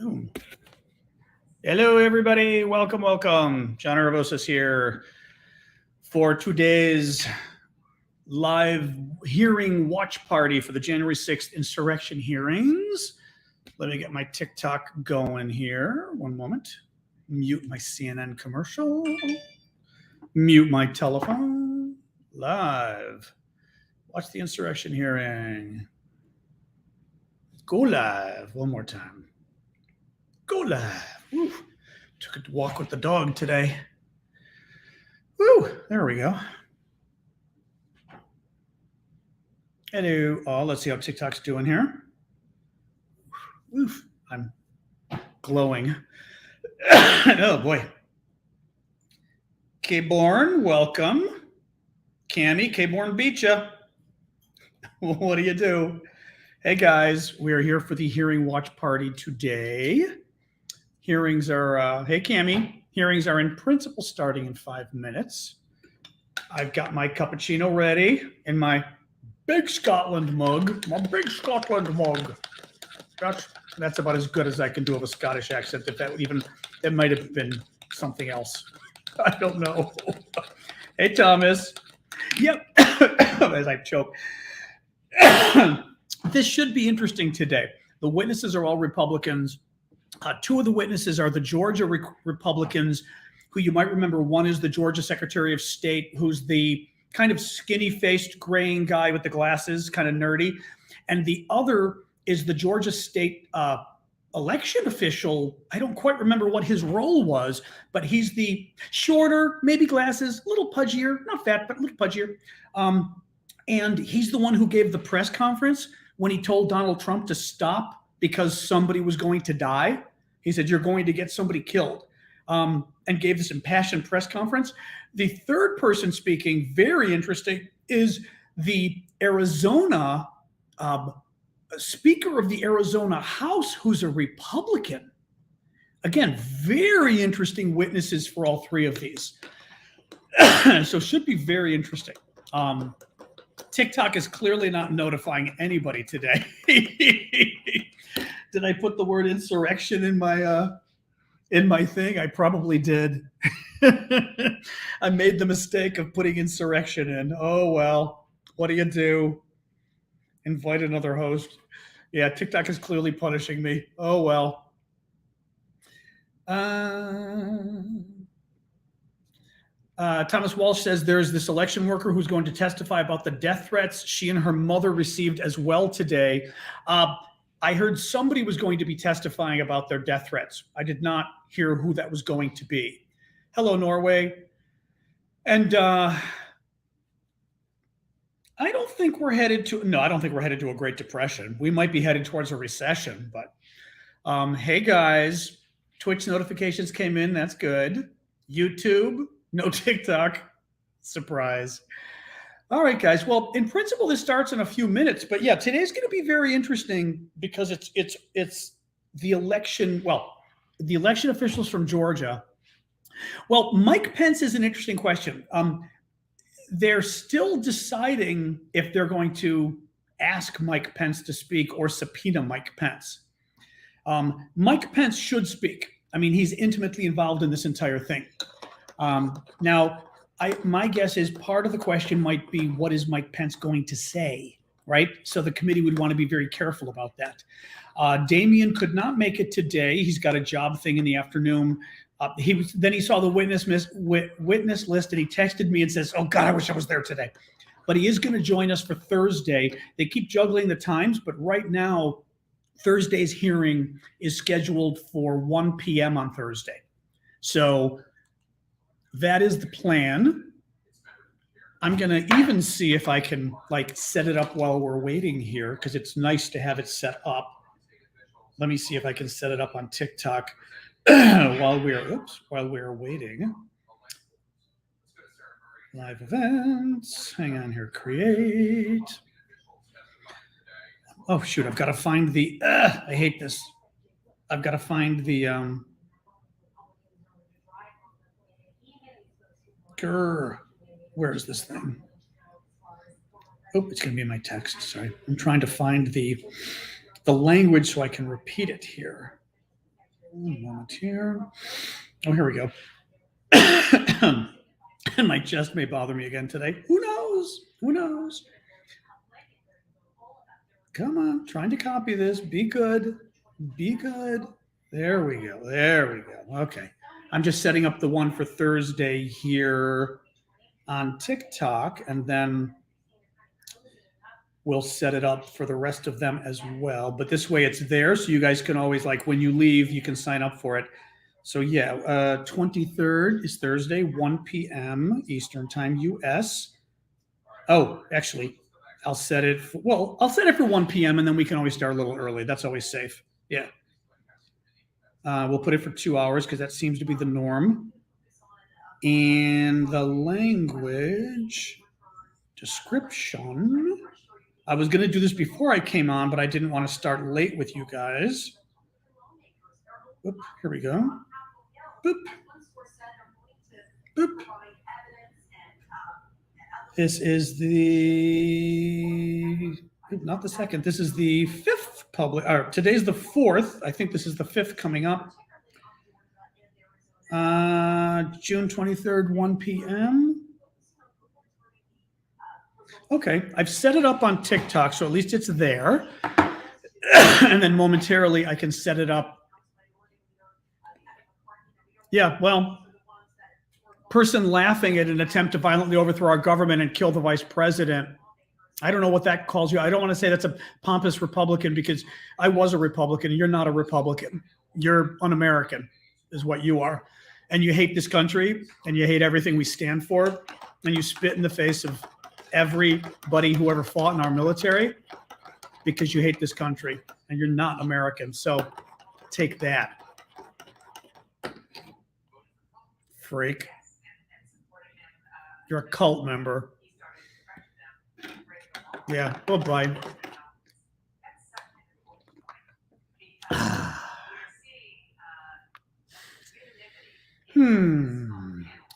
Boom. Hello, everybody. Welcome, welcome. John Aravosis here for today's live hearing watch party for the January 6th Insurrection Hearings. Let me get my TikTok going here. One moment. Mute my CNN commercial. Mute my telephone. Live. Watch the Insurrection Hearing. Go live. One more time. Go live. Woo. Took a walk with the dog today. Woo. There we go. Hello. Oh, let's see how TikTok's doing here. Oof. I'm glowing. Oh boy. K-Born, welcome. Cammy, K-Born beat ya. What do you do? Hey guys, we are here for the hearing watch party today. Hearings are, hey Cammy, hearings are in principle starting in 5 minutes. I've got my cappuccino ready in my big Scotland mug. My big Scotland mug. That's about as good as I can do of a Scottish accent. If that might have been something else. I don't know. Hey Thomas. Yep. As I choke. This should be interesting today. The witnesses are all Republicans. Two of the witnesses are the Georgia Republicans, who you might remember. One is the Georgia Secretary of State, who's the kind of skinny-faced, graying guy with the glasses, kind of nerdy. And the other is the Georgia State election official. I don't quite remember what his role was, but he's the shorter, maybe glasses, a little pudgier, not fat, but a little pudgier. And he's the one who gave the press conference when he told Donald Trump to stop because somebody was going to die. He said, "You're going to get somebody killed," and gave this impassioned press conference. The third person speaking, very interesting, is the Arizona Speaker of the Arizona House, who's a Republican. Again, very interesting witnesses for all three of these. So should be very interesting. TikTok is clearly not notifying anybody today. Did I put the word insurrection in my thing? I probably did. I made the mistake of putting insurrection in. Oh, well, what do you do? Invite another host. Yeah, TikTok is clearly punishing me. Oh, well. Thomas Walsh says there's this election worker who's going to testify about the death threats she and her mother received as well today. I heard somebody was going to be testifying about their death threats. I did not hear who that was going to be. Hello, Norway. And I don't think we're headed to a Great Depression. We might be headed towards a recession, but hey guys, Twitch notifications came in. That's good. YouTube, no TikTok. Surprise. All right, guys. Well, in principle, this starts in a few minutes, but yeah, today's going to be very interesting because it's the election. Well, the election officials from Georgia. Well, Mike Pence is an interesting question. They're still deciding if they're going to ask Mike Pence to speak or subpoena Mike Pence. Mike Pence should speak. I mean, he's intimately involved in this entire thing. Now, my guess is part of the question might be, what is Mike Pence going to say, right? So the committee would want to be very careful about that. Damian could not make it today. He's got a job thing in the afternoon. Then he saw the witness list and he texted me and says, "Oh God, I wish I was there today." But he is going to join us for Thursday. They keep juggling the times, but right now, Thursday's hearing is scheduled for 1 p.m. on Thursday. So that is the plan. I'm going to even see if I can set it up while we're waiting here, because it's nice to have it set up. Let me see if I can set it up on TikTok while we're waiting. Live events. Hang on here. Create. Oh shoot! I've got to find the. I hate this. I've got to find the. Where is this thing? Oh, it's going to be in my text. Sorry, I'm trying to find the language so I can repeat it here. One moment here. Oh, here we go. And my chest may bother me again today. Who knows? Who knows? Come on, trying to copy this. Be good. Be good. There we go. There we go. Okay. I'm just setting up the one for Thursday here on TikTok, and then we'll set it up for the rest of them as well. But this way it's there, so you guys can always, like, when you leave, you can sign up for it. So yeah, 23rd is Thursday, 1 p.m. Eastern Time, US. Oh, actually, I'll set it for 1 p.m. and then we can always start a little early. That's always safe. Yeah. We'll put it for 2 hours because that seems to be the norm. And the language description. I was going to do this before I came on, but I didn't want to start late with you guys. Oop, here we go. Boop. Boop. This is not the second. This is the fifth public. Or today's the fourth. I think this is the fifth coming up. June 23rd, 1 p.m. Okay, I've set it up on TikTok, so at least it's there. And then momentarily I can set it up. Yeah, well, person laughing at an attempt to violently overthrow our government and kill the vice president. I don't know what that calls you. I don't want to say that's a pompous Republican because I was a Republican and you're not a Republican. You're un-American is what you are. And you hate this country and you hate everything we stand for. And you spit in the face of everybody who ever fought in our military because you hate this country and you're not American. So take that. Freak. You're a cult member. Yeah, bye-bye.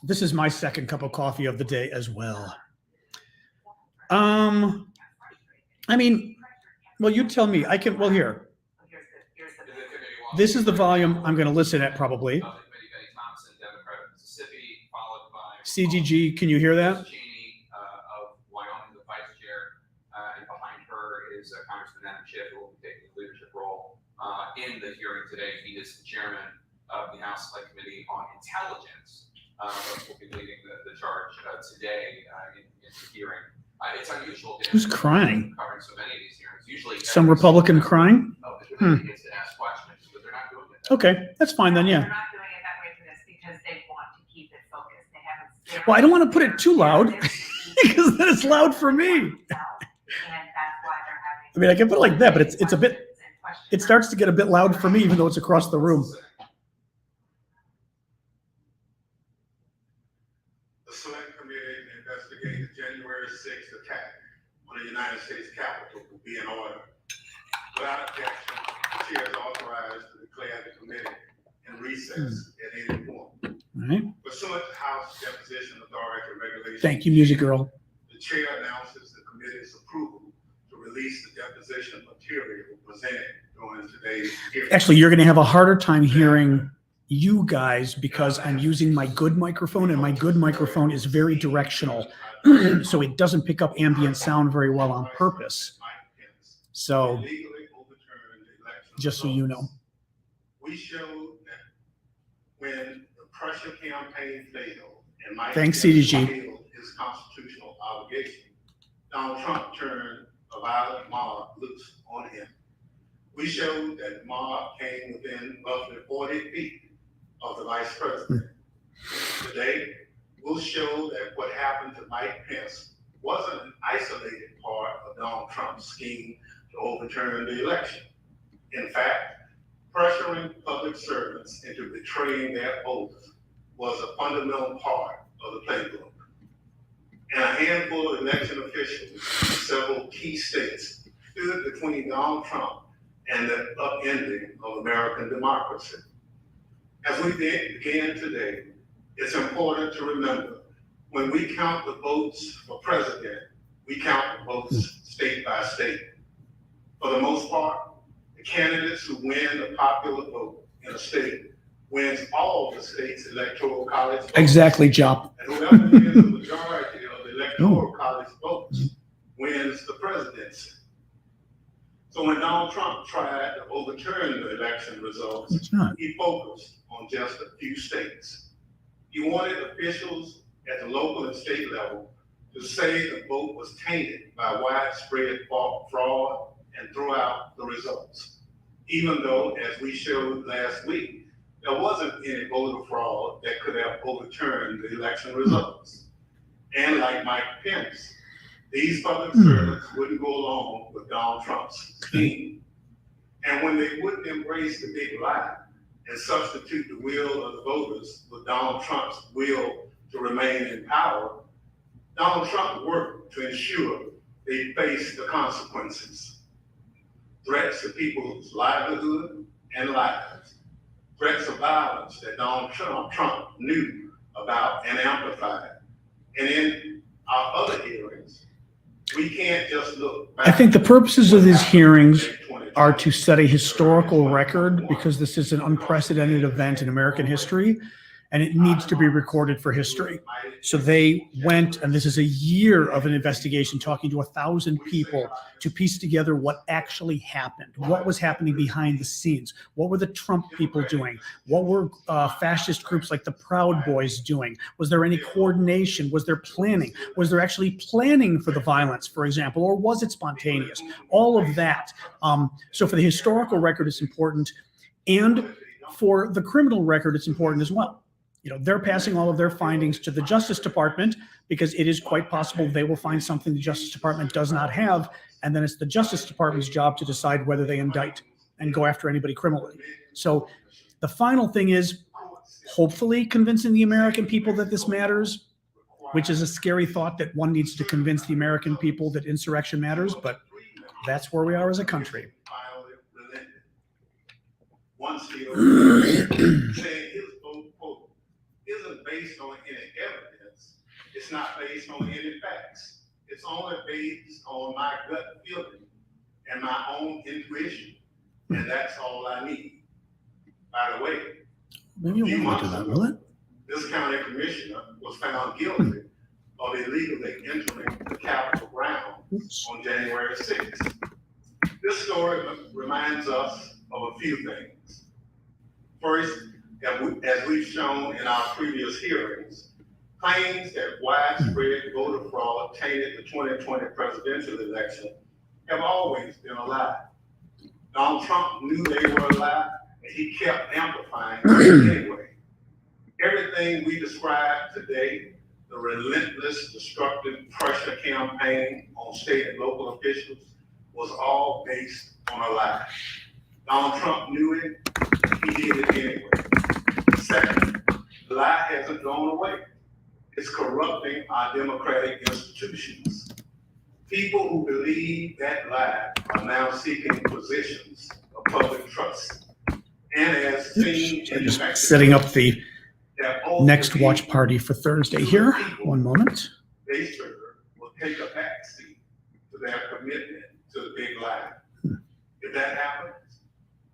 This is my second cup of coffee of the day as well. I mean, well, you tell me. I can, well, here. This is the volume I'm going to listen at probably. CGG, can you hear that? Of Wyoming, the vice chair, and behind her is Congressman Adam Schiff, who will be taking the leadership role in the hearing today. He is the chairman of the House Select Committee on Intelligence, which will be leading the charge today in the hearing. It's unusual. Who's crying? Covering so many of these hearings. Usually, some Republican crying. Gets to ask questions, but they're not doing it. Okay, that's fine then. Yeah. They're not doing it that way for this because they want to keep it focused. They haven't. Well, I don't want to put it too loud because then it's loud for me. I mean, I can put it like that, but it's a bit. It starts to get a bit loud for me, even though it's across the room. The Select Committee investigating the January 6th attack on the United States Capitol will be in order. Without objection, the chair is authorized to declare the committee in recess at any point. Right. Pursuant to House Deposition Authority Regulations. Thank you, music girl. The chair announces the committee's approval to release the deposition material presented during today's hearing. Actually, you're going to have a harder time hearing you guys because I'm using my good microphone, and my good microphone is very directional. So it doesn't pick up ambient sound very well on purpose. So just so you know. We showed that when the Prussia campaign failed and Mike Thanks, Pence CDG. fulfilled his constitutional obligation, Donald Trump turned a violent mob loose on him. We showed that the mob came within roughly 40 feet of the vice president. Today, we'll show that what happened to Mike Pence wasn't an isolated part of Donald Trump's scheme to overturn the election. In fact, pressuring public servants into betraying their oaths was a fundamental part of the playbook. And a handful of election officials in several key states stood between Donald Trump and the upending of American democracy. As we begin today, it's important to remember when we count the votes for president, we count the votes state by state. For the most part, the candidates who win the popular vote in a a state wins all the state's electoral college votes. Exactly, Jop. And whoever wins the majority of the electoral college votes wins the presidency. So when Donald Trump tried to overturn the election results, he focused on just a few states. He wanted officials at the local and state level to say the vote was tainted by widespread fraud and throw out the results. Even though, as we showed last week, there wasn't any voter fraud that could have overturned the election results. And like Mike Pence, these public servants wouldn't go along with Donald Trump's scheme. And when they wouldn't embrace the big lie and substitute the will of the voters with Donald Trump's will to remain in power, Donald Trump worked to ensure they faced the consequences. Threats to people's livelihood and lives. Threats of violence that Donald Trump knew about and amplified. And in our other hearings, we can't just look back. I think the purposes of these hearings are to set a historical record, because this is an unprecedented event in American history, and it needs to be recorded for history. So they went, and this is a year of an investigation, talking to 1,000 people to piece together what actually happened, what was happening behind the scenes, what were the Trump people doing, what were fascist groups like the Proud Boys doing, was there any coordination, was there planning, was there actually planning for the violence, for example, or was it spontaneous, all of that. So for the historical record, it's important, and for the criminal record, it's important as well. You know, they're passing all of their findings to the Justice Department, because it is quite possible they will find something the Justice Department does not have, and then it's the Justice Department's job to decide whether they indict and go after anybody criminally. So the final thing is hopefully convincing the American people that this matters, which is a scary thought, that one needs to convince the American people that insurrection matters, but that's where we are as a country. One still saying his vote, quote, isn't based on any evidence. It's not based on any facts. It's only based on my gut feeling and my own intuition. And that's all I need. By the way, Maybe you won't do that, will it? this county commissioner was found guilty of illegally entering the Capitol grounds on January 6th. This story reminds us of a few things. First, as we've shown in our previous hearings, claims that widespread voter fraud tainted the 2020 presidential election have always been a lie. Donald Trump knew they were a lie, and he kept amplifying it anyway. Everything we described today, the relentless, destructive pressure campaign on state and local officials, was all based on a lie. Donald Trump knew it, he did it anyway. Second, the lie hasn't gone away. It's corrupting our democratic institutions. People who believe that lie are now seeking positions of public trust. And as seen in Just Mexico, setting up the that all next the watch people party for Thursday here. One moment. they serve will take a backseat to their commitment to the big lie. If that happens,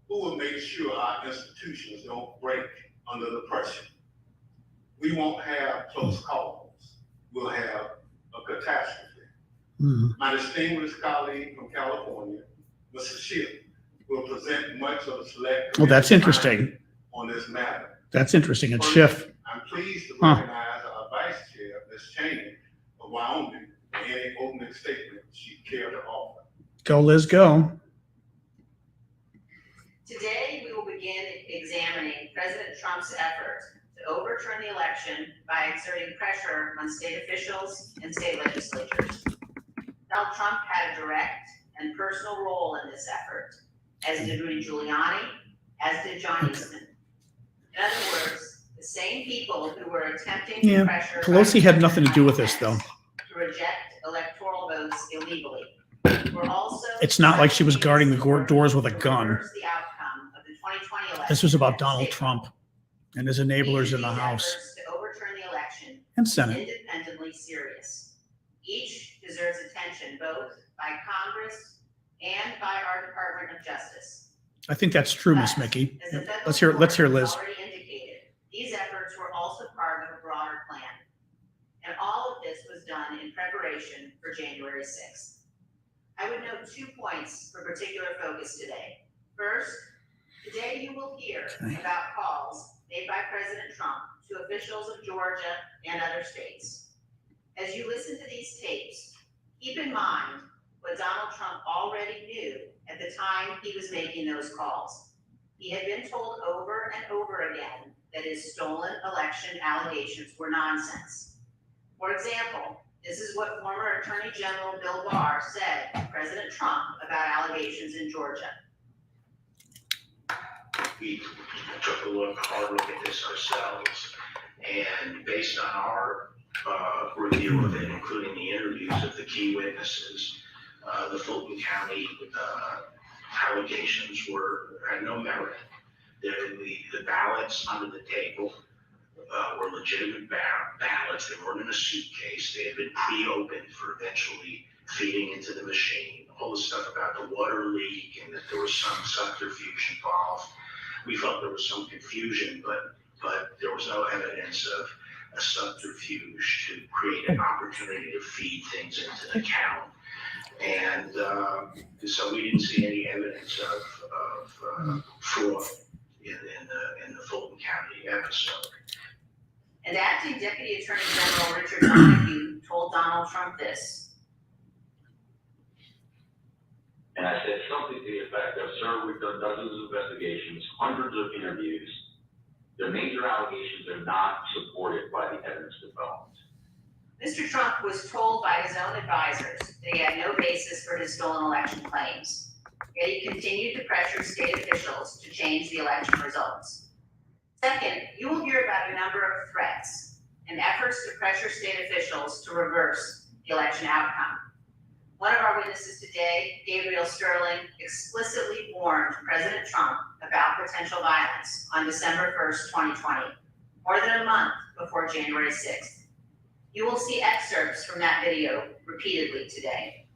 who will make sure our institutions don't break under the pressure? We won't have close calls. We'll have a catastrophe. My distinguished colleague from California, Mr. Schiff, will present much of the select. Well, that's interesting. On this matter. That's interesting. It's First, Schiff. I'm pleased to recognize our Vice Chair, Ms. Cheney of Wyoming, for any opening statement she'd care to offer. Go, Liz, go. Today, we will begin examining President Trump's effort to overturn the election by exerting pressure on state officials and state legislatures. Donald Trump had a direct and personal role in this effort, as did Rudy Giuliani, as did John Eastman. In other words, the same people who were attempting to pressure Pelosi had nothing to do with this, though. to reject electoral votes illegally. Were also It's not like she was guarding the doors with a gun. The outcome of the 2020 election. This was about Donald Trump and his enablers in the These House efforts to overturn the election and Senate. independently serious. Each deserves attention both by Congress and by our Department of Justice. I think that's true, Miss Mickey. As the federal Let's hear court has Liz. already indicated, these efforts were also part of a broader plan. And all of this was done in preparation for January 6th. I would note 2 points for particular focus today. First, today you will hear about calls made by President Trump to officials of Georgia and other states. As you listen to these tapes, keep in mind what Donald Trump already knew at the time he was making those calls. He had been told over and over again that his stolen election allegations were nonsense. For example, this is what former Attorney General Bill Barr said to President Trump about allegations in Georgia. We took a hard look at this ourselves, and based on our review of it, including the interviews of the key witnesses, the Fulton County allegations had no merit. The ballots under the table were legitimate ballots. They weren't in a suitcase. They had been pre-opened for eventually feeding into the machine. All the stuff about the water leak and that there was some subterfuge involved. We felt there was some confusion, but there was no evidence of a subterfuge to create an opportunity to feed things into the count. And so we didn't see any evidence of fraud in the Fulton County episode. And Acting Deputy Attorney General Richard Donahue told Donald Trump this. And I said something to the effect of, sir, we've done dozens of investigations, hundreds of interviews. The major allegations are not supported by the evidence developed. Mr. Trump was told by his own advisors that he had no basis for his stolen election claims. Yet he continued to pressure state officials to change the election results. Second, you will hear about a number of threats and efforts to pressure state officials to reverse the election outcome. One of our witnesses today, Gabriel Sterling, explicitly warned President Trump about potential violence on December 1st, 2020, more than a month before January 6th. You will see excerpts from that video repeatedly today.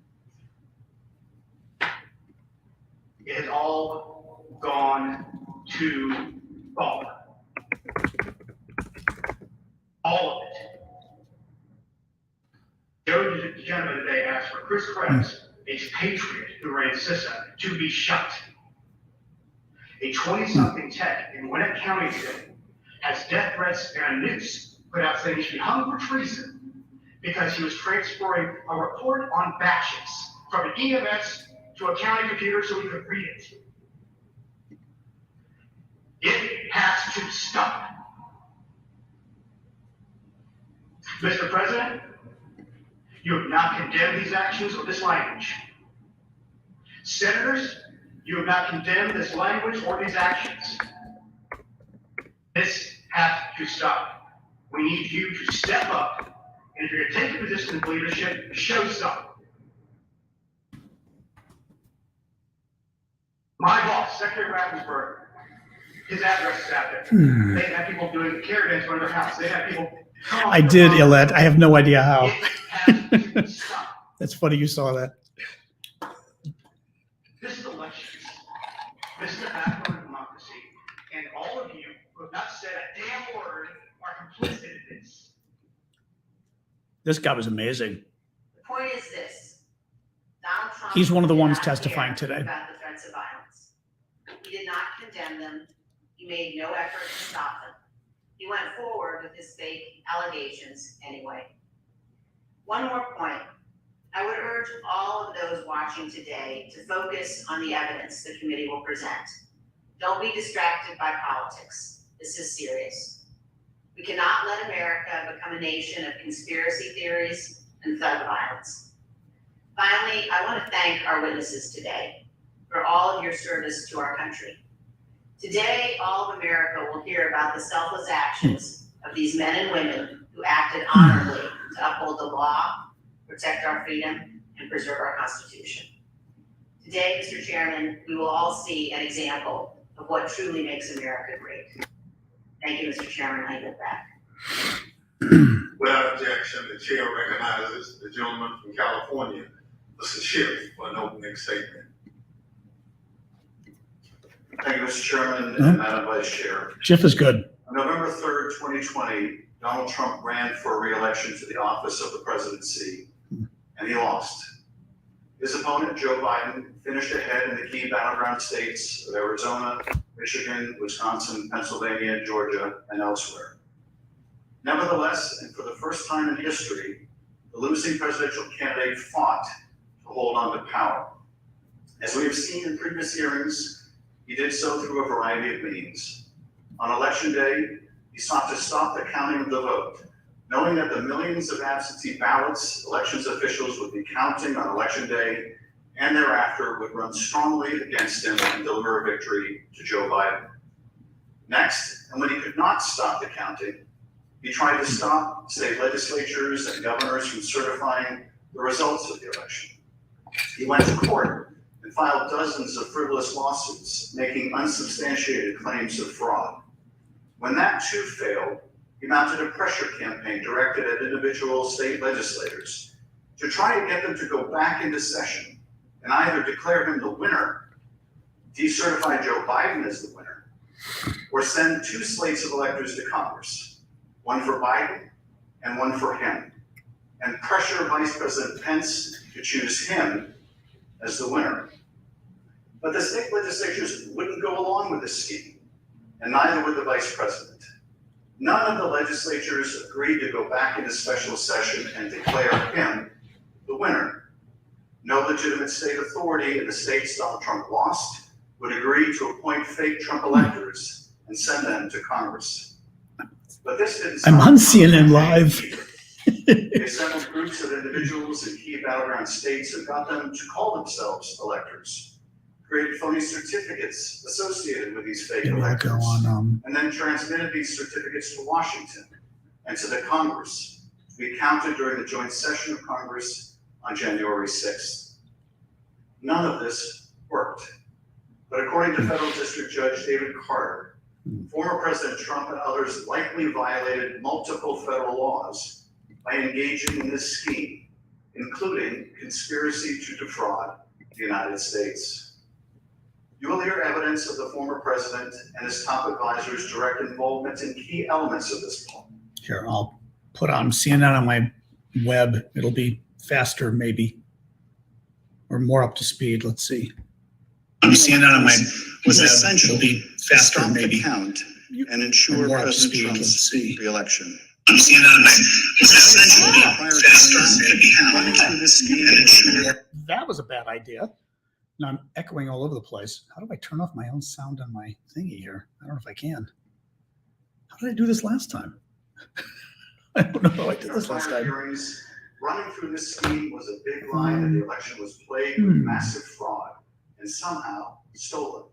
It has all gone too far. All of it. Joe gentleman today asked for Chris Krebs, a patriot who ran CISA, to be shot. A 20-something tech in Gwinnett County today has death threats and a noose put out saying he should be hung for treason because he was transferring a report on batches from an EMS to a county computer so he could read it. It has to stop. Mr. President, you have not condemned these actions or this language. Senators, you have not condemned this language or these actions. This has to stop. We need you to step up, and if you're going to take a position of leadership, show some. My boss, Secretary Raffensperger, his address is out there. They have people doing the care dance around their house. They have people. I did, Illette. I have no idea how. It has to stop. That's funny you saw that. This is elections. This is the backbone of democracy. And all of you who have not said a damn word are complicit in this. This guy was amazing. The point is this. Donald Trump He's one of the did ones not testifying care today. about the threats of violence. He did not condemn them. He made no effort to stop them. He went forward with his fake allegations anyway. One more point. I would urge all of those watching today to focus on the evidence the committee will present. Don't be distracted by politics. This is serious. We cannot let America become a nation of conspiracy theories and thug violence. Finally, I want to thank our witnesses today for all of your service to our country. Today, all of America will hear about the selfless actions of these men and women who acted honorably to uphold the law, protect our freedom, and preserve our Constitution. Today, Mr. Chairman, we will all see an example of what truly makes America great. Thank you, Mr. Chairman. I yield back. Without objection, the chair recognizes the gentleman from California, Mr. Schiff, for an opening statement. Thank you, Mr. Chairman and Madam Vice Chair. Schiff is good. On November 3rd, 2020, Donald Trump ran for re-election to the office of the presidency, and he lost. His opponent, Joe Biden, finished ahead in the key battleground states of Arizona, Michigan, Wisconsin, Pennsylvania, Georgia, and elsewhere. Nevertheless, and for the first time in history, the losing presidential candidate fought to hold on to power. As we have seen in previous hearings, he did so through a variety of means. On election day, he sought to stop the counting of the vote, knowing that the millions of absentee ballots elections officials would be counting on election day and thereafter would run strongly against him and deliver a victory to Joe Biden. Next, and when he could not stop the counting, he tried to stop state legislatures and governors from certifying the results of the election. He went to court and filed dozens of frivolous lawsuits, making unsubstantiated claims of fraud. When that too failed, he mounted a pressure campaign directed at individual state legislators to try to get them to go back into session and either declare him the winner, decertify Joe Biden as the winner, or send two slates of electors to Congress, one for Biden and one for him, and pressure Vice President Pence to choose him as the winner. But the state legislatures wouldn't go along with this scheme, and neither would the vice president. None of the legislatures agreed to go back into special session and declare him the winner. No legitimate state authority in the states Donald Trump lost would agree to appoint fake Trump electors and send them to Congress. But this didn't stop. I'm on CNN Live. They assembled groups of individuals in key battleground states and got them to call themselves electors, created phony certificates associated with these fake electors, and then transmitted these certificates to Washington and to the Congress to be counted during the joint session of Congress on January 6th. None of this worked. But according to Federal District Judge David Carter, former President Trump and others likely violated multiple federal laws by engaging in this scheme, including conspiracy to defraud the United States. You will hear evidence of the former president and his top advisors' direct involvement in key elements of this plot. Here, I'll put on CNN on my web. It'll be faster, maybe, or more up to speed. Let's see. CNN on my was web. essential It'll be faster, to stop maybe. the count and ensure More up to President speed. Let's Trump's see. re-election. CNN on my was essential. Faster, maybe. This scheme and ensure That was a bad idea. Now I'm echoing all over the place. How do I turn off my own sound on my thingy here? I don't know if I can. How did I do this last time? I don't know how I did this last time. Hearings, running through this scheme was a big lie that the election was plagued with massive fraud and somehow stolen.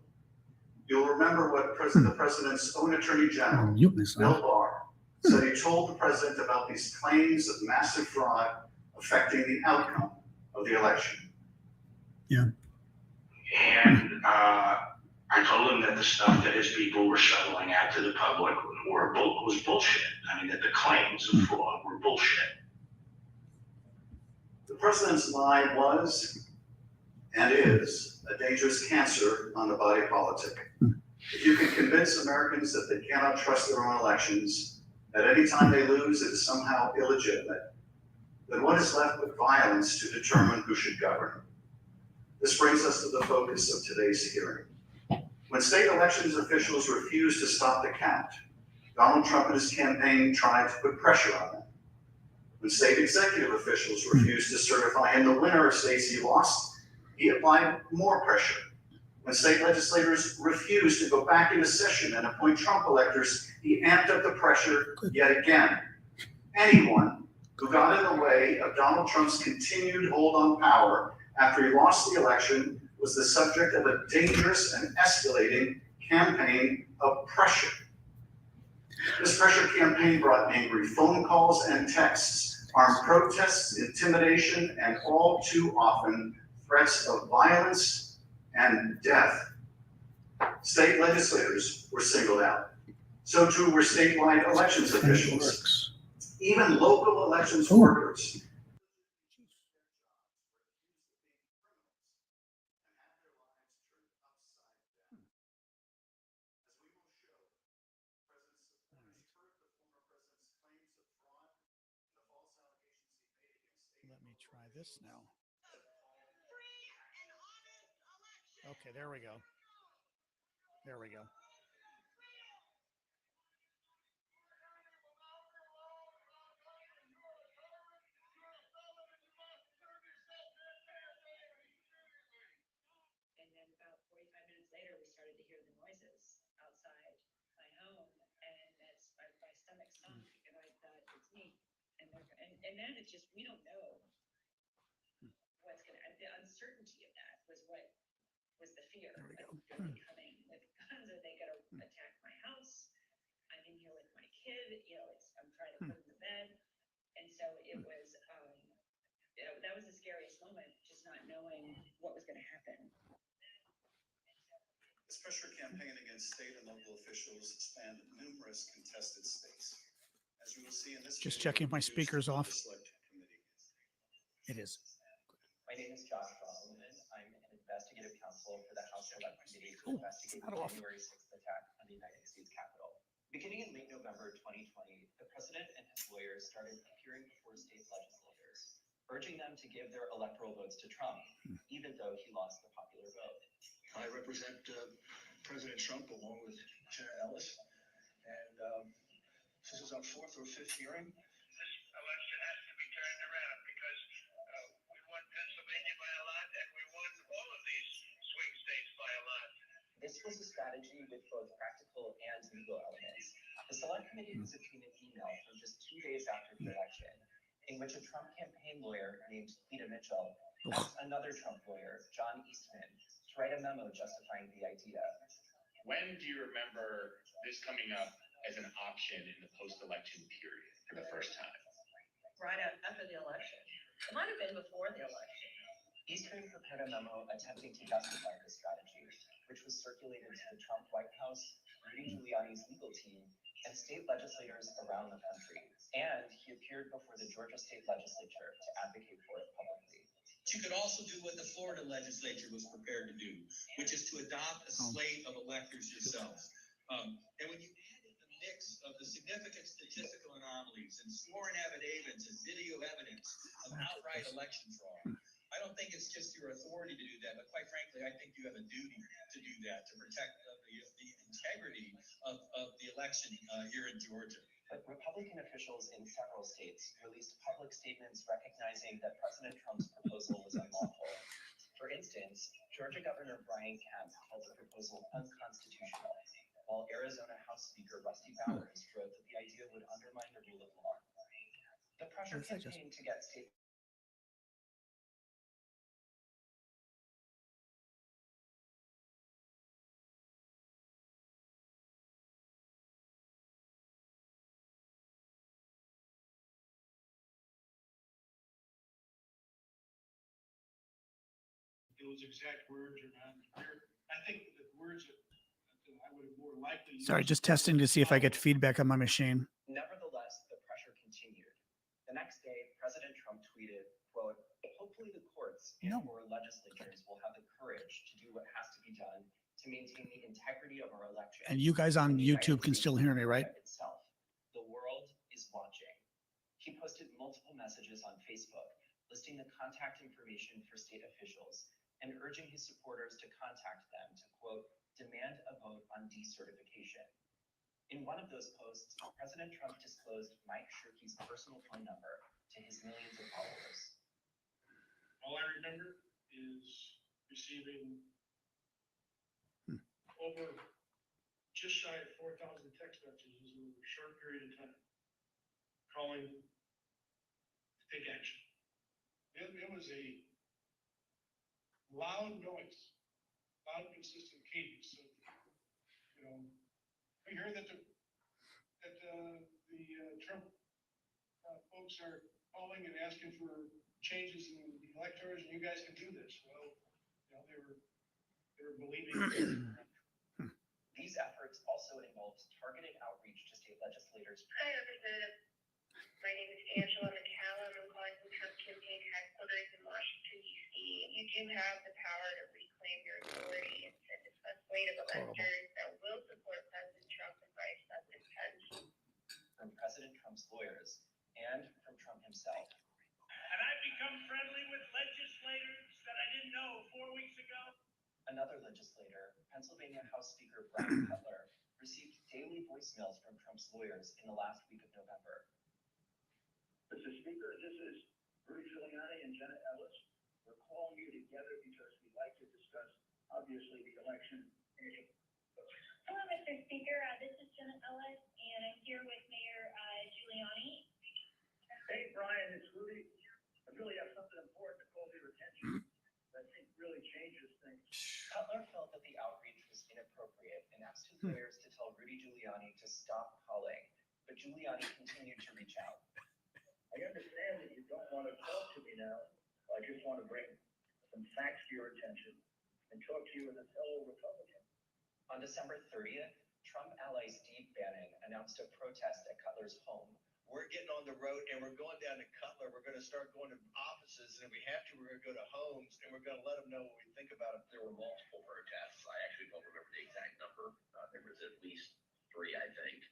You'll remember what the president's own attorney general, Bill Barr, said he told the president about these claims of massive fraud affecting the outcome of the election. Yeah. And I told him that the stuff that his people were shoveling out to the public was bullshit. I mean, that the claims of fraud were bullshit. The president's lie was and is a dangerous cancer on the body politic. If you can convince Americans that they cannot trust their own elections, that any time they lose it is somehow illegitimate, then what is left but violence to determine who should govern? This brings us to the focus of today's hearing. When state elections officials refused to stop the count, Donald Trump and his campaign tried to put pressure on them. When state executive officials refused to certify him the winner of states he lost, he applied more pressure. When state legislators refused to go back into session and appoint Trump electors, he amped up the pressure yet again. Anyone who got in the way of Donald Trump's continued hold on power after he lost the election was the subject of a dangerous and escalating campaign of pressure. This pressure campaign brought angry phone calls and texts, armed protests, intimidation, and all too often threats of violence and death. State legislators were singled out. So too were statewide elections officials. Even local elections workers Try this now. Okay, there we go. There we go. And then about 45 minutes later, we started to hear the noises outside my home, and that's my stomach sunk, and I thought it's me. And then it's just, we don't know what's gonna. The uncertainty of that was what was the fear. There we go. Are they coming with guns? Are they gonna attack my house? I'm in here with my kid. I'm trying to put him to bed, and so it was. That was the scariest moment, just not knowing what was gonna happen. This pressure campaign against state and local officials spanned numerous contested states. As you will see in this Just video, checking my produced speakers by off. the Select Committee. It is. My name is Josh Solomon. I'm an investigative counsel for the House Select Committee to Ooh, investigate not the off. January 6th attack on the United States Capitol. Beginning in late November 2020, the president and his lawyers started appearing before state legislators, urging them to give their electoral votes to Trump, even though he lost the popular vote. I represent President Trump along with Janet Ellis, and this is our fourth or fifth hearing. This election has to be turned around because we won Pennsylvania by a lot and we won all of these swing states by a lot. This was a strategy with both practical and legal elements. The Select Committee was obtained an email from just 2 days after the election, in which a Trump campaign lawyer named Peter Mitchell asked another Trump lawyer, John Eastman, to write a memo justifying the idea. When do you remember this coming up as an option in the post-election period for the first time? Right after the election. It might have been before the election. Eastman prepared a memo attempting to justify this strategy, which was circulated to the Trump White House, Rudy Giuliani's legal team, and state legislators around the country. And he appeared before the Georgia state legislature to advocate for it publicly. You could also do what the Florida legislature was prepared to do, which is to adopt a slate of electors yourselves. And when you add in the mix of the significant statistical anomalies and sworn affidavits and video evidence of outright election fraud, I don't think it's just your authority to do that, but quite frankly, I think you have a duty to do that, to protect the integrity of the election here in Georgia. But Republican officials in several states released public statements recognizing that President Trump's proposal was unlawful. For instance, Georgia Governor Brian Kemp called the proposal unconstitutional, while Arizona House Speaker Rusty Bowers wrote that the idea would undermine the rule of law. The pressure campaign to get state Those exact words are not here. I think the words that I would have more likely. Sorry, just testing to see if I get feedback on my machine. Nevertheless, the pressure continued. The next day, President Trump tweeted, quote, "Hopefully the courts and or legislatures will have the courage to do what has to be done to maintain the integrity of our election." And you guys on YouTube can still hear me, right? Itself. The world is watching. He posted multiple messages on Facebook listing the contact information for state officials and urging his supporters to contact them to, quote, "demand a vote on decertification." In one of those posts, President Trump disclosed Mike Shirkey's personal phone number to his millions of followers. All I remember is receiving over just shy of 4,000 text messages in a short period of time, calling to take action. It was a loud noise, loud, consistent cadence. So, we heard that the Trump folks are calling and asking for changes in the electors, and you guys can do this. Well, they were believing. These efforts also involved targeted outreach to state legislators. Hi, Representative. My name is Angela McCallum. I'm calling from Trump campaign headquarters in Washington, D.C. You do have the power to reclaim your authority and send a slate of electors that will support President Trump and Vice President Pence. From President Trump's lawyers and from Trump himself. And I become friends Speaker Brad Cutler received daily voicemails from Trump's lawyers in the last week of November. Mr. Speaker, this is Rudy Giuliani and Janet Ellis. We're calling you together because we'd like to discuss, obviously, the election. Hello, Mr. Speaker. This is Janet Ellis, and I'm here with Mayor Giuliani. Hey, Brian, it's Rudy. I really have something important to call to your attention that I think really changes things. Cutler felt that the outreach was inappropriate and asked his lawyers to tell Rudy Giuliani to stop calling, but Giuliani continued to reach out. I understand that you don't want to talk to me now. I just want to bring some facts to your attention and talk to you as a fellow Republican. On December 30th, Trump ally Steve Bannon announced a protest at Cutler's home. We're getting on the road and we're going down to Cutler. We're going to start going to offices, and if we have to, we're going to go to homes, and we're going to let them know what we think about it. There were multiple protests. I actually don't remember the exact number. There was at least 3, I think,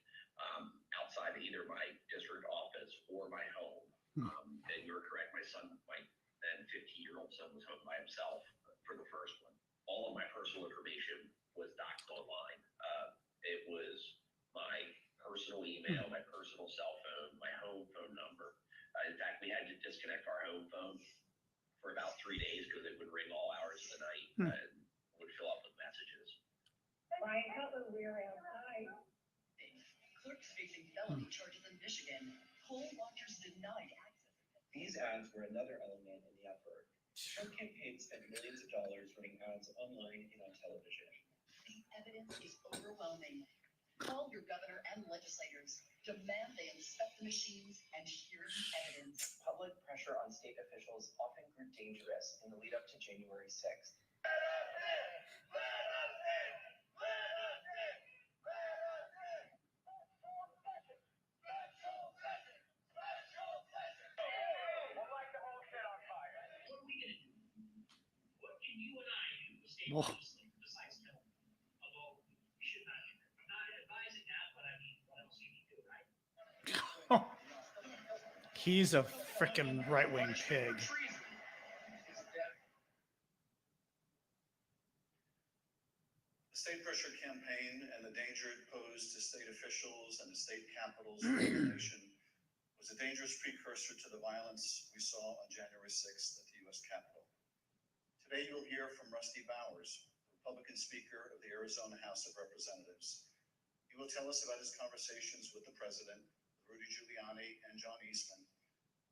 outside either my district office or my home. And you're correct, my then 15-year-old son was home by himself for the first one. All of my personal information was doxed online. It was my personal email, my personal cell phone, my home phone number. In fact, we had to disconnect our home phone for about 3 days because it would ring all hours of the night and would fill up with messages. Brian Cutler, we're outside. Clerks facing felony charges in Michigan. Poll watchers denied access. These ads were another element in the effort. Trump campaign spent millions of dollars running ads online and on television. The evidence is overwhelming. Call your governor and legislators. Demand they inspect the machines and hear the evidence. Public pressure on state officials often grew dangerous in the lead up to January 6th. What are we going to do? What can you and I do to stay Whoa. besides film? Although you should not, I'm not advising that, but I mean, what else do you need to do, right? He's a frickin' right-wing pig. The state pressure campaign and the danger it posed to state officials and the state capitals around the nation was a dangerous precursor to the violence we saw on January 6th at the U.S. Capitol. Today, you'll hear from Rusty Bowers, Republican Speaker of the Arizona House of Representatives. He will tell us about his conversations with the president, Rudy Giuliani, and John Eastman,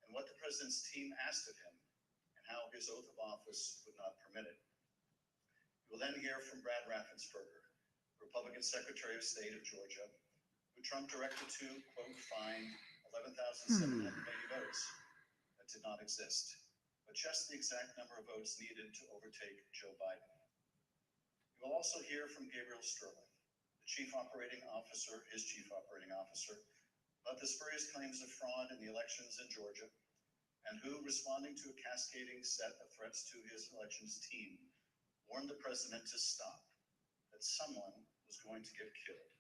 and what the president's team asked of him, and how his oath of office would not permit it. You will then hear from Brad Raffensperger, Republican Secretary of State of Georgia, who Trump directed to, quote, find 11,780 votes that did not exist, but just the exact number of votes needed to overtake Joe Biden. You will also hear from Gabriel Sterling, the his chief operating officer, about the spurious claims of fraud in the elections in Georgia, and who, responding to a cascading set of threats to his elections team, warned the president to stop, that someone was going to get killed.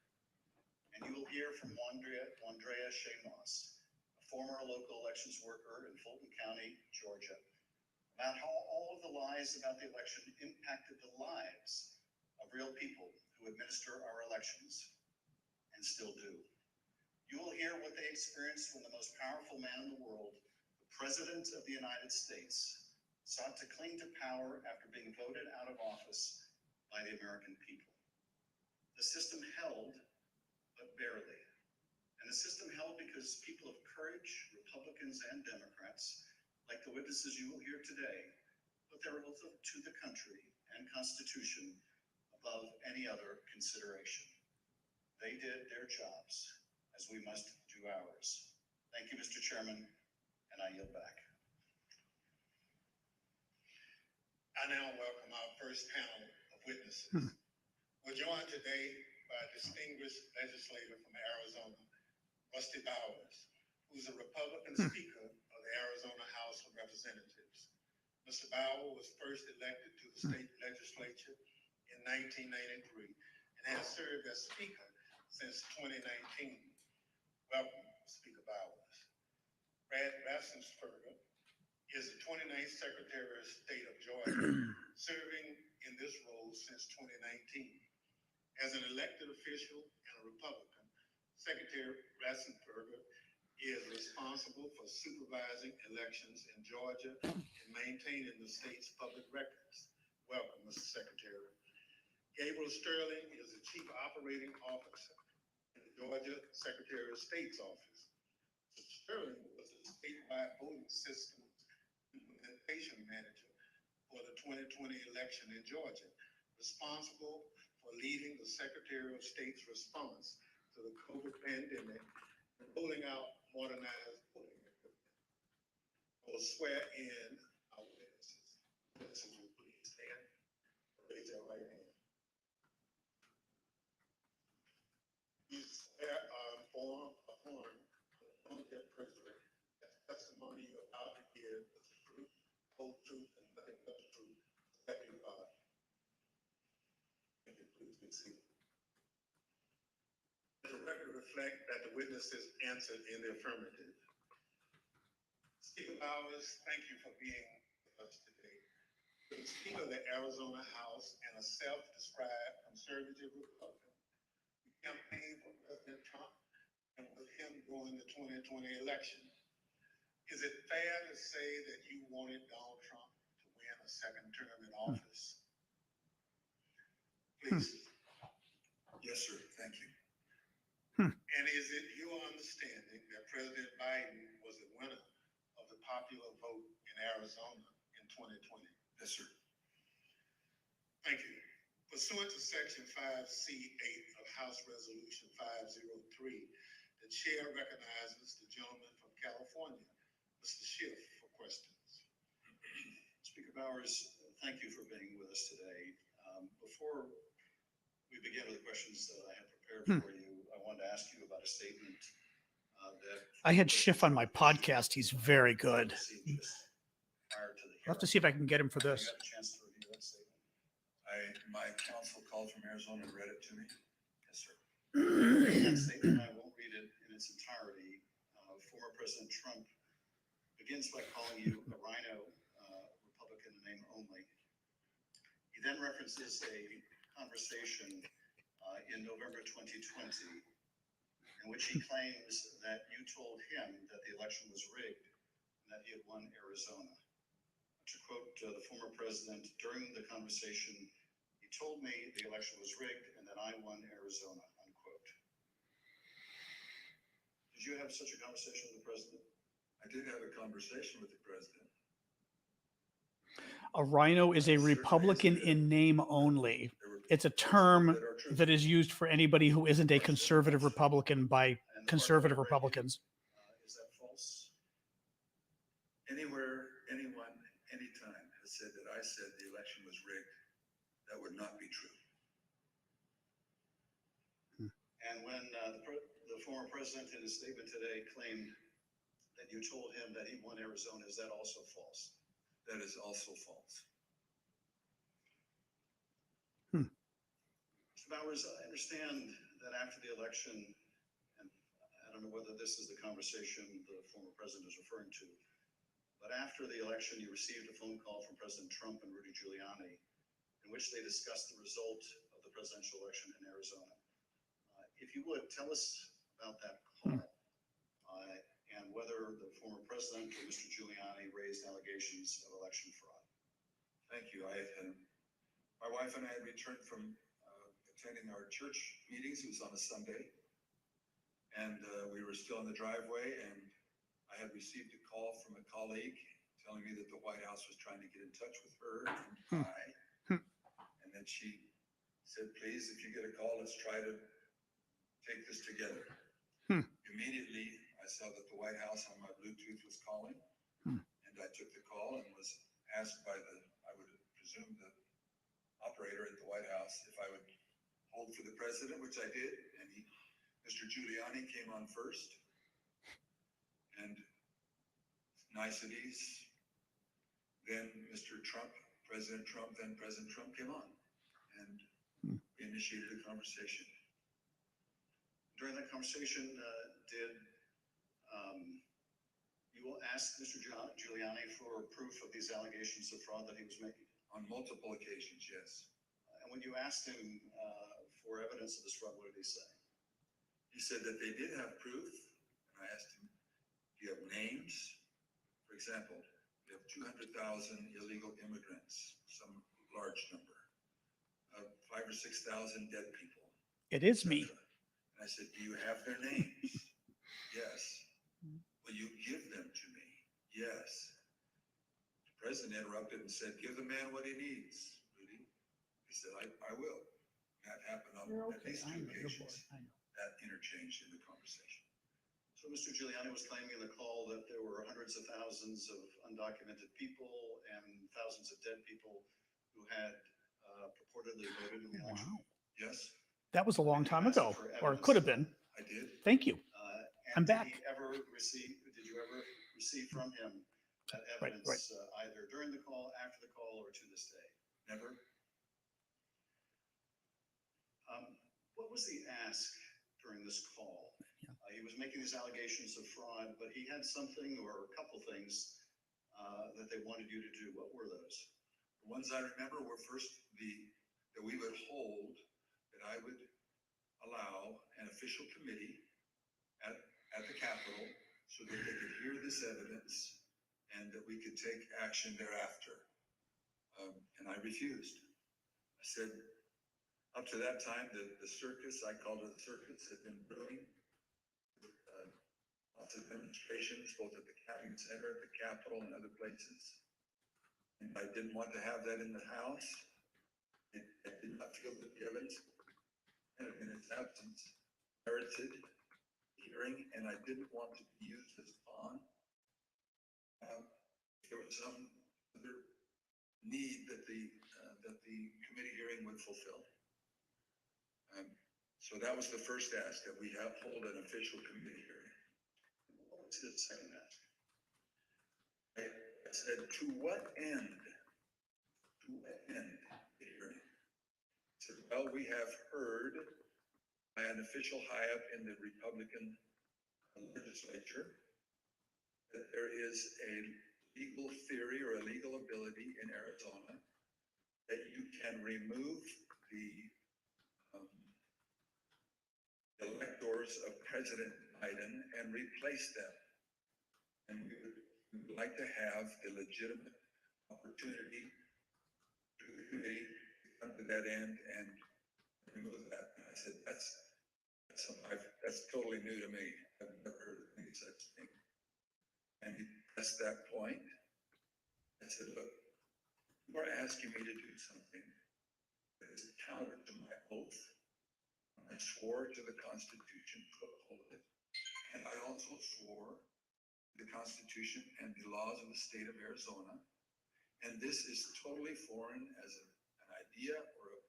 And you will hear from Wandrea Shamos, a former local elections worker in Fulton County, Georgia, about how all of the lies about the election impacted the lives of real people who administer our elections and still do. You will hear what they experienced when the most powerful man in the world, the President of the United States, sought to cling to power after being voted out of office by the American people. The system held, but barely. And the system held because people of courage, Republicans and Democrats, like the witnesses you will hear today, put their oath to the country and Constitution above any other consideration. They did their jobs, as we must do ours. Thank you, Mr. Chairman, and I yield back. I now welcome our first panel of witnesses. We're joined today by a distinguished legislator from Arizona, Rusty Bowers, who's a Republican Speaker of the Arizona House of Representatives. Mr. Bowers was first elected to the state legislature in 1993 and has served as Speaker since 2019. Welcome, Speaker Bowers. Brad Raffensperger is the 29th Secretary of State of Georgia, serving in this role since 2019. As an elected official and a Republican, Secretary Raffensperger is responsible for supervising elections in Georgia and maintaining the state's public records. Welcome, Mr. Secretary. Gabriel Sterling is the Chief Operating Officer in the Georgia Secretary of State's office. Mr. Sterling was the statewide voting system implementation manager for the 2020 election in Georgia, responsible for leading the Secretary of State's response to the COVID pandemic and rolling out modernized voting equipment. I will swear in our witnesses. Witnesses will please stand. Raise your right hand. You swear affirm the privilege that testimony you are about to give is the truth, whole truth, and nothing but the truth. That you are. Thank you. Please be seated. The record reflect that the witnesses answered in the affirmative. Speaker Bowers, thank you for being with us today. The Speaker of the Arizona House and a self-described conservative Republican, who campaigned for President Trump and with him during the 2020 election. Is it fair to say that you wanted Donald Trump to win a second term in office? Please. Yes, sir. Thank you. And is it your understanding that President Biden was the winner of the popular vote in Arizona in 2020? Yes, sir. Thank you. Pursuant to Section 5C8 of House Resolution 503, the chair recognizes the gentleman from California, Mr. Schiff, for questions. Speaker Bowers, thank you for being with us today. Before we begin with the questions that I have prepared for you, I wanted to ask you about a statement that I had Schiff on my podcast. He's very good. prior to the I'll have to see if I can get him for this. You got a chance to review that statement? My counsel called from Arizona and read it to me. Yes, sir. That statement, I won't read it in its entirety. Former President Trump begins by calling you a rhino Republican in name only. He then references a conversation in November 2020 in which he claims that you told him that the election was rigged and that he had won Arizona. To quote the former president, during the conversation, he told me the election was rigged and that I won Arizona, unquote. Did you have such a conversation with the president? I did have a conversation with the president. A rhino is a Republican in name only. It's a term that is used for anybody who isn't a conservative Republican by conservative Republicans. Is that false? Anywhere, anyone, anytime has said that I said the election was rigged, that would not be true. And when the former president in his statement today claimed that you told him that he won Arizona, is that also false? That is also false. Mr. Bowers, I understand that after the election, and I don't know whether this is the conversation the former president is referring to, but after the election, you received a phone call from President Trump and Rudy Giuliani in which they discussed the result of the presidential election in Arizona. If you would, tell us about that call and whether the former president or Mr. Giuliani raised allegations of election fraud. Thank you. My wife and I had returned from attending our church meetings. It was on a Sunday. And we were still in the driveway, and I had received a call from a colleague telling me that the White House was trying to get in touch with her and I. And then she said, please, if you get a call, let's try to take this together. Immediately, I saw that the White House on my Bluetooth was calling, and I took the call and was asked by I would presume, the operator at the White House if I would hold for the president, which I did, and Mr. Giuliani came on first, and niceties, then Mr. Trump, President Trump, then President Trump came on, and we initiated a conversation. During that conversation, did you ask Mr. Giuliani for proof of these allegations of fraud that he was making? On multiple occasions, yes. And when you asked him for evidence of this fraud. What did he say? He said that they did have proof, and I asked him, do you have names? For example, we have 200,000 illegal immigrants, some large number, 5,000 or 6,000 dead people. It is me. And I said, do you have their names? Yes. Will you give them to me? Yes. The president interrupted and said, give the man what he needs, Rudy. He said, I will. That happened on at least two occasions. That interchanged in the conversation. So Mr. Giuliani was claiming in the call that there were hundreds of thousands of undocumented people and thousands of dead people who had purportedly voted in the election. Wow. Yes, That was a long time ago, or it could have been. I did. Thank you. And I'm back. Did you ever receive from him that Right, evidence either during the call, after the call, or to this day? Never. What was the ask during this call? He was making these allegations of fraud, but he had something or a couple things that they wanted you to do. What were those? The ones I remember were first that we would hold, that I would allow an official committee at the Capitol so that they could hear this evidence and that we could take action thereafter. And I refused. I said, up to that time, the circus, I called it the circus, had been brewing. Lots of demonstrations, both at the Cabinet Center, at the Capitol, and other places. And I didn't want to have that in the House. I did not feel that the evidence, and in its absence, merited hearing, and I didn't want to be used as a pawn. There was some other need that the committee hearing would fulfill. So that was the first ask, that we hold an official committee hearing. What was his second ask? I said, to what end? To what end the hearing? I said, well, we have heard by an official high up in the Republican legislature that there is a legal theory or a legal ability in Arizona that you can remove the electors of President Biden and replace them. And we would like to have the legitimate opportunity through the committee to come to that end and remove that. And I said, that's totally new to me. I've never heard of any such thing. And he pressed that point. I said, look, you are asking me to do something that is counter to my oath. I swore to the Constitution to uphold it. And I also swore to the Constitution and the laws of the state of Arizona. And this is totally foreign as an idea or a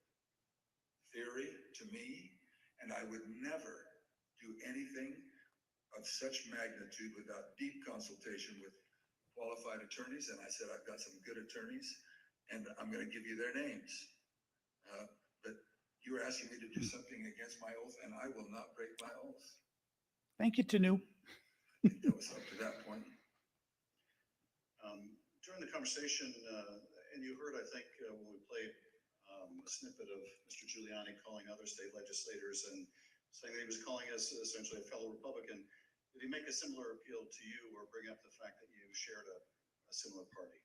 theory to me. And I would never do anything of such magnitude without deep consultation with qualified attorneys. And I said, I've got some good attorneys and I'm going to give you their names. But you're asking me to do something against my oath, and I will not break my oath. Thank you, Tanu. I think that was up to that point. During the conversation, and you heard, I think, when we played a snippet of Mr. Giuliani calling other state legislators and saying that he was calling us essentially a fellow Republican, did he make a similar appeal to you or bring up the fact that you shared a similar party?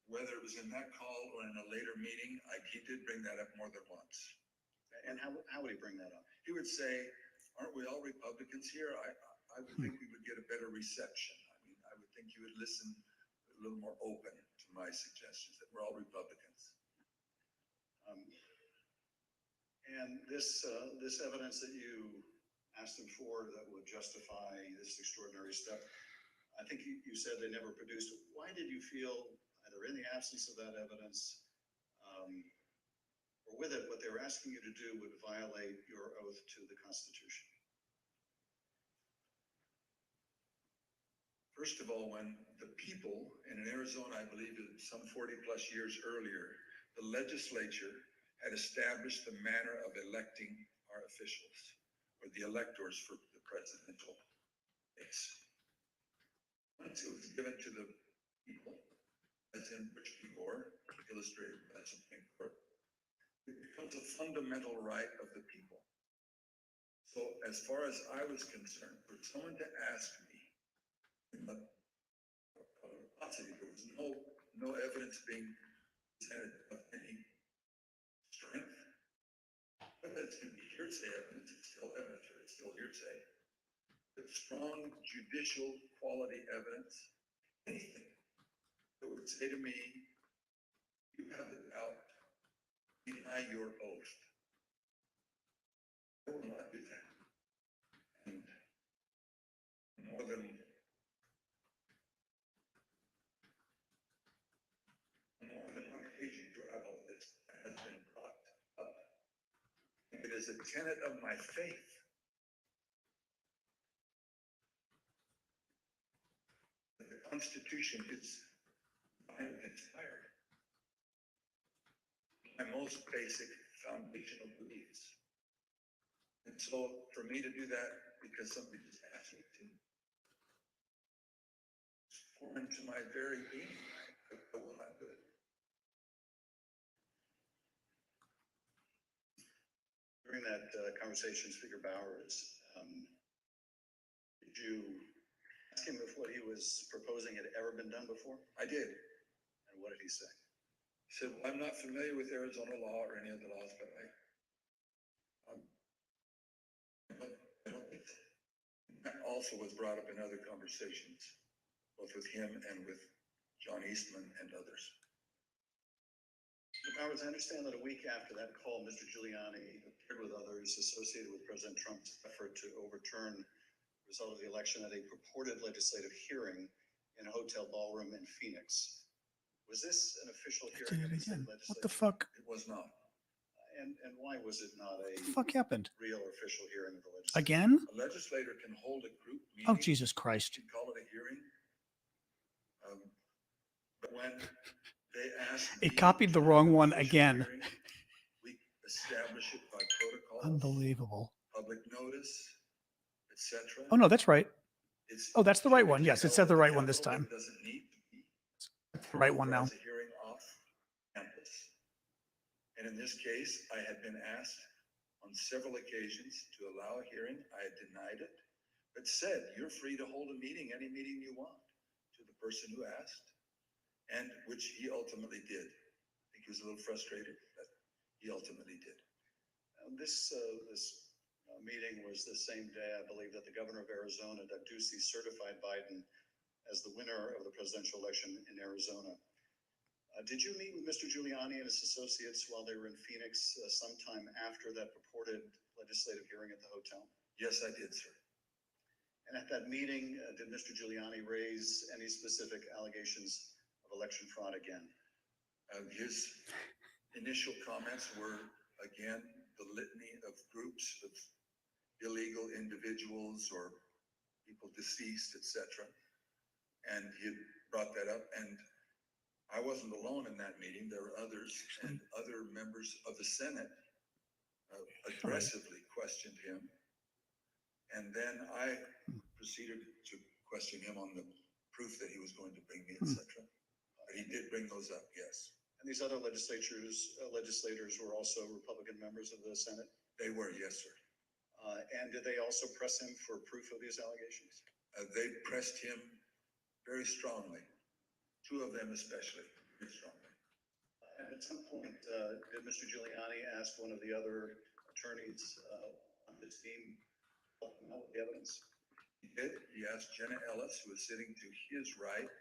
Whether it was in that call or in a later meeting, he did bring that up more than once. And how would he bring that up? He would say, aren't we all Republicans here? I would think we would get a better reception. I mean, I would think you would listen a little more open to my suggestions that we're all Republicans. And this evidence that you asked him for that would justify this extraordinary step, I think you said they never produced. Why did you feel, either in the absence of that evidence, or with it, what they were asking you to do would violate your oath to the Constitution? First of all, when the people, and in Arizona, I believe some 40 plus years earlier, the legislature had established the manner of electing our officials, or the electors for the presidential race. Once it was given to the people, as in Rich Gore, illustrated by the Supreme Court, it becomes a fundamental right of the people. So as far as I was concerned, for someone to ask me, there was no evidence being presented of any strength. Evidence can be hearsay evidence, it's still evidence, it's still hearsay. But strong judicial quality evidence, anything that would say to me, you have the doubt, deny your oath. I will not do that. And more than one occasion throughout all this has been brought up. It is a tenet of my faith that the Constitution is inspired. My most basic foundational beliefs. And so for me to do that because somebody just asked me to, it's foreign to my very being. I will not do it. During that conversation, Speaker Bowers, did you ask him if what he was proposing had ever been done before? I did. And what did he say? He said, well, I'm not familiar with Arizona law or any other laws, but I don't think that also was brought up in other conversations, both with him and with John Eastman and others. Mr. Bowers, I understand that a week after that call, Mr. Giuliani appeared with others associated with President Trump's effort to overturn the result of the election at a purported legislative hearing in a hotel ballroom in Phoenix. Was this an official hearing of the state legislature? What the fuck? It was not. And why was it not a What the fuck happened? real official hearing of the legislature? Again? A legislator can hold a group meeting. Oh, Jesus Christ. You can call it a hearing. But when they ask It copied the wrong one again. hearing, we establish it by protocol. Unbelievable. Public notice, etc. Oh, no, that's right. Oh, that's the right one. Yes, it said the right one this time. It doesn't need to be. It's the right one now. It's a hearing off campus. And in this case, I had been asked on several occasions to allow a hearing. I had denied it, but said, you're free to hold a meeting, any meeting you want, to the person who asked, and which he ultimately did. I think he was a little frustrated, but he ultimately did. This meeting was the same day, I believe, that the governor of Arizona, Ducey, certified Biden as the winner of the presidential election in Arizona. Did you meet with Mr. Giuliani and his associates while they were in Phoenix sometime after that purported legislative hearing at the hotel? Yes, I did, sir. And at that meeting, did Mr. Giuliani raise any specific allegations of election fraud again? His initial comments were, again, the litany of groups of illegal individuals or people deceased, etc. And he brought that up, and I wasn't alone in that meeting. There were others, and other members of the Senate aggressively questioned him. And then I proceeded to question him on the proof that he was going to bring me, etc. But he did bring those up, yes. And these other legislators were also Republican members of the Senate? They were, yes, sir. And did they also press him for proof of these allegations? They pressed him very strongly. Two of them especially, very strongly. And at some point, did Mr. Giuliani ask one of the other attorneys on his team to help him out with the evidence? He did. He asked Jenna Ellis, who was sitting to his right.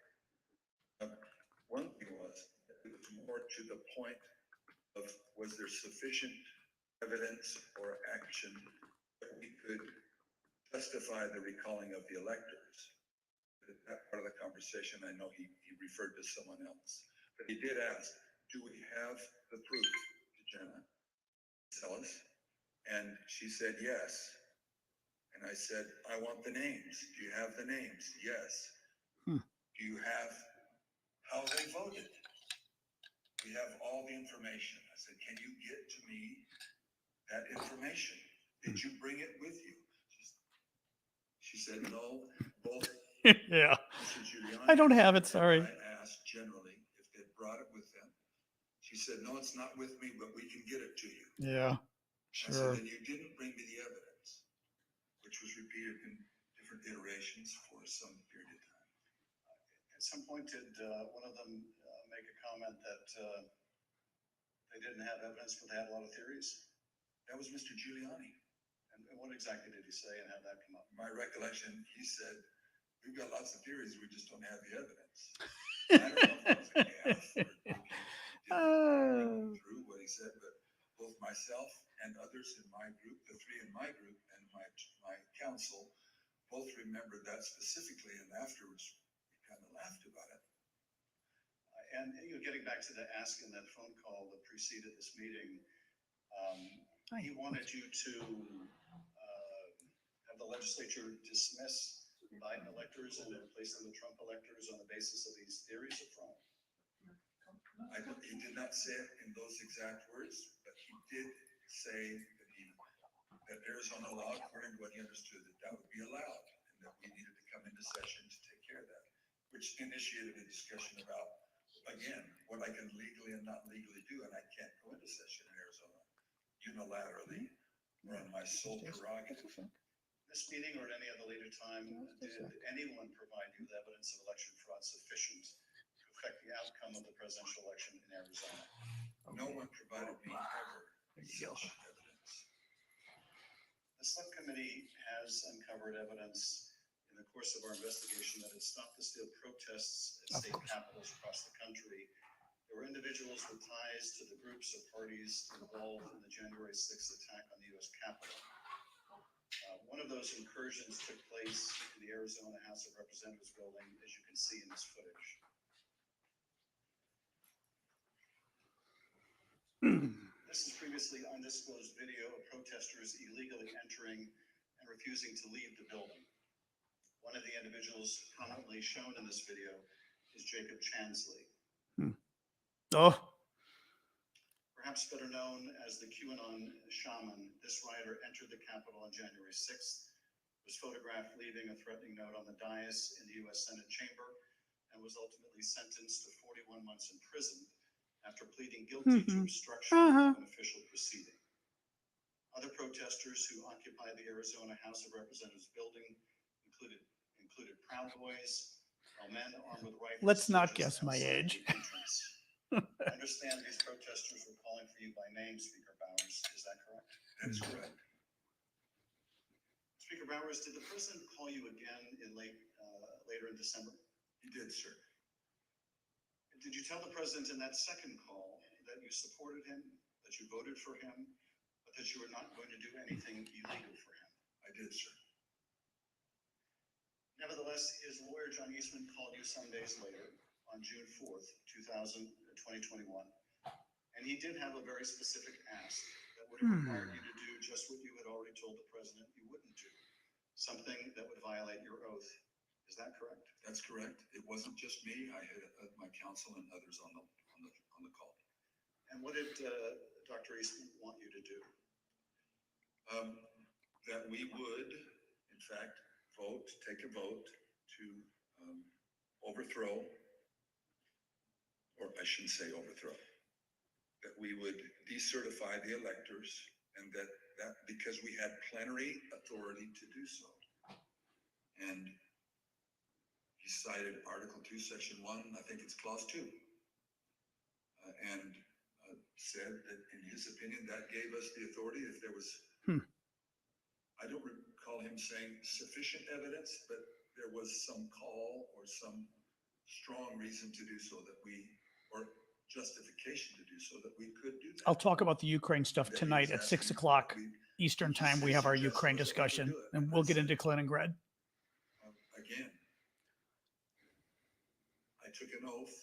One thing was, it was more to the point of, was there sufficient evidence or action that we could justify the recalling of the electors? At that part of the conversation, I know he referred to someone else. But he did ask, do we have the proof to Jenna Ellis? And she said yes. And I said, I want the names. Do you have the names? Yes. Do you have how they voted? We have all the information. I said, can you get to me that information? Did you bring it with you? She said, no, both. Yeah. Mr. Giuliani I don't have it, sorry. I asked generally if they brought it with them. She He said, no, it's not with me, but we can get it to you. Yeah, I sure. said, then you didn't bring me the evidence, which was repeated in different iterations for some period of time. At some point, did one of them make a comment that they didn't have evidence, but they had a lot of theories? That was Mr. Giuliani. And what exactly did he say and how that come up? My recollection, he said, we've got lots of theories, we just don't have the evidence. I don't know if that was a gaffe or he didn't think through what he said, but both myself and others in my group, the three in my group and my council, both remembered that specifically, and afterwards we kind of laughed about it. And getting back to the ask in that phone call that preceded this meeting, he wanted you to have the legislature dismiss Biden electors and replace them with Trump electors on the basis of these theories of fraud. He did not say it in those exact words, but he did say that Arizona law, according to what he understood, that would be allowed, and that we needed to come into session to take care of that, which initiated a discussion about, again, what I can legally and not legally do, and I can't go into session in Arizona unilaterally or on my sole prerogative. This meeting or at any other later time, did anyone provide you with evidence of election fraud sufficient to affect the outcome of the presidential election in Arizona? No one provided me ever such evidence. The subcommittee has uncovered evidence in the course of our investigation that had stopped the steel protests at state capitals across the country. There were individuals with ties to the groups or parties involved in the January 6th attack on the U.S. Capitol. One of those incursions took place in the Arizona House of Representatives building, as you can see in this footage. This is previously undisclosed video of protesters illegally entering and refusing to leave the building. One of the individuals prominently shown in this video is Jacob Chansley. Oh. Perhaps better known as the QAnon shaman, this rioter entered the Capitol on January 6th, was photographed leaving a threatening note on the dais in the U.S. Senate chamber, and was ultimately sentenced to 41 months in prison after pleading guilty to obstruction of an official proceeding. Other protesters who occupied the Arizona House of Representatives building included Proud Boys, while men armed with rifles. Let's not guess my age. I understand these protesters were calling for you by name, Speaker Bowers. Is that correct? That's correct. Speaker Bowers, did the president call you again in later in December? He did, sir. Did you tell the president in that second call that you supported him, that you voted for him, but that you were not going to do anything illegal for him? I did, sir. Nevertheless, his lawyer, John Eastman, called you some days later on June 4th, 2021. And he did have a very specific ask that would have required you to do just what you had already told the president you wouldn't do, something that would violate your oath. Is that correct? That's correct. It wasn't just me. I had my counsel and others on the call. And what did Dr. Eastman want you to do? That we would, in fact, take a vote to overthrow, or I shouldn't say overthrow, that we would decertify the electors, and that because we had plenary authority to do so. And he cited Article 2, Section 1, I think it's Clause 2, and said that in his opinion that gave us the authority if there was, I don't recall him saying sufficient evidence, but there was some call or some strong reason to do so that we, or justification to do so that we could do that. I'll talk about the Ukraine stuff tonight at 6 o'clock Eastern time. We have our Ukraine discussion, and we'll get into Kaliningrad. Again, I took an oath.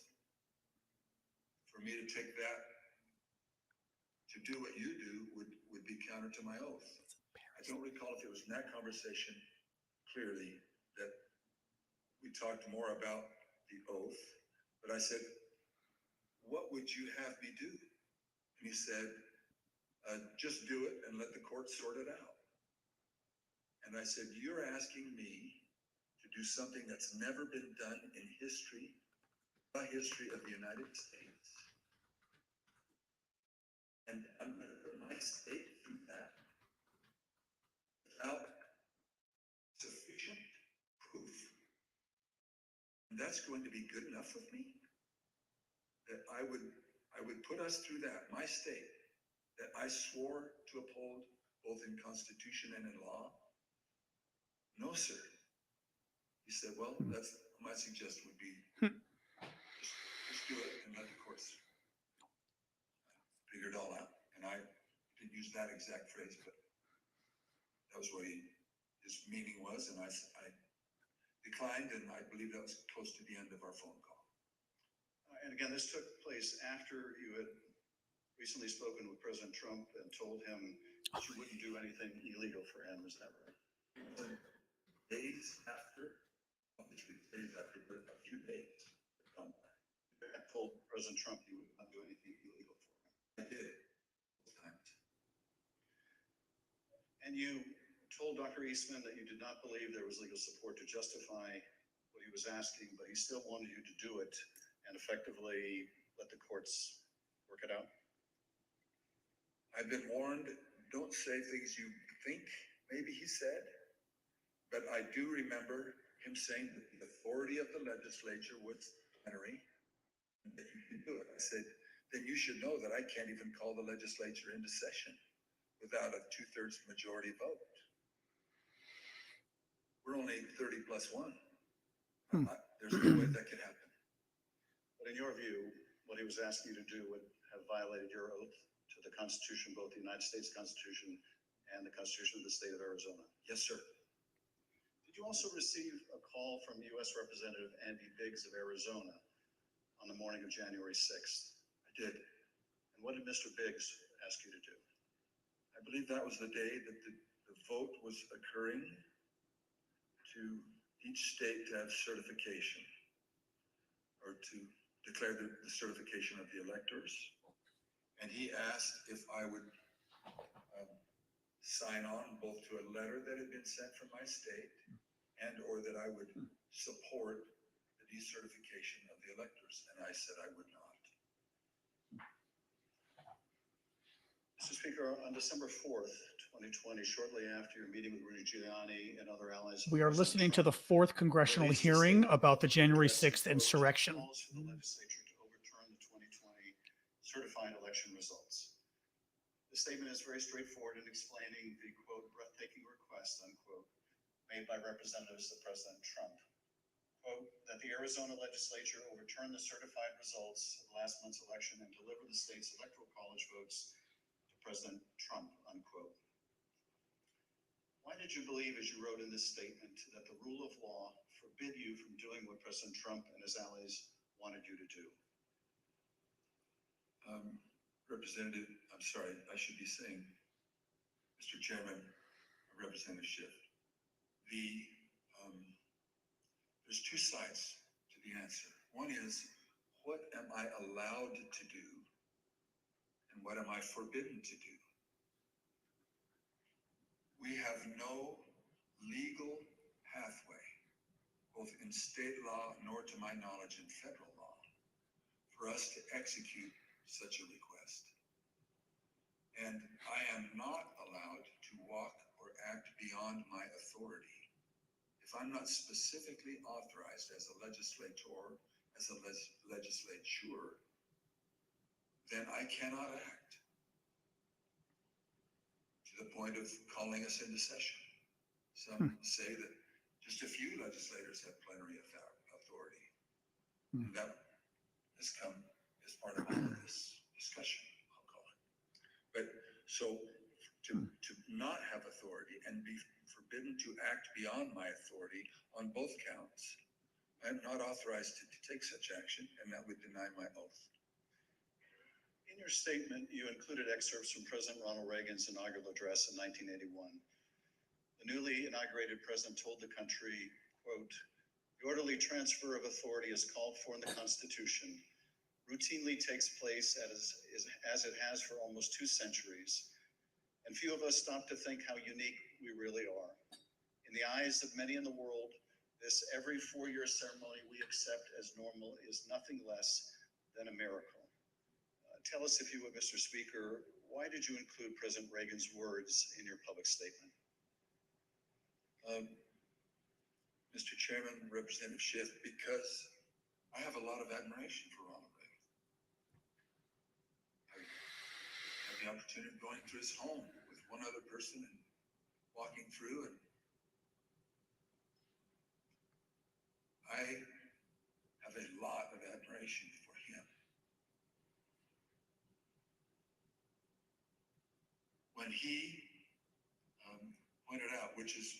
For me to take that, to do what you do, would be counter to my oath. I don't recall if it was in that conversation clearly that we talked more about the oath, but I said, what would you have me do? And he said, just do it and let the court sort it out. And I said, you're asking me to do something that's never been done in history, the history of the United States. And I'm going to put my state through that without sufficient proof. And that's going to be good enough with me? That I would put us through that, my state, that I swore to uphold both in Constitution and in law? No, sir. He said, well, that's my suggestion would be just do it and let the courts figure it all out. And I didn't use that exact phrase, but that was what his meaning was, and I declined, and I believe that was close to the end of our phone call. And again, this took place after you had recently spoken with President Trump and told him that you wouldn't do anything illegal for him, is that right? Days after, obviously days after, but a few days. I told President Trump you would not do anything illegal for him. I did, both times. And you told Dr. Eastman that you did not believe there was legal support to justify what he was asking, but he still wanted you to do it and effectively let the courts work it out? I've been warned, don't say things you think, maybe he said, but I do remember him saying that the authority of the legislature was plenary, and that you can do it. I said, then you should know that I can't even call the legislature into session without a 2/3 majority vote. We're only 30 plus 1. There's no way that could happen. But in your view, what he was asking you to do would have violated your oath to the Constitution, both the United States Constitution and the Constitution of the state of Arizona. Yes, sir. Did you also receive a call from U.S. Representative Andy Biggs of Arizona on the morning of January 6th? I did. And what did Mr. Biggs ask you to do? I believe that was the day that the vote was occurring to each state to have certification, or to declare the certification of the electors. And he asked if I would sign on both to a letter that had been sent from my state and or that I would support the decertification of the electors. And I said I would not. Mr. Speaker, on December 4th, 2020, shortly after your meeting with Rudy Giuliani and other allies. We are listening to the fourth congressional hearing about the January 6th insurrection. Calls for the legislature to overturn the 2020 certified election results. The statement is very straightforward in explaining the, quote, breathtaking request, unquote, made by representatives of President Trump. Quote, that the Arizona legislature overturn the certified results of last month's election and deliver the state's electoral college votes to President Trump, unquote. Why did you believe, as you wrote in this statement, that the rule of law forbid you from doing what President Trump and his allies wanted you to do? Representative, I'm sorry, I should be saying, Mr. Chairman, Representative Schiff, there's two sides to the answer. One is, what am I allowed to do, and what am I forbidden to do? We have no legal pathway, both in state law nor to my knowledge in federal law, for us to execute such a request. And I am not allowed to walk or act beyond my authority. If I'm not specifically authorized as a legislator, as a legislature, then I cannot act to the point of calling us into session. Some say that just a few legislators have plenary authority. And that has come as part of all of this discussion, I'll call it. But so to not have authority and be forbidden to act beyond my authority on both counts, I'm not authorized to take such action, and that would deny my oath. In your statement, you included excerpts from President Ronald Reagan's inaugural address in 1981. The newly inaugurated president told the country, quote, the orderly transfer of authority is called for in the Constitution, routinely takes place as it has for almost 2 centuries, and few of us stop to think how unique we really are. In the eyes of many in the world, this every 4-year ceremony we accept as normal is nothing less than a miracle. Tell us, if you would, Mr. Speaker, why did you include President Reagan's words in your public statement? Mr. Chairman, Representative Schiff, because I have a lot of admiration for Ronald Reagan. I had the opportunity of going to his home with one other person and walking through, and I have a lot of admiration for him. When he pointed out, which is,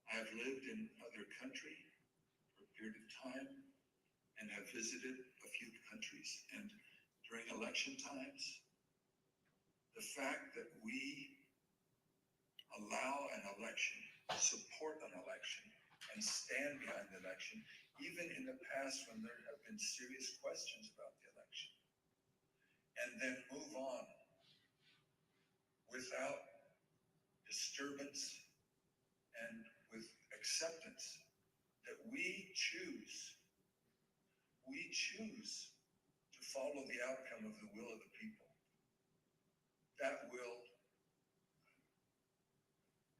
I have lived in other country for a period of time and have visited a few countries, and during election times, the fact that we allow an election, support an election, and stand behind the election, even in the past when there have been serious questions about the election, and then move on without disturbance and with acceptance that we choose to follow the outcome of the will of the people. That will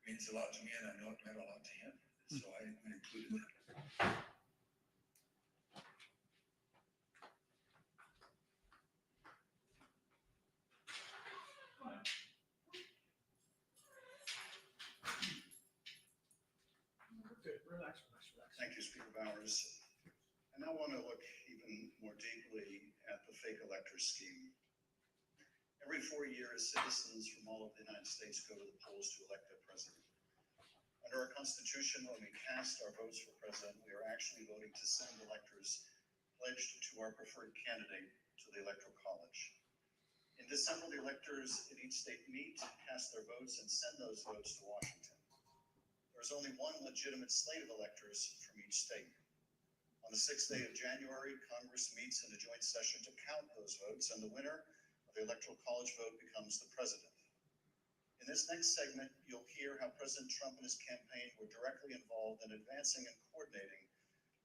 means a lot to me, and I know it meant a lot to him. So I included that. Relax. Thank you, Speaker Bowers. I now want to look even more deeply at the fake elector scheme. Every 4 years, citizens from all over the United States go to the polls to elect their president. Under our Constitution, when we cast our votes for president, we are actually voting to send electors pledged to our preferred candidate to the Electoral College. In December, the electors in each state meet, cast their votes, and send those votes to Washington. There is only one legitimate slate of electors from each state. On the 6th day of January, Congress meets in a joint session to count those votes, and the winner of the Electoral College vote becomes the president. In this next segment, you'll hear how President Trump and his campaign were directly involved in advancing and coordinating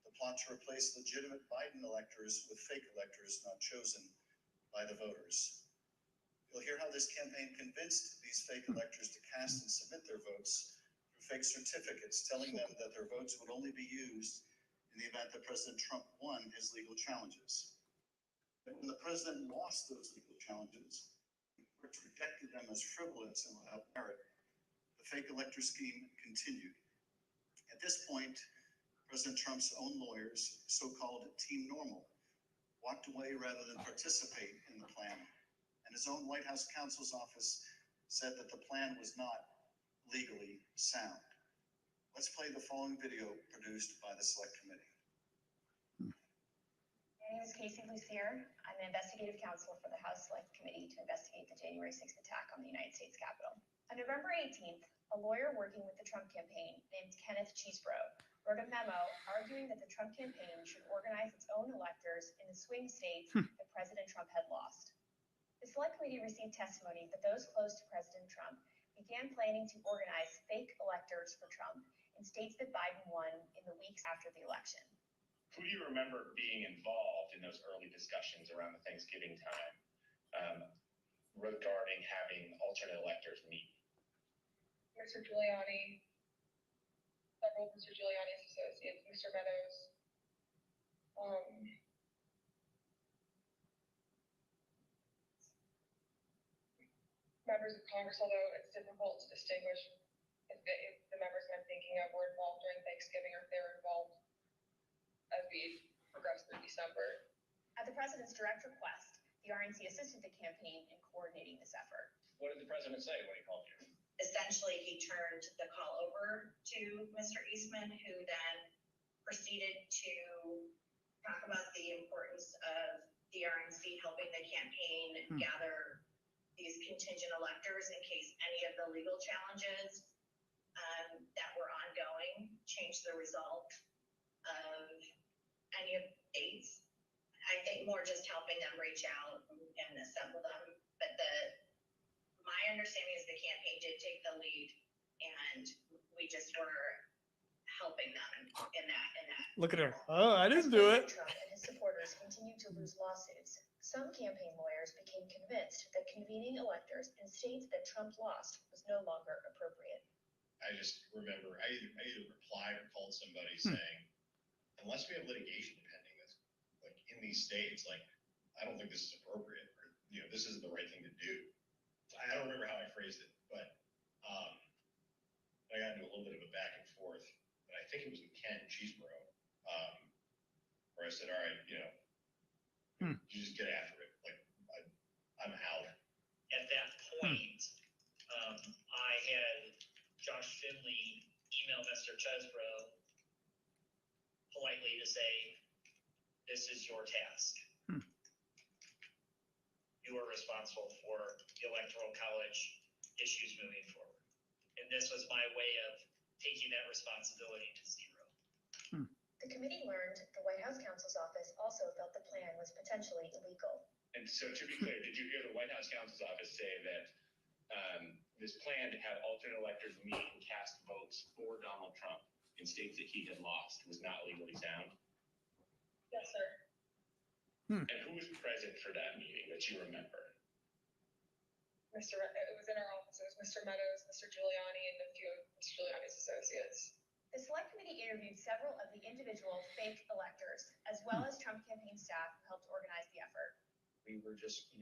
the plot to replace legitimate Biden electors with fake electors not chosen by the voters. You'll hear how this campaign convinced these fake electors to cast and submit their votes through fake certificates, telling them that their votes would only be used in the event that President Trump won his legal challenges. But when the president lost those legal challenges, courts rejected them as frivolous and without merit, the fake elector scheme continued. At this point, President Trump's own lawyers, so-called Team Normal, walked away rather than participate in the plan. And his own White House counsel's office said that the plan was not legally sound. Let's play the following video produced by the Select Committee. My name is Casey Lucier. I'm an investigative counsel for the House Select Committee to investigate the January 6th attack on the United States Capitol. On November 18th, a lawyer working with the Trump campaign named Kenneth Cheeseborough wrote a memo arguing that the Trump campaign should organize its own electors in the swing states that President Trump had lost. The Select Committee received testimony that those close to President Trump began planning to organize fake electors for Trump in states that Biden won in the weeks after the election. Who do you remember being involved in those early discussions around the Thanksgiving time regarding having alternate electors meet? Mr. Giuliani, several of Mr. Giuliani's associates, Mr. Meadows, members of Congress, although it's difficult to distinguish if the members I'm thinking of were involved during Thanksgiving or if they were involved as we progress through December. At the president's direct request, the RNC assisted the campaign in coordinating this effort. What did the president say when he called you? Essentially, he turned the call over to Mr. Eastman, who then proceeded to talk about the importance of the RNC helping the campaign gather these contingent electors in case any of the legal challenges that were ongoing changed the result of any of the states. I think more just helping them reach out and assemble them. But my understanding is the campaign did take the lead, and we just were helping them in that. Look at her. Oh, I didn't do it. Trump and his supporters continued to lose lawsuits. Some campaign lawyers became convinced that convening electors in states that Trump lost was no longer appropriate. I just remember I either replied or called somebody saying, unless we have litigation pending this, like in these states, like I don't think this is appropriate, or this isn't the right thing to do. I don't remember how I phrased it, but I got into a little bit of a back and forth. But I think it was with Ken Cheeseborough, where I said, all right, you just get after it. Like I'm out. At that point, I had Josh Finley email Mr. Chesbrough politely to say, this is your task. You are responsible for the Electoral College issues moving forward. And this was my way of taking that responsibility to zero. The committee learned the White House counsel's office also felt the plan was potentially illegal. And so to be clear, did you hear the White House counsel's office say that this plan to have alternate electors meet and cast votes for Donald Trump in states that he had lost was not legally sound? Yes, sir. And who was present for that meeting that you remember? It was in our offices, Mr. Meadows, Mr. Giuliani, and a few of Mr. Giuliani's associates. The select committee interviewed several of the individual fake electors, as well as Trump campaign staff who helped organize the effort. We were just,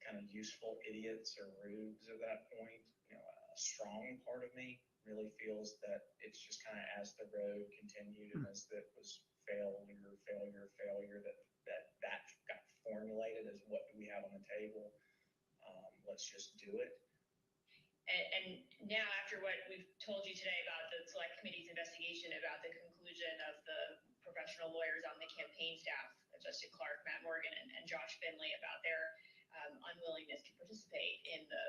kind of useful idiots or rubes at that point. A strong part of me really feels that it's just kind of as the road continued and as it was failure, that got formulated as what do we have on the table? Let's just do it. And now, after what we've told you today about the select committee's investigation about the conclusion of the professional lawyers on the campaign staff, Justin Clark, Matt Morgan, and Josh Finley, about their unwillingness to participate in the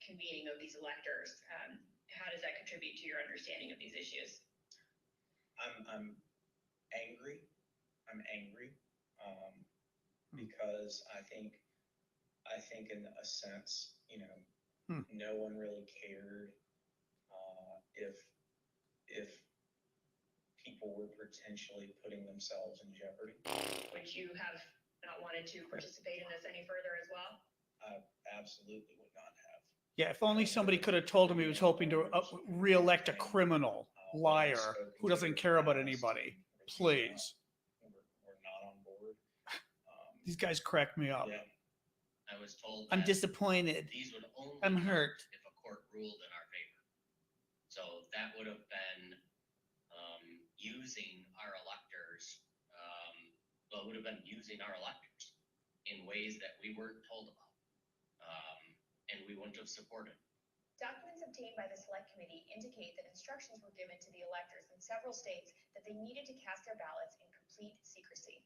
convening of these electors, how does that contribute to your understanding of these issues? I'm angry. Because I think in a sense, no one really cared if people were potentially putting themselves in jeopardy. Would you have not wanted to participate in this any further as well? I absolutely would not have. Yeah, if only somebody could have told him he was hoping to re-elect a criminal liar who doesn't care about anybody. Please. We're not on board. These guys crack me up. Yeah. I was told I'm that disappointed. these would only I'm count hurt. if a court ruled in our favor. So that would have been using our electors, in ways that we weren't told about, and we wouldn't have supported. Documents obtained by the select committee indicate that instructions were given to the electors in several states that they needed to cast their ballots in complete secrecy.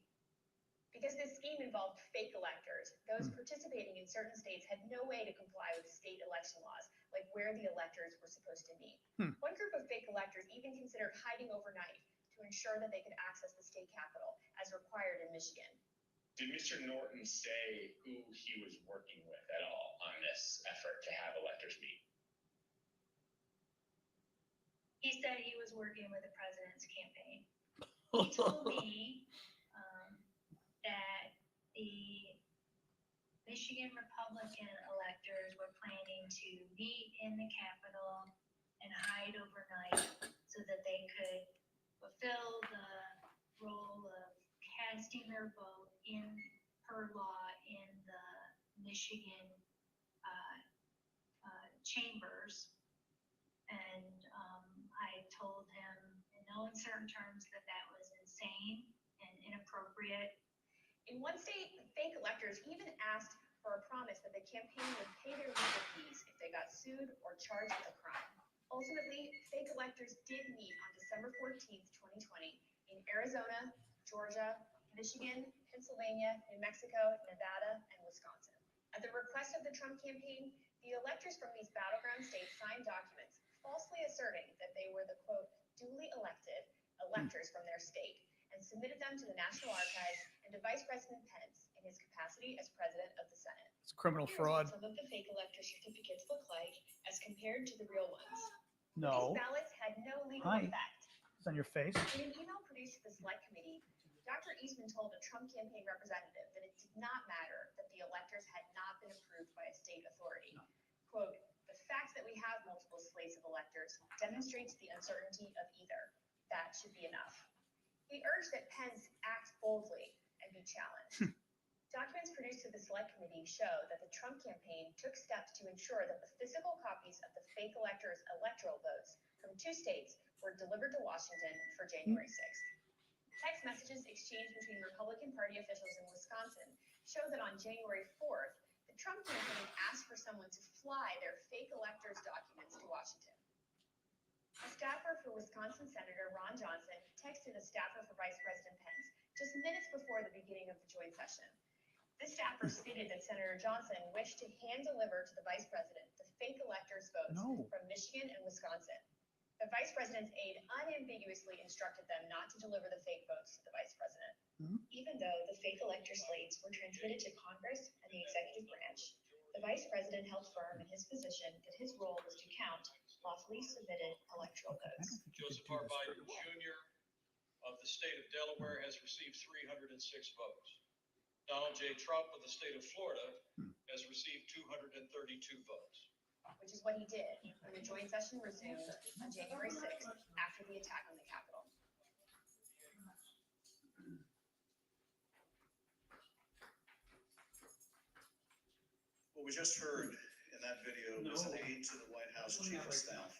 Because this scheme involved fake electors, those participating in certain states had no way to comply with state election laws, like where the electors were supposed to meet. One group of fake electors even considered hiding overnight to ensure that they could access the state capitol, as required in Michigan. Did Mr. Norton say who he was working with at all on this effort to have electors meet? He said he was working with the president's campaign. He told me that the Michigan Republican electors were planning to meet in the Capitol and hide overnight so that they could fulfill the role of casting their vote in per law in the Michigan chambers. And I told him in no uncertain terms that that was insane and inappropriate. In one state, fake electors even asked for a promise that the campaign would pay their legal fees if they got sued or charged with a crime. Ultimately, fake electors did meet on December 14th, 2020 in Arizona, Georgia, Michigan, Pennsylvania, New Mexico, Nevada, and Wisconsin. At the request of the Trump campaign, the electors from these battleground states signed documents falsely asserting that they were the, quote, duly elected electors from their state, and submitted them to the National Archives and to Vice President Pence in his capacity as President of the Senate. It's criminal Here's fraud. what some of the fake elector certificates look like as compared to the real ones. No. These ballots had no legal Hi. effect. It's on your face. In an email produced to the select committee, Dr. Eastman told a Trump campaign representative that it did not matter that the electors had not been approved by a state authority. Quote, the fact that we have multiple slates of electors demonstrates the uncertainty of either. That should be enough. He urged that Pence act boldly and be challenged. Documents produced to the Select Committee show that the Trump campaign took steps to ensure that the physical copies of the fake electors' electoral votes from 2 states were delivered to Washington for January 6th. Text messages exchanged between Republican Party officials in Wisconsin show that on January 4th, the Trump campaign asked for someone to fly their fake electors' documents to Washington. A staffer for Wisconsin Senator Ron Johnson texted a staffer for Vice President Pence just minutes before the beginning of the joint session. This staffer stated that Senator Johnson wished to hand-deliver to the Vice President the fake electors' votes from Michigan and Wisconsin. The Vice President's aide unambiguously instructed them not to deliver the fake votes to the Vice President. Even though the fake elector slates were transmitted to Congress and the executive branch, the Vice President held firm in his position that his role was to count lawfully submitted electoral votes. Joseph R. Biden Jr. of the state of Delaware has received 306 votes. Donald J. Trump of the state of Florida has received 232 votes. Which is what he did when the joint session resumed on January 6th after the attack on the Capitol. What we just heard in that video was an aide to the White House Chief of Staff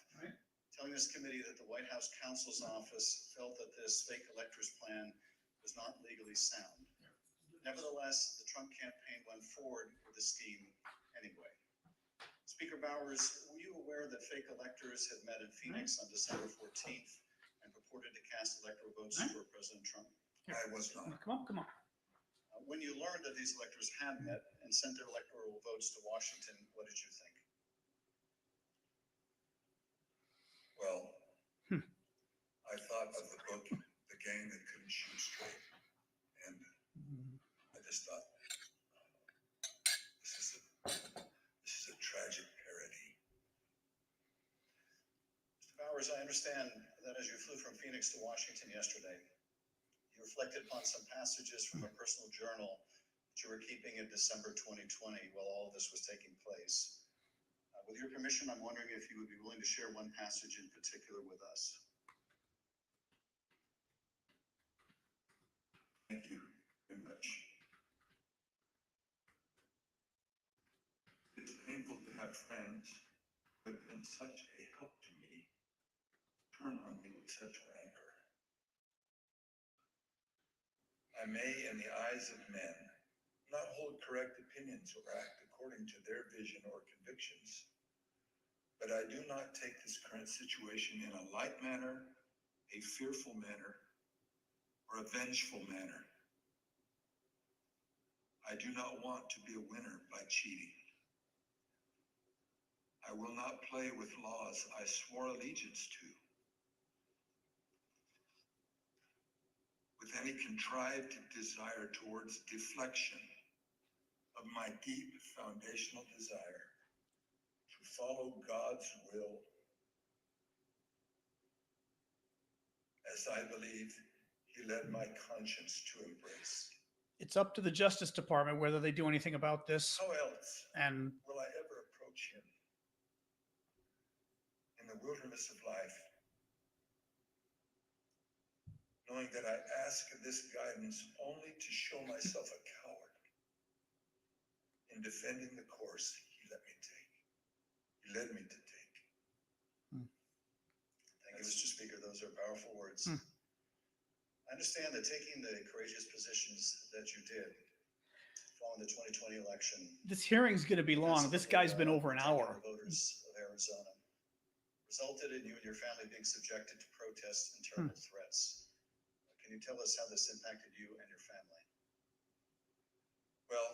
telling this committee that the White House counsel's office felt that this fake electors plan was not legally sound. Nevertheless, the Trump campaign went forward with the scheme anyway. Speaker Bowers, were you aware that fake electors had met in Phoenix on December 14th and purported to cast electoral votes for President Trump? I was not. Come on. When you learned that these electors had met and sent their electoral votes to Washington, what did you think? Well, I thought of the book, The Gang That Couldn't Shoot Straight. And I just thought, this is a tragic parody. Mr. Bowers, I understand that as you flew from Phoenix to Washington yesterday, you reflected upon some passages from a personal journal that you were keeping in December 2020 while all of this was taking place. With your permission, I'm wondering if you would be willing to share one passage in particular with us. Thank you very much. It's painful to have friends who have been such a help to me turn on me with such rancor. I may, in the eyes of men, not hold correct opinions or act according to their vision or convictions, but I do not take this current situation in a light manner, a fearful manner, or a vengeful manner. I do not want to be a winner by cheating. I will not play with laws I swore allegiance to with any contrived desire towards deflection of my deep foundational desire to follow God's will as I believe He led my conscience to embrace. It's up to the Justice Department whether they do anything about this. How else And will I ever approach Him in the wilderness of life, knowing that I ask this guidance only to show myself a coward in defending the course He let me take. He led me to take. Thank you, Mr. Speaker. Those are powerful words. I understand that taking the courageous positions that you did following the 2020 election. this hearing's going to be long. This guy's been over an hour. Voters of Arizona resulted in you and your family being subjected to protests and terrible threats. Can you tell us how this impacted you and your family? Well,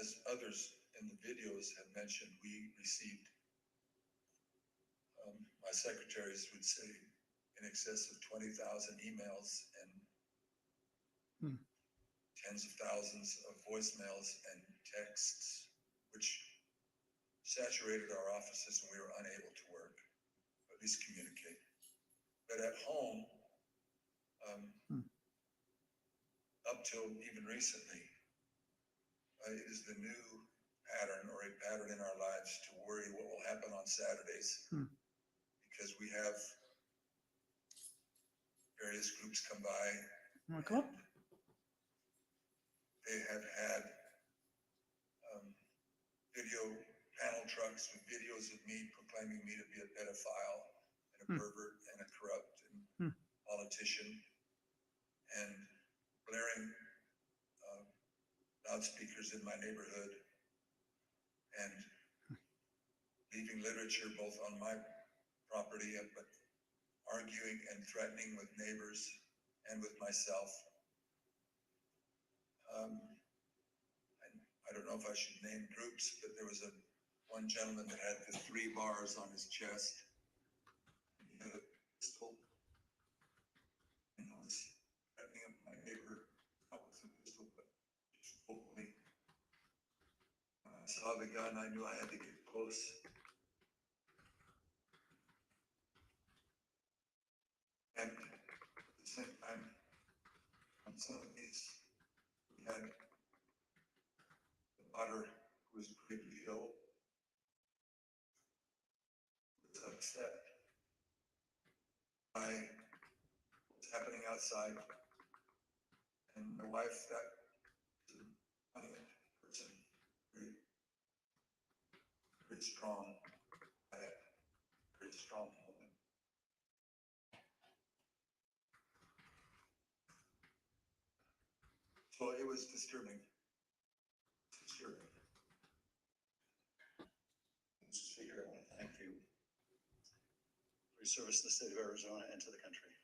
as others in the videos have mentioned, we received, my secretaries would say, in excess of 20,000 emails and tens of thousands of voicemails and texts, which saturated our offices and we were unable to work, at least communicate. But at home, up till even recently, it is the new pattern or a pattern in our lives to worry what will happen on Saturdays. Because we have various groups come by. Come up. They have had video panel trucks with videos of me proclaiming me to be a pedophile and a pervert and a corrupt and politician, and blaring loudspeakers in my neighborhood, and leaving literature both on my property, but arguing and threatening with neighbors and with myself. I don't know if I should name groups, but there was one gentleman that had the 3 bars on his chest. He had a pistol, and I was threatening my neighbor, not with a pistol, but just vocally. When I saw the gun, I knew I had to get close. And at the same time, on some of these, we had the daughter who was gravely ill, was upset by what's happening outside, and my wife, that is a valiant person, very, very strong, very strong woman. So it was disturbing. Disturbing. Mr. Speaker, I want to thank you for your service to the state of Arizona and to the country.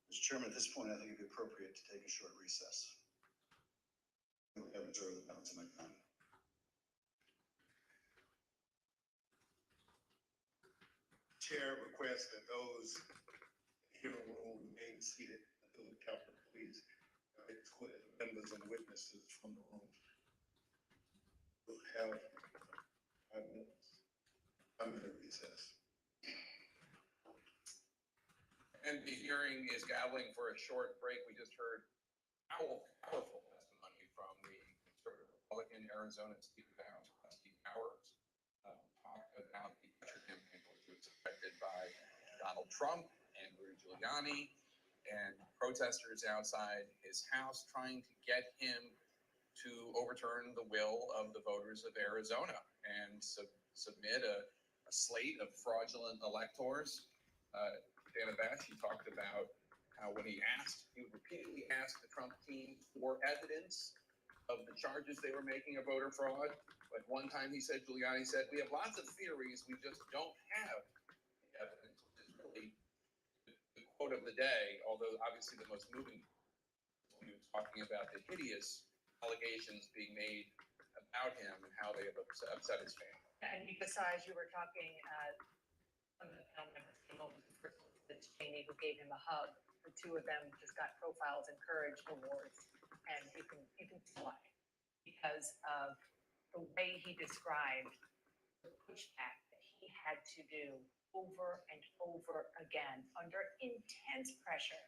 Mr. Chairman, at this point, I think it'd be appropriate to take a short recess. I have reserved the balance of my time. Chair requests that those here in the room remain seated until the count, please. Exclude members and witnesses from the room. We'll have 5 minutes. 5-minute recess. And the hearing is gaveling for a short break. We just heard powerful testimony from the conservative Republican Arizona Steve Powers, talk about the pressure campaign which was affected by Donald Trump and Giuliani and protesters outside his house trying to get him to overturn the will of the voters of Arizona and submit a slate of fraudulent electors. Dana Bash, he talked about how when he would repeatedly ask the Trump team for evidence of the charges they were making of voter fraud. Like one time Giuliani said, we have lots of theories, we just don't have evidence, which is really the quote of the day, although obviously the most moving when he was talking about the hideous allegations being made about him and how they have upset his family. And besides, you were talking, some of the panel members came over to Cheney, who gave him a hug. The 2 of them just got Profiles and Courage awards, and you can see why, because of the way he described the pushback that he had to do over and over again under intense pressure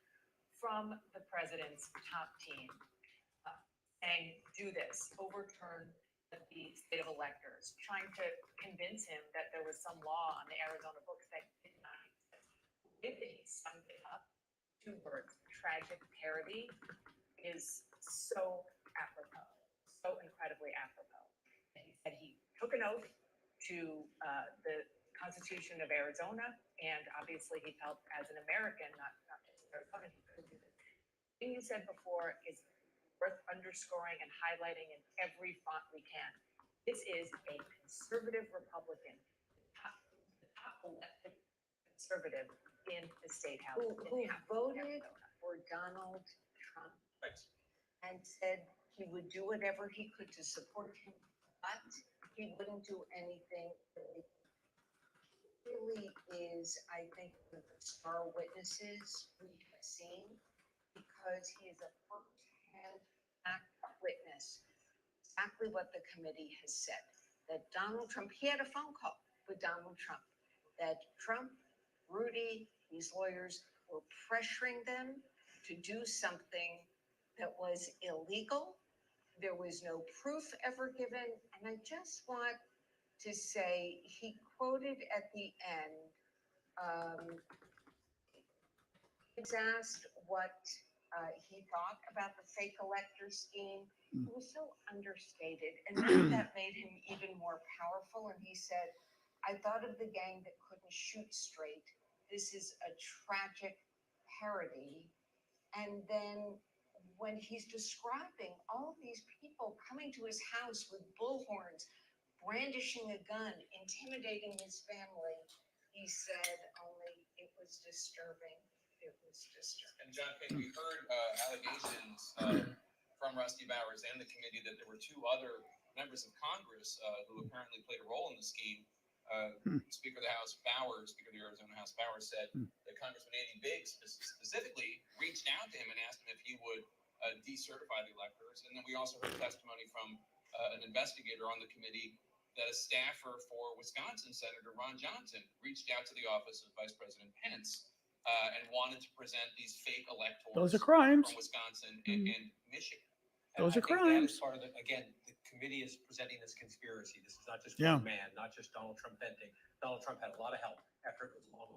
from the president's top team, saying, do this, overturn the state of electors, trying to convince him that there was some law on the Arizona books that did not exist. If he summed it up, 2 words, tragic parody, is so apropos, so incredibly apropos. And he said he took an oath to the Constitution of Arizona, and obviously he felt as an American, not just Arizona, he couldn't do this. The thing you said before is worth underscoring and highlighting in every font we can. This is a conservative Republican, the top elected conservative in the state house. Who voted for Donald Trump and said he would do whatever he could to support him, but he wouldn't do anything. He really is, I think, one of the star witnesses we have seen, because he is a first-hand witness, exactly what the committee has said, that Donald Trump, he had a phone call with Donald Trump, that Trump, Rudy, these lawyers were pressuring them to do something that was illegal. There was no proof ever given. And I just want to say, he quoted at the end, he was asked what he thought about the fake elector scheme. It was so understated, and then that made him even more powerful. And he said, I thought of the gang that couldn't shoot straight. This is a tragic parody. And then when he's describing all these people coming to his house with bullhorns, brandishing a gun, intimidating his family, he said only it was disturbing. It was disturbing. And John, we heard allegations from Rusty Bowers and the committee that there were two other members of Congress who apparently played a role in the scheme. Speaker of the House Bowers, Speaker of the Arizona House Bowers, said that Congressman Andy Biggs specifically reached out to him and asked him if he would decertify the electors. And then we also heard testimony from an investigator on the committee that a staffer for Wisconsin Senator Ron Johnson reached out to the office of Vice President Pence and wanted to present these fake electors Those are crimes. from Wisconsin and Michigan. Those are I think crimes. that is part of the, again, the committee is presenting this conspiracy. This is not just Yeah. one man, not just Donald Trump venting. Donald Trump had a lot of help after it was long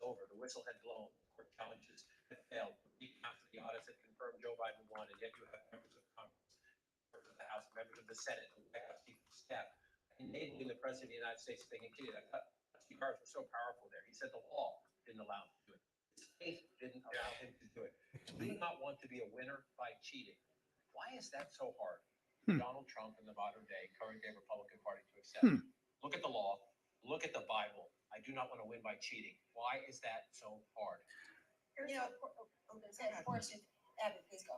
over. The whistle had blown. Court challenges had failed. After the audits had confirmed Joe Biden won, and yet you have members of Congress, members of the House, members of the Senate, who have chief of staff, enabling the President of the United States thinking, gee, that Steve Harris was so powerful there. He said the law didn't allow him to do it. His faith didn't allow him to do it. We do not want to be a winner by cheating. Why is that so hard for Donald Trump and the modern day, current day Republican Party to accept? Look at the law. Look at the Bible. I do not want to win by cheating. Why is that so hard? You know, of course, Evan, please go.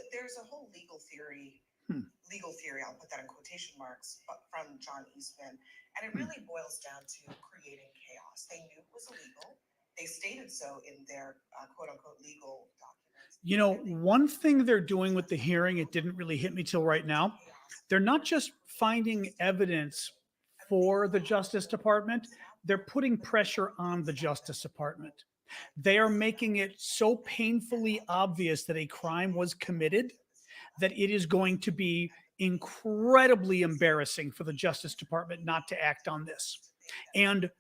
There's a whole legal theory, I'll put that in quotation marks, from John Eastman. And it really boils down to creating chaos. They knew it was illegal. They stated so in their quote unquote legal documents. You know, one thing they're doing with the hearing, it didn't really hit me till right now. They're not just finding evidence for the Justice Department, they're putting pressure on the Justice Department. They are making it so painfully obvious that a crime was committed that it is going to be incredibly embarrassing for the Justice Department not to act on this. And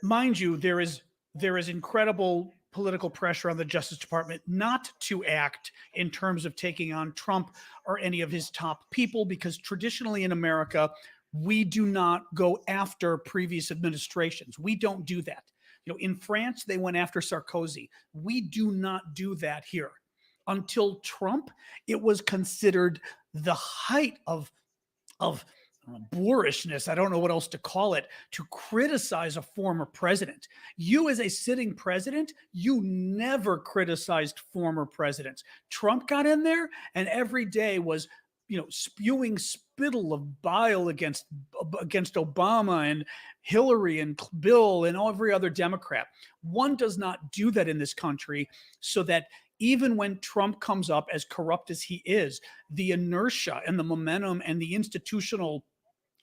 mind you, there is incredible political pressure on the Justice Department not to act in terms of taking on Trump or any of his top people, because traditionally in America, we do not go after previous administrations. We don't do that. You know, in France, they went after Sarkozy. We do not do that here. Until Trump, it was considered the height of boorishness, I don't know what else to call it, to criticize a former president. You as a sitting president, you never criticized former presidents. Trump got in there and every day was, you know, spewing spittle of bile against Obama and Hillary and Bill and every other Democrat. One does not do that in this country, so that even when Trump comes up, as corrupt as he is, the inertia and the momentum and the institutional,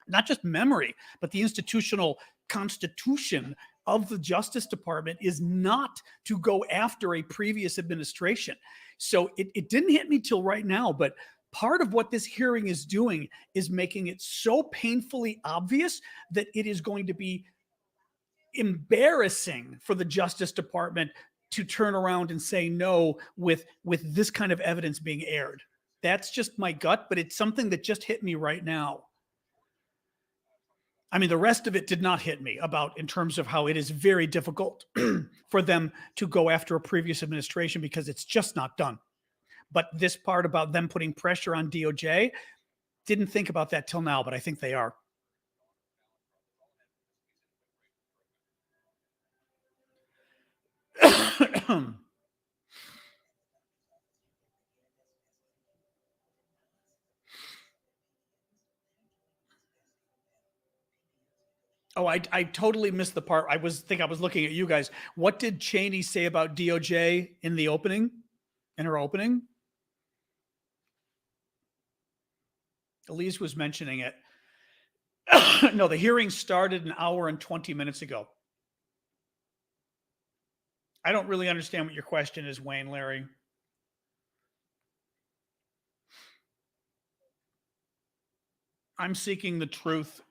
not just memory, but the institutional constitution of the Justice Department is not to go after a previous administration. So it didn't hit me till right now, but part of what this hearing is doing is making it so painfully obvious that it is going to be embarrassing for the Justice Department to turn around and say no with this kind of evidence being aired. That's just my gut, but it's something that just hit me right now. I mean, the rest of it did not hit me about in terms of how it is very difficult for them to go after a previous administration because it's just not done. But this part about them putting pressure on DOJ, didn't think about that till now, but I think they are. Oh, I totally missed the part. I was looking at you guys. What did Cheney say about DOJ in the opening? In her opening? Elise was mentioning it. No, the hearing started an hour and 20 minutes ago. I don't really understand what your question is, Wayne, Larry. I'm seeking the truth.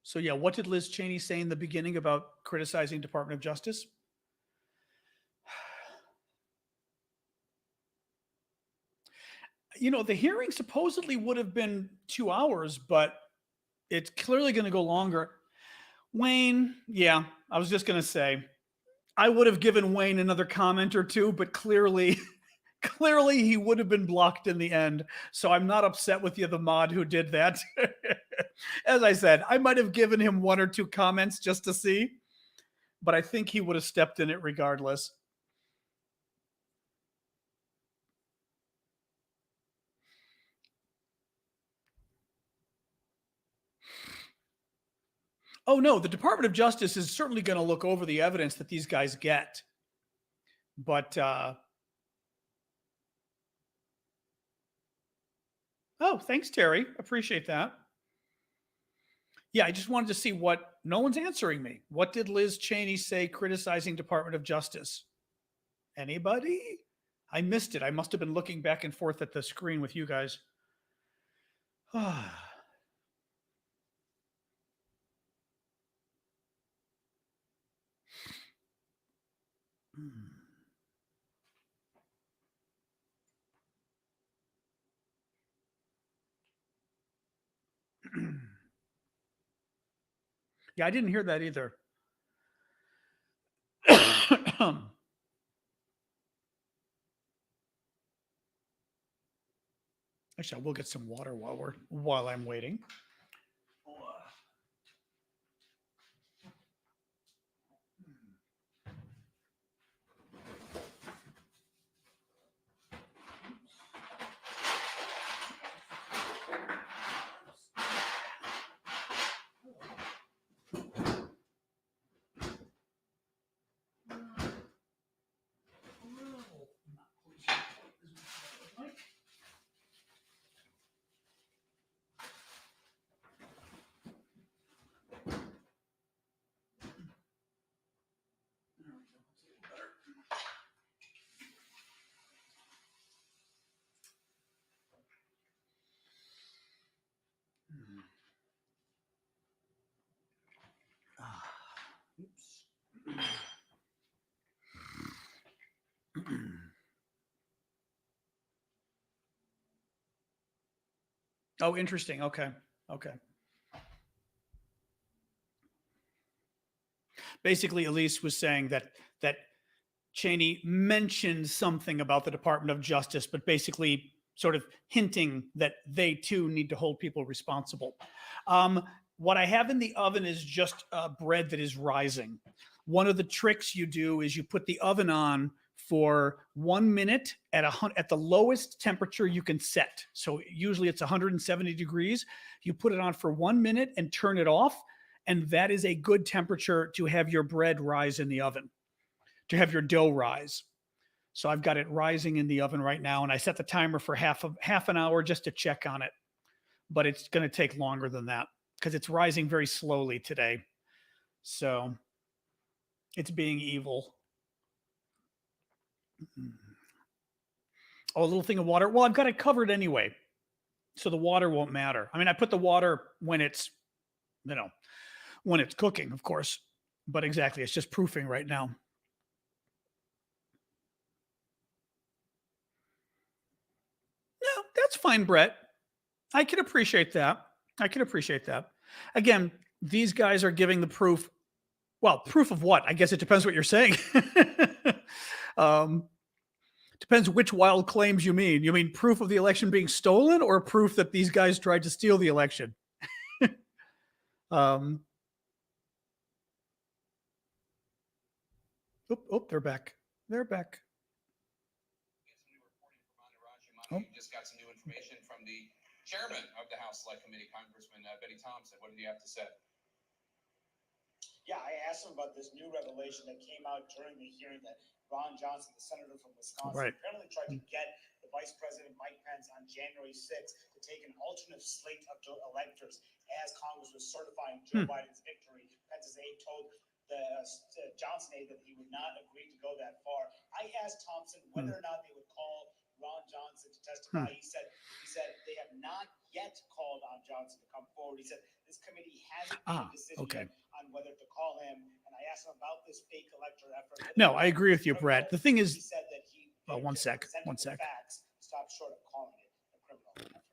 So yeah, what did Liz Cheney say in the beginning about criticizing Department of Justice? You know, the hearing supposedly would have been 2 hours, but it's clearly going to go longer. Wayne, yeah, I was just going to say, I would have given Wayne another comment or two, but clearly he would have been blocked in the end. So I'm not upset with you, the mod who did that. As I said, I might have given him 1 or 2 comments just to see, but I think he would have stepped in it regardless. Oh no, the Department of Justice is certainly going to look over the evidence that these guys get. But oh, thanks, Terry. Appreciate that. Yeah, I just wanted to see what no one's answering me. What did Liz Cheney say criticizing Department of Justice? Anybody? I missed it. I must have been looking back and forth at the screen with you guys. Yeah, I didn't hear that either. Actually, I will get some water while I'm waiting. Oh, interesting. Okay. Okay. Basically, Elise was saying that Cheney mentioned something about the Department of Justice, but basically sort of hinting that they too need to hold people responsible. What I have in the oven is just bread that is rising. One of the tricks you do is you put the oven on for 1 minute at the lowest temperature you can set. So usually it's 170 degrees. You put it on for 1 minute and turn it off. And that is a good temperature to have your bread rise in the oven, to have your dough rise. So I've got it rising in the oven right now, and I set the timer for half an hour just to check on it. But it's going to take longer than that because it's rising very slowly today. So it's being evil. Oh, a little thing of water. Well, I've got it covered anyway, so the water won't matter. I mean, I put the water when it's, when it's cooking, of course. But exactly, it's just proofing right now. No, that's fine, Brett. I can appreciate that. Again, these guys are giving the proof. Well, proof of what? I guess it depends what you're saying. Depends which wild claims you mean. You mean proof of the election being stolen or proof that these guys tried to steal the election? They're back. They're back. You just got some new information from the chairman of the House Select Committee, Congressman Benny Thompson. What did he have to say? Yeah, I asked him about this new revelation that came out during the hearing that Ron Johnson, the senator from Wisconsin, apparently tried to get the Vice President Mike Pence on January 6th to take an alternate slate of electors as Congress was certifying Joe Biden's victory. Pence's aide told Johnson aide that he would not agree to go that far. I asked Thompson whether or not they would call Ron Johnson to testify. He said they have not yet called on Johnson to come forward. He said this committee hasn't made a decision on whether to call him. And I asked him about this fake elector effort. No, I agree with you, Brett. The thing is, he said that he well, one sec. facts, stop short of calling it a criminal effort.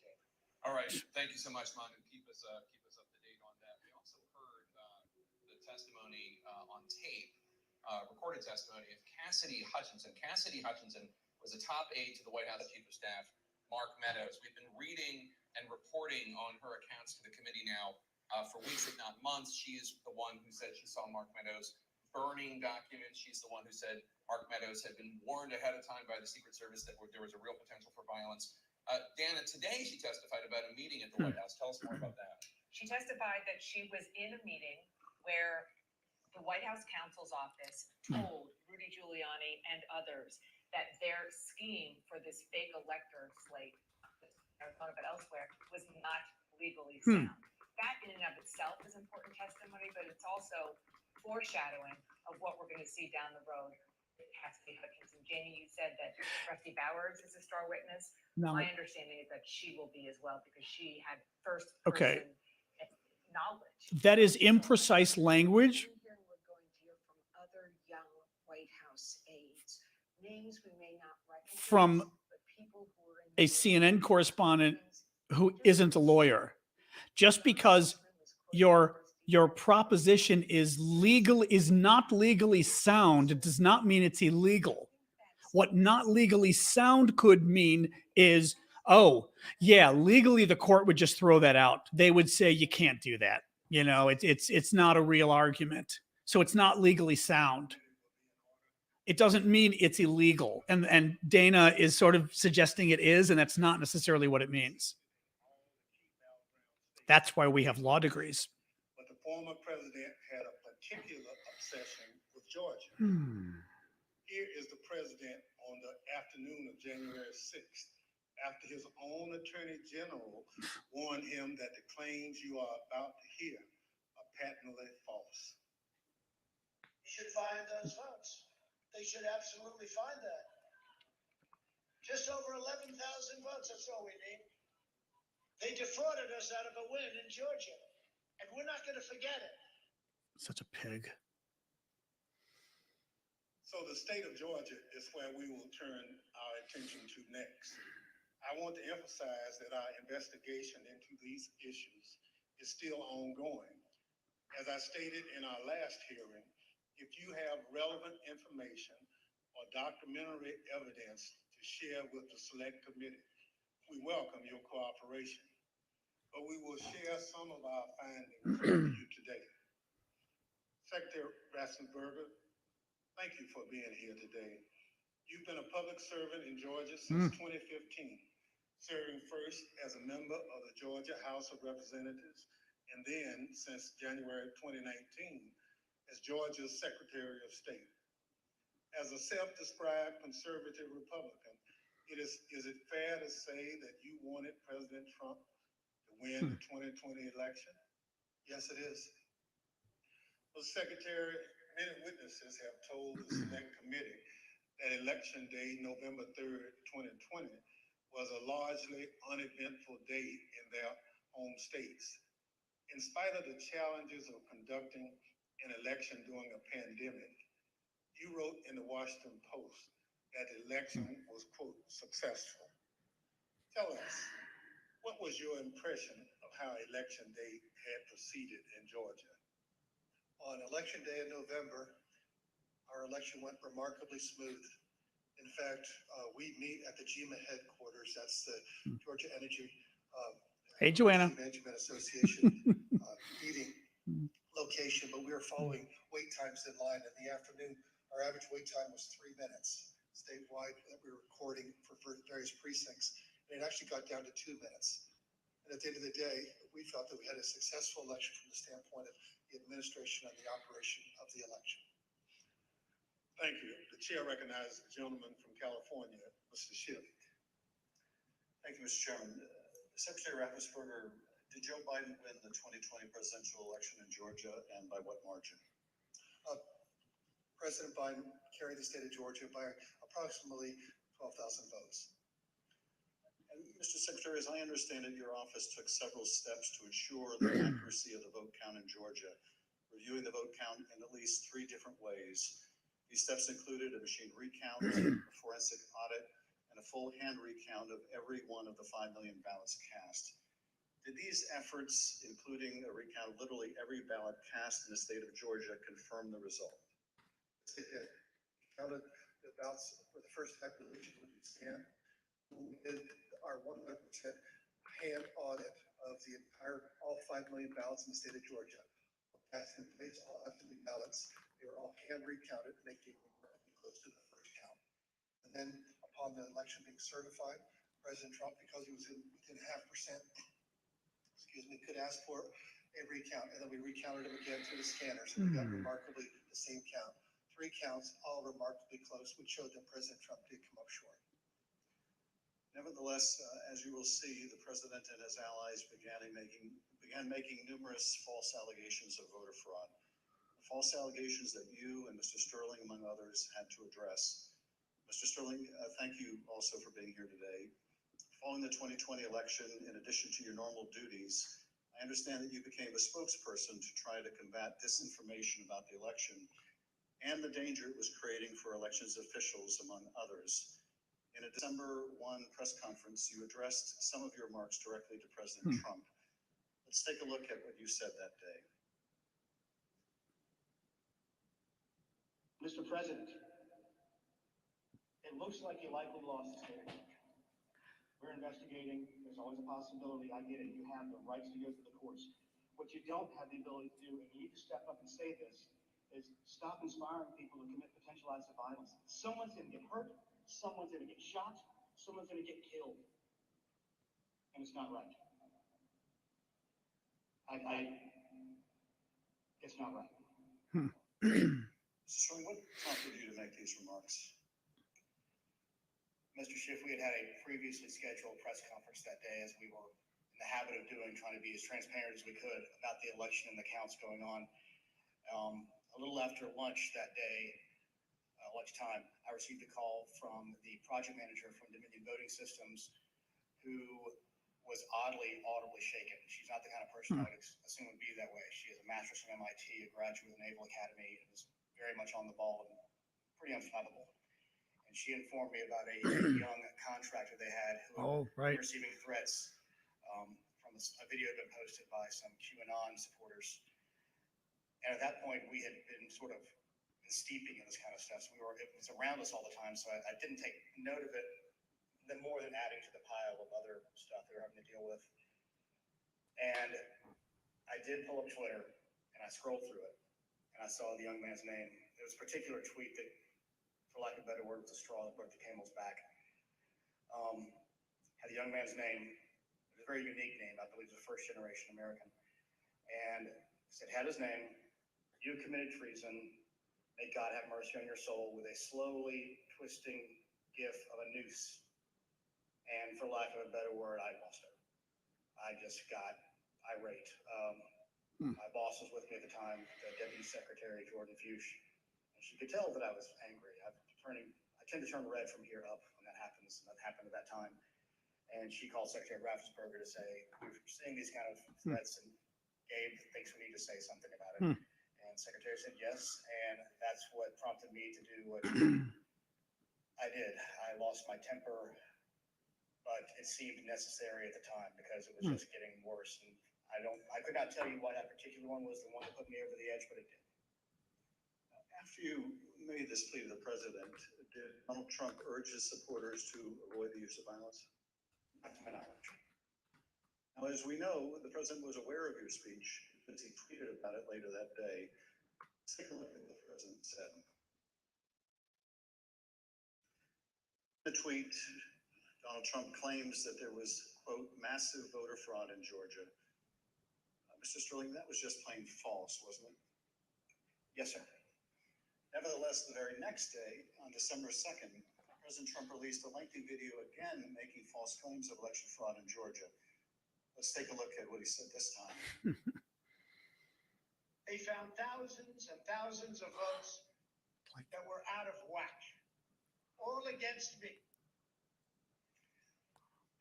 Okay. All right, thank you so much, Mon, and keep us up to date on that. We also heard the testimony on tape, recorded testimony of Cassidy Hutchinson. Cassidy Hutchinson was a top aide to the White House Chief of Staff, Mark Meadows. We've been reading and reporting on her accounts to the committee now for weeks, if not months. She is the one who said she saw Mark Meadows burning documents. She's the one who said Mark Meadows had been warned ahead of time by the Secret Service that there was a real potential for violence. Dana, today she testified about a meeting at the White House. Tell us more about that. She testified that she was in a meeting where the White House counsel's office told Rudy Giuliani and others that their scheme for this fake elector slate, I thought about elsewhere, was not legally sound. That in and of itself is important testimony, but it's also foreshadowing of what we're going to see down the road with Cassidy Hutchinson. Jamie, you said that Rusty Bowers is a star witness. No. My understanding is that she will be as well because she had first person knowledge. That is imprecise language. We're going to hear from other young White House aides, names we may not recognize, From but people who are in a CNN correspondent who isn't a lawyer. Just because your proposition is not legally sound, it does not mean it's illegal. What not legally sound could mean is, oh, yeah, legally the court would just throw that out. They would say you can't do that. You know, it's not a real argument. So it's not legally sound. It doesn't mean it's illegal. And Dana is sort of suggesting it is, and that's not necessarily what it means. That's why we have law degrees. But the former president had a particular obsession with Georgia. Here is the president on the afternoon of January 6th, after his own attorney general warned him that the claims you are about to hear are patently false. You should find those votes. They should absolutely find that. Just over 11,000 votes, that's all we need. They defrauded us out of a win in Georgia, and we're not going to forget it. Such a pig. So the state of Georgia is where we will turn our attention to next. I want to emphasize that our investigation into these issues is still ongoing. As I stated in our last hearing, if you have relevant information or documentary evidence to share with the select committee, we welcome your cooperation. But we will share some of our findings with you today. Secretary Raffensperger, thank you for being here today. You've been a public servant in Georgia since 2015, serving first as a member of the Georgia House of Representatives, and then since January 2019 as Georgia's Secretary of State. As a self-described conservative Republican, is it fair to say that you wanted President Trump to win the 2020 election? Yes, it is. Well, Secretary, many witnesses have told the Select Committee that Election Day, November 3rd, 2020, was a largely uneventful day in their home states. In spite of the challenges of conducting an election during a pandemic, you wrote in the Washington Post that the election was, quote, successful. Tell us, what was your impression of how Election Day had proceeded in Georgia? On Election Day in November, our election went remarkably smooth. In fact, we meet at the GEMA headquarters. That's the Georgia Energy Hey, Joanna. Management Association meeting location, but we were following wait times in line. In the afternoon, our average wait time was 3 minutes statewide that we were recording for various precincts. And it actually got down to 2 minutes. And at the end of the day, we felt that we had a successful election from the standpoint of the administration and the operation of the election. Thank you. The chair recognizes the gentleman from California, Mr. Schiff. Thank you, Mr. Chairman. Secretary Raffensperger, did Joe Biden win the 2020 presidential election in Georgia, and by what margin? President Biden carried the state of Georgia by approximately 12,000 votes. And Mr. Secretary, as I understand it, your office took several steps to ensure the accuracy of the vote count in Georgia, reviewing the vote count in at least 3 different ways. These steps included a machine recount, a forensic audit, and a full hand recount of every one of the 5 million ballots cast. Did these efforts, including a recount of literally every ballot cast in the state of Georgia, confirm the result? It did. Counted the ballots for the first time in the scan. We did our 100% hand audit of the entire, all 5 million ballots in the state of Georgia. That's in place, all absentee ballots. They were all hand recounted, and they came close to the first count. And then upon the election being certified, President Trump, because he was within 0.5%, could ask for a recount, and then we recounted them again through the scanners, and we got remarkably the same count. 3 counts, all remarkably close, which showed that President Trump did come up short. Nevertheless, as you will see, the president and his allies began making numerous false allegations of voter fraud. False allegations that you and Mr. Sterling, among others, had to address. Mr. Sterling, thank you also for being here today. Following the 2020 election, in addition to your normal duties, I understand that you became a spokesperson to try to combat disinformation about the election and the danger it was creating for elections officials, among others. In a December 1 press conference, you addressed some of your remarks directly to President Trump. Let's take a look at what you said that day. Mr. President, it looks like you likely lost the state. We're investigating. There's always a possibility. I get it. You have the rights to go through the courts. What you don't have the ability to do, and you need to step up and say this, is stop inspiring people to commit potential acts of violence. Someone's going to get hurt. Someone's going to get shot. Someone's going to get killed. And it's not right. It's not right. So what prompted you to make these remarks? Mr. Schiff, we had a previously scheduled press conference that day, as we were in the habit of doing, trying to be as transparent as we could about the election and the counts going on. A little after lunch that day, lunchtime, I received a call from the project manager from Dominion Voting Systems, who was audibly shaken. She's not the kind of person I would assume would be that way. She has a master's from MIT, a graduate of the Naval Academy, and is very much on the ball and pretty unflappable. And she informed me about a young contractor they had who was receiving threats from a video that had been posted by some QAnon supporters. And at that point, we had been sort of steeping in this kind of stuff. So it was around us all the time. So I didn't take note of it, then more than adding to the pile of other stuff they were having to deal with. And I did pull up Twitter, and I scrolled through it, and I saw the young man's name. There was a particular tweet that, for lack of a better word, was the straw that broke the camel's back. Had the young man's name. It was a very unique name. I believe it was a first-generation American. And it had his name. You committed treason. May God have mercy on your soul, with a slowly twisting gif of a noose. And for lack of a better word, I lost it. I just got irate. My boss was with me at the time, the Deputy Secretary, Jordan Fuchs, and she could tell that I was angry. I tend to turn red from here up when that happens, and that happened at that time. And she called Secretary Raffensperger to say, we're seeing these kind of threats, and Gabe thinks we need to say something about it. And Secretary said yes, and that's what prompted me to do what I did. I lost my temper, but it seemed necessary at the time because it was just getting worse. And I could not tell you why that particular one was the one that put me over the edge, but it did. After you made this plea to the president, did Donald Trump urge his supporters to avoid the use of violence? Not to my knowledge. Now, as we know, the president was aware of your speech because he tweeted about it later that day. Let's take a look at what the president said. In the tweet, Donald Trump claims that there was, quote, massive voter fraud in Georgia. Mr. Sterling, that was just plain false, wasn't it? Yes, sir. Nevertheless, the very next day, on December 2nd, President Trump released a lengthy video again making false claims of election fraud in Georgia. Let's take a look at what he said this time. they found thousands and thousands of votes that were out of whack, all against me.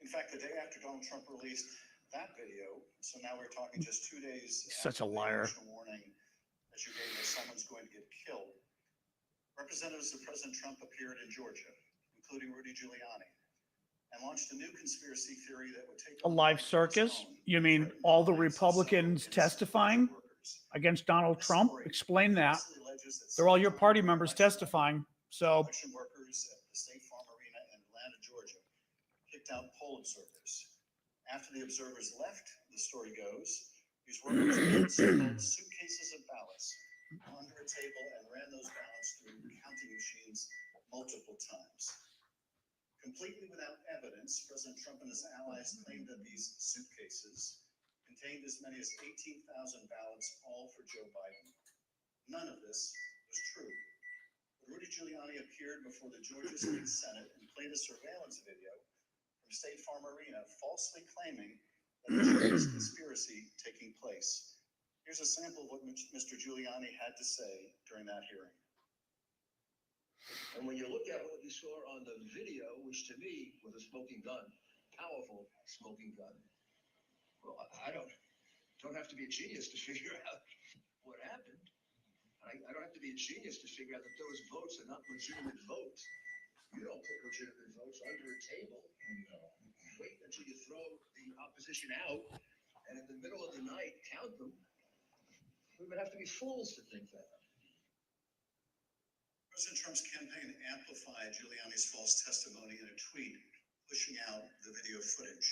In fact, the day after Donald Trump released that video, so now we're talking just 2 days. Such a after the liar. initial warning that you gave that someone's going to get killed. Representatives of President Trump appeared in Georgia, including Rudy Giuliani, and launched a new conspiracy theory that would take A live circus? You mean all the Republicans testifying against Donald Trump? Explain that. They're all your party members testifying. So election workers at the State Farm Arena in Atlanta, Georgia, picked out poll observers. After the observers left, the story goes, these workers put so-called suitcases of ballots under a table and ran those ballots through counting machines multiple times. Completely without evidence, President Trump and his allies claimed that these suitcases contained as many as 18,000 ballots, all for Joe Biden. None of this was true. Rudy Giuliani appeared before the Georgia State Senate and played a surveillance video from State Farm Arena, falsely claiming that there was a conspiracy taking place. Here's a sample of what Mr. Giuliani had to say during that hearing. And when you look at what you saw on the video, which to me was a smoking gun, powerful smoking gun. Well, I don't have to be a genius to figure out what happened. I don't have to be a genius to figure out that those votes are not legitimate votes. You don't put legitimate votes under a table. Wait until you throw the opposition out, and in the middle of the night count them. We would have to be fools to think that. President Trump's campaign amplified Giuliani's false testimony in a tweet, pushing out the video footage.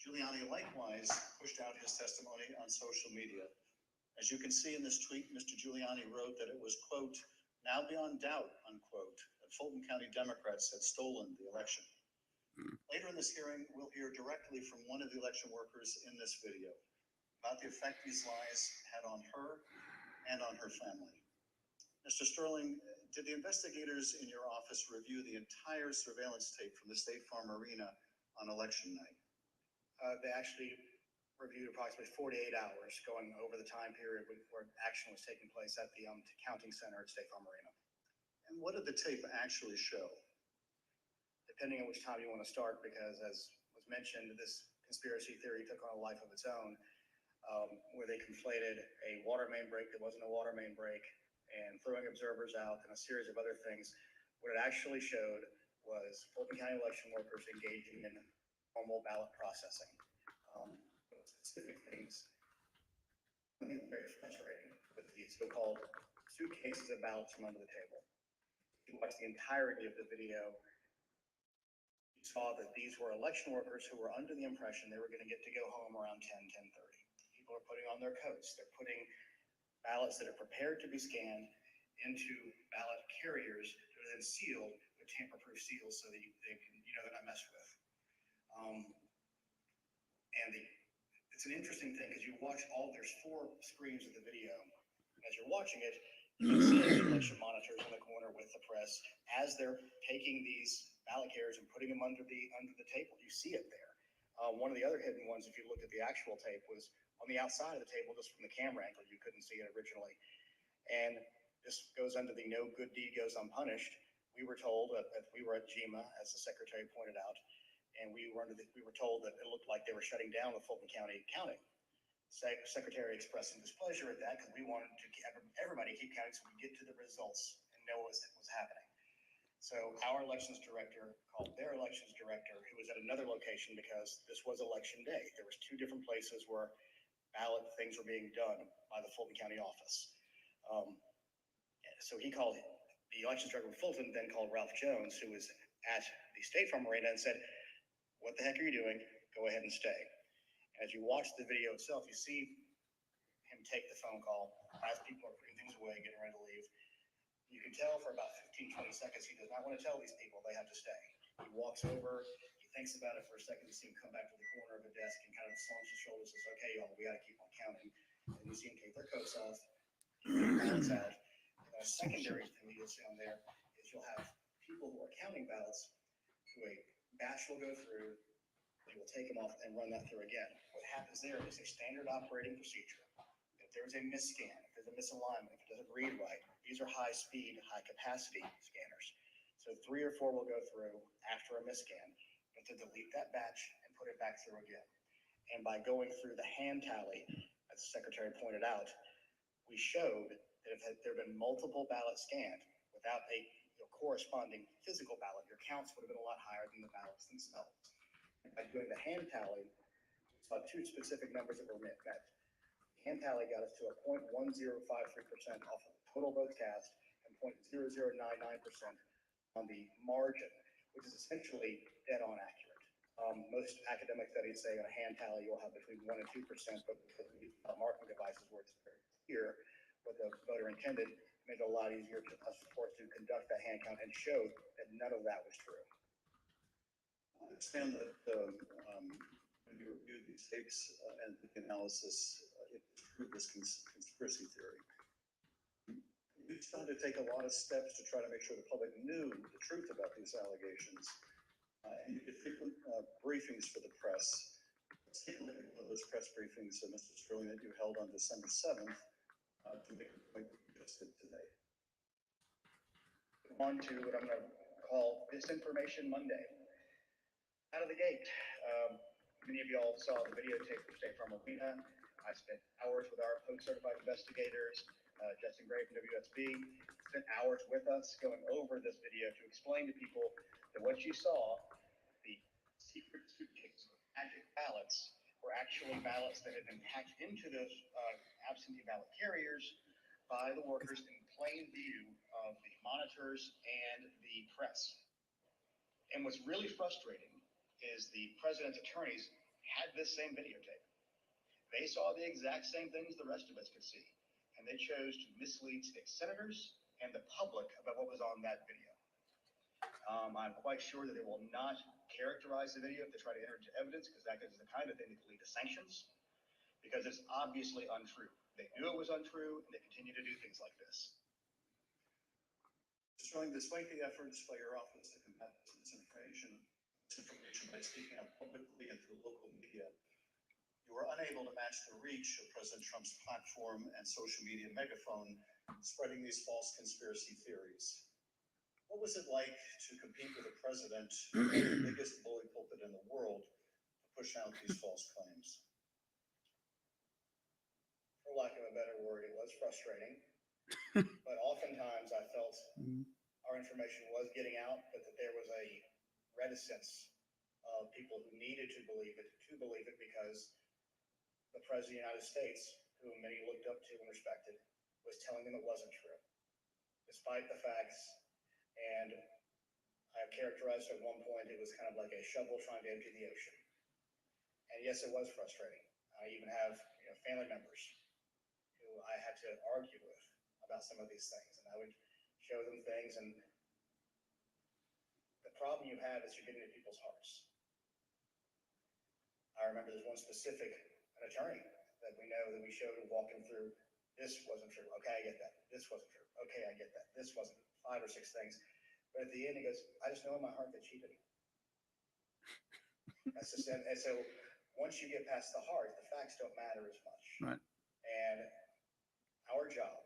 Giuliani likewise pushed out his testimony on social media. As you can see in this tweet, Mr. Giuliani wrote that it was, quote, now beyond doubt, unquote, that Fulton County Democrats had stolen the election. Later in this hearing, we'll hear directly from one of the election workers in this video about the effect these lies had on her and on her family. Mr. Sterling, did the investigators in your office review the entire surveillance tape from the State Farm Arena on election night? They actually reviewed approximately 48 hours going over the time period where action was taking place at the counting center at State Farm Arena. And what did the tape actually show? Depending on which time you want to start, because as was mentioned, this conspiracy theory took on a life of its own, where they conflated a water main break that wasn't a water main break and throwing observers out and a series of other things. What it actually showed was Fulton County election workers engaging in normal ballot processing. Specific things. Very frustrating with the so-called suitcases of ballots from under the table. If you watch the entirety of the video, you saw that these were election workers who were under the impression they were going to get to go home around 10:30. People are putting on their coats. They're putting ballots that are prepared to be scanned into ballot carriers that are then sealed with tamper-proof seals so that they're not messed with. It's an interesting thing because you watch there's 4 screens of the video. As you're watching it, you can see the election monitors in the corner with the press as they're taking these ballot carriers and putting them under the table. You see it there. One of the other hidden ones, if you looked at the actual tape, was on the outside of the table, just from the camera angle. You couldn't see it originally. And this goes under the no good deed goes unpunished. We were told that we were at GEMA, as the secretary pointed out, and we were told that it looked like they were shutting down the Fulton County counting. Secretary expressing displeasure at that because we wanted to everybody keep counting so we get to the results and know what was happening. So our elections director called their elections director, who was at another location because this was election day. There was 2 different places where ballot things were being done by the Fulton County office. So he called the elections director of Fulton, then called Ralph Jones, who was at the State Farm Arena, and said, "What the heck are you doing? Go ahead and stay." As you watch the video itself, you see him take the phone call as people are putting things away, getting ready to leave. You can tell for about 15-20 seconds he does not want to tell these people they have to stay. He walks over, he thinks about it for a second. You see him come back to the corner of the desk and kind of slumps his shoulders and says, "Okay, y'all, we got to keep on counting." And you see him take their coats off, keep their ballots out. And a secondary thing that you'll see on there is you'll have people who are counting ballots who a batch will go through. They will take them off and run that through again. What happens there is a standard operating procedure. They'll there's a misscan, if there's a misalignment, if it doesn't read right, these are high-speed, high-capacity scanners. So 3 or 4 will go through after a misscan, but to delete that batch and put it back through again. And by going through the hand tally, as the secretary pointed out, we showed that if there had been multiple ballots scanned without a corresponding physical ballot, your counts would have been a lot higher than the ballots themselves. And by doing the hand tally, we saw 2 specific numbers that were met. Hand tally got us to a 0.1053% off of the total votes cast and 0.0099% on the margin, which is essentially dead on accurate. Most academic studies say on a hand tally you'll have between 1% and 2%, but because we use marking devices where it's very clear what the voter intended, it made it a lot easier for us to conduct that hand count and show that none of that was true. I understand that when you review these tapes and the analysis, it proved this conspiracy theory. You decided to take a lot of steps to try to make sure the public knew the truth about these allegations. And you did frequent briefings for the press. Let's take a look at one of those press briefings, Mr. Sterling, that you held on December 7th to make the point that you just did today. On to what I'm going to call Misinformation Monday. Out of the gate, many of y'all saw the videotape from State Farm Arena. I spent hours with our post-certified investigators, Justin Gray from WSB, spent hours with us going over this video to explain to people that what you saw, the secret suitcase magic ballots, were actually ballots that had been packed into those absentee ballot carriers by the workers in plain view of the monitors and the press. And what's really frustrating is the president's attorneys had this same videotape. They saw the exact same things the rest of us could see, and they chose to mislead state senators and the public about what was on that video. I'm quite sure that they will not characterize the video if they try to enter into evidence, because that is the kind of thing that could lead to sanctions, because it's obviously untrue. They knew it was untrue, and they continue to do things like this. Showing despite the efforts by your office to combat this misinformation by speaking out publicly and through local media, you were unable to match the reach of President Trump's platform and social media megaphone spreading these false conspiracy theories. What was it like to compete with a president, the biggest bully pulpit in the world, to push out these false claims? For lack of a better word, it was frustrating. But oftentimes I felt our information was getting out, but that there was a reticence of people who needed to believe it because the President of the United States, whom many looked up to and respected, was telling them it wasn't true, despite the facts. And I characterized at one point it was kind of like a shovel trying to empty the ocean. And yes, it was frustrating. I even have family members who I had to argue with about some of these things, and I would show them things, and the problem you have is you're getting into people's hearts. I remember there's one specific attorney that we know that we showed him walking through. This wasn't true. Okay, I get that. This wasn't true. Okay, I get that. This wasn't 5 or 6 things. But at the end, he goes, I just know in my heart that cheated. That's just, and so once you get past the heart, the facts don't matter as much. Right. And our job,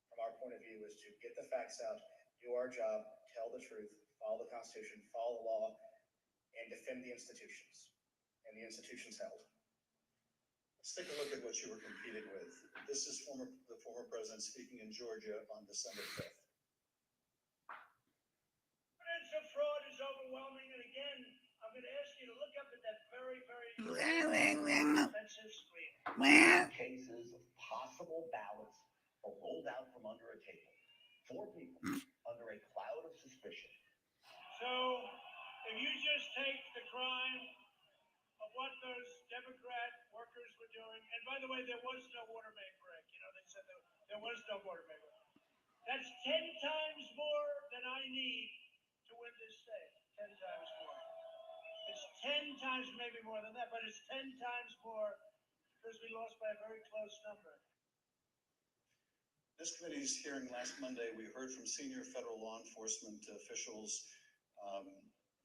from our point of view, is to get the facts out, do our job, tell the truth, follow the Constitution, follow the law, and defend the institutions. And the institutions held. Let's take a look at what you were competing with. This is the former president speaking in Georgia on December 5th. Evidence of fraud is overwhelming, and again, I'm going to ask you to look up at that very, very expensive screen. Cases of possible ballots are rolled out from under a table. 4 people under a cloud of suspicion. So, if you just take the crime of what those Democrat workers were doing, and by the way, there was no water main break. They said there was no water main break. That's 10 times more than I need to win this state. 10 times more. It's 10 times, maybe more than that, but it's 10 times more because we lost by a very close number. This committee's hearing last Monday, we heard from senior federal law enforcement officials,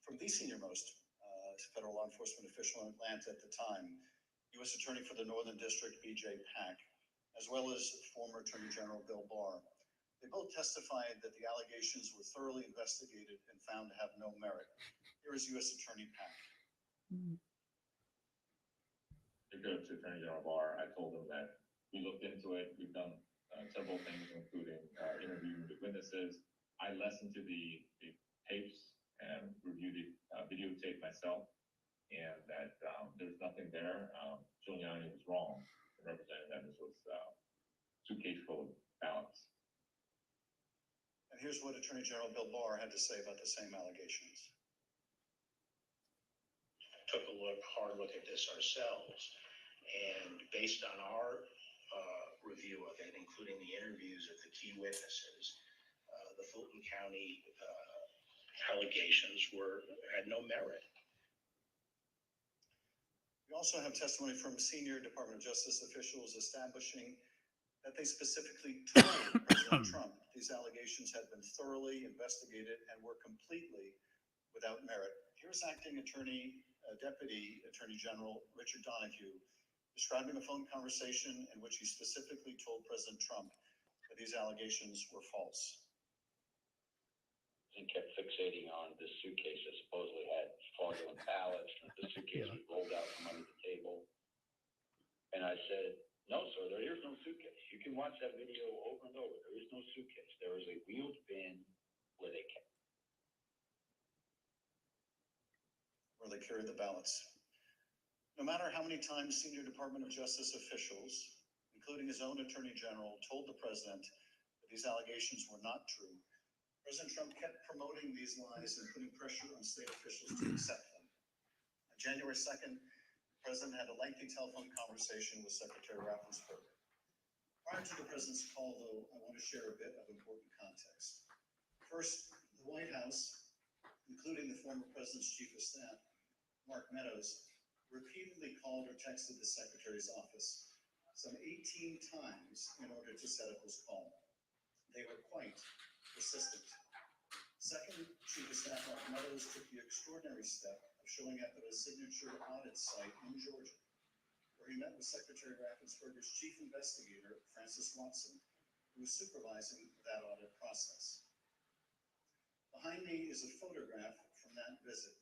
from the senior-most federal law enforcement official in Atlanta at the time, U.S. Attorney for the Northern District, B.J. Pack, as well as former Attorney General Bill Barr. They both testified that the allegations were thoroughly investigated and found to have no merit. Here is U.S. Attorney Pack. To go to Attorney General Barr, I told him that we looked into it. We've done several things, including interviewing the witnesses. I listened to the tapes and reviewed the videotape myself, and that there's nothing there. Giuliani was wrong in representing that this was a suitcase full of ballots. And here's what Attorney General Bill Barr had to say about the same allegations. Took a hard look at this ourselves, and based on our review of it, including the interviews of the key witnesses, the Fulton County allegations had no merit. We also have testimony from senior Department of Justice officials establishing that they specifically told President Trump these allegations had been thoroughly investigated and were completely without merit. Here's Acting Deputy Attorney General Richard Donahue describing a phone conversation in which he specifically told President Trump that these allegations were false. He kept fixating on this suitcase that supposedly had fraudulent ballots, and the suitcase was rolled out from under the table. And I said, no, sir, there is no suitcase. You can watch that video over and over. There is no suitcase. There is a wheeled bin where they carried the ballots. No matter how many times senior Department of Justice officials, including his own Attorney General, told the president that these allegations were not true, President Trump kept promoting these lies and putting pressure on state officials to accept them. On January 2nd, the president had a lengthy telephone conversation with Secretary Raffensperger. Prior to the president's call, though, I want to share a bit of important context. First, the White House, including the former president's chief of staff, Mark Meadows, repeatedly called or texted the secretary's office some 18 times in order to set up his call. They were quite persistent. Second, Chief of Staff Mark Meadows took the extraordinary step of showing up at a signature audit site in Georgia, where he met with Secretary Raffensperger's chief investigator, Francis Watson, who was supervising that audit process. Behind me is a photograph from that visit.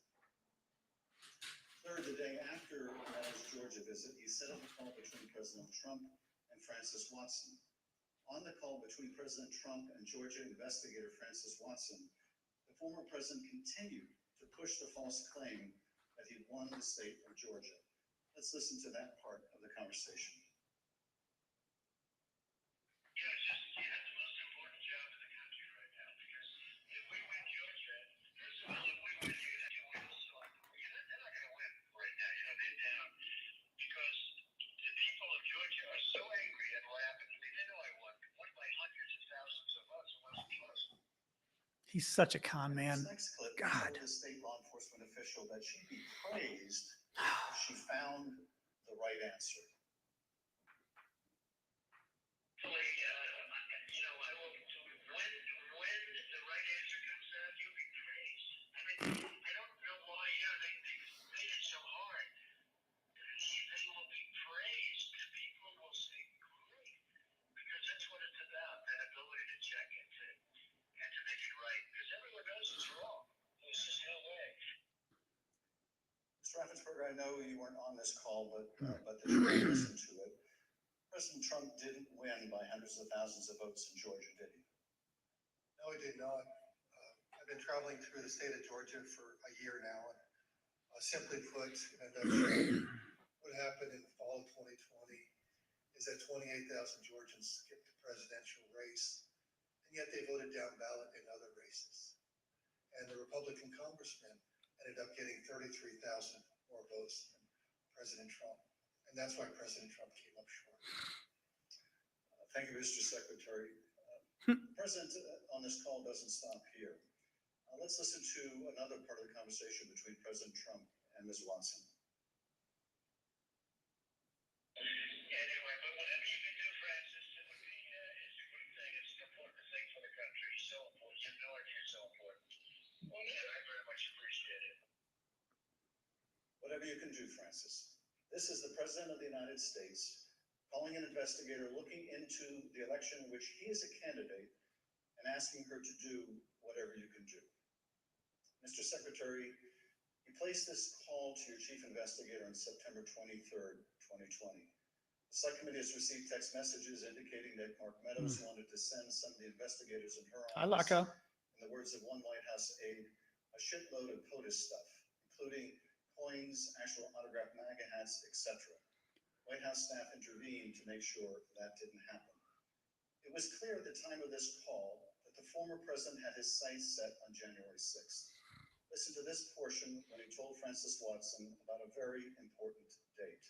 Third, the day after Meadows' Georgia visit, he set up a call between President Trump and Francis Watson. On the call between President Trump and Georgia investigator Francis Watson, the former president continued to push the false claim that he won the state of Georgia. Let's listen to that part of the conversation. He's such a con man. Next clip, God. the state law enforcement official that she'd be praised if she found the right answer. Raffensperger, I know you weren't on this call, but that you listened to it. President Trump didn't win by hundreds of thousands of votes in Georgia, did he? No, he did not. I've been traveling through the state of Georgia for a year now. And, simply put, in a nutshell, what happened in the fall of 2020 is that 28,000 Georgians skipped the presidential race, and yet they voted down ballot in other races. And the Republican congressman ended up getting 33,000 more votes than President Trump. And that's why President Trump came up short. Thank you, Mr. Secretary. The president on this call doesn't stop here. Let's listen to another part of the conversation between President Trump and Ms. Watson. Whatever you can do, Francis. This is the President of the United States calling an investigator looking into the election in which he is a candidate and asking her to do whatever you can do. Mr. Secretary, you placed this call to your chief investigator on September 23rd, 2020. The subcommittee has received text messages indicating that Mark Meadows wanted to send some of the investigators in her Hi, office, Laka. in the words of one White House aide, a shitload of POTUS stuff, including coins, actual autographed MAGA hats, etc. White House staff intervened to make sure that didn't happen. It was clear at the time of this call that the former president had his sights set on January 6th. Listen to this portion when he told Francis Watson about a very important date.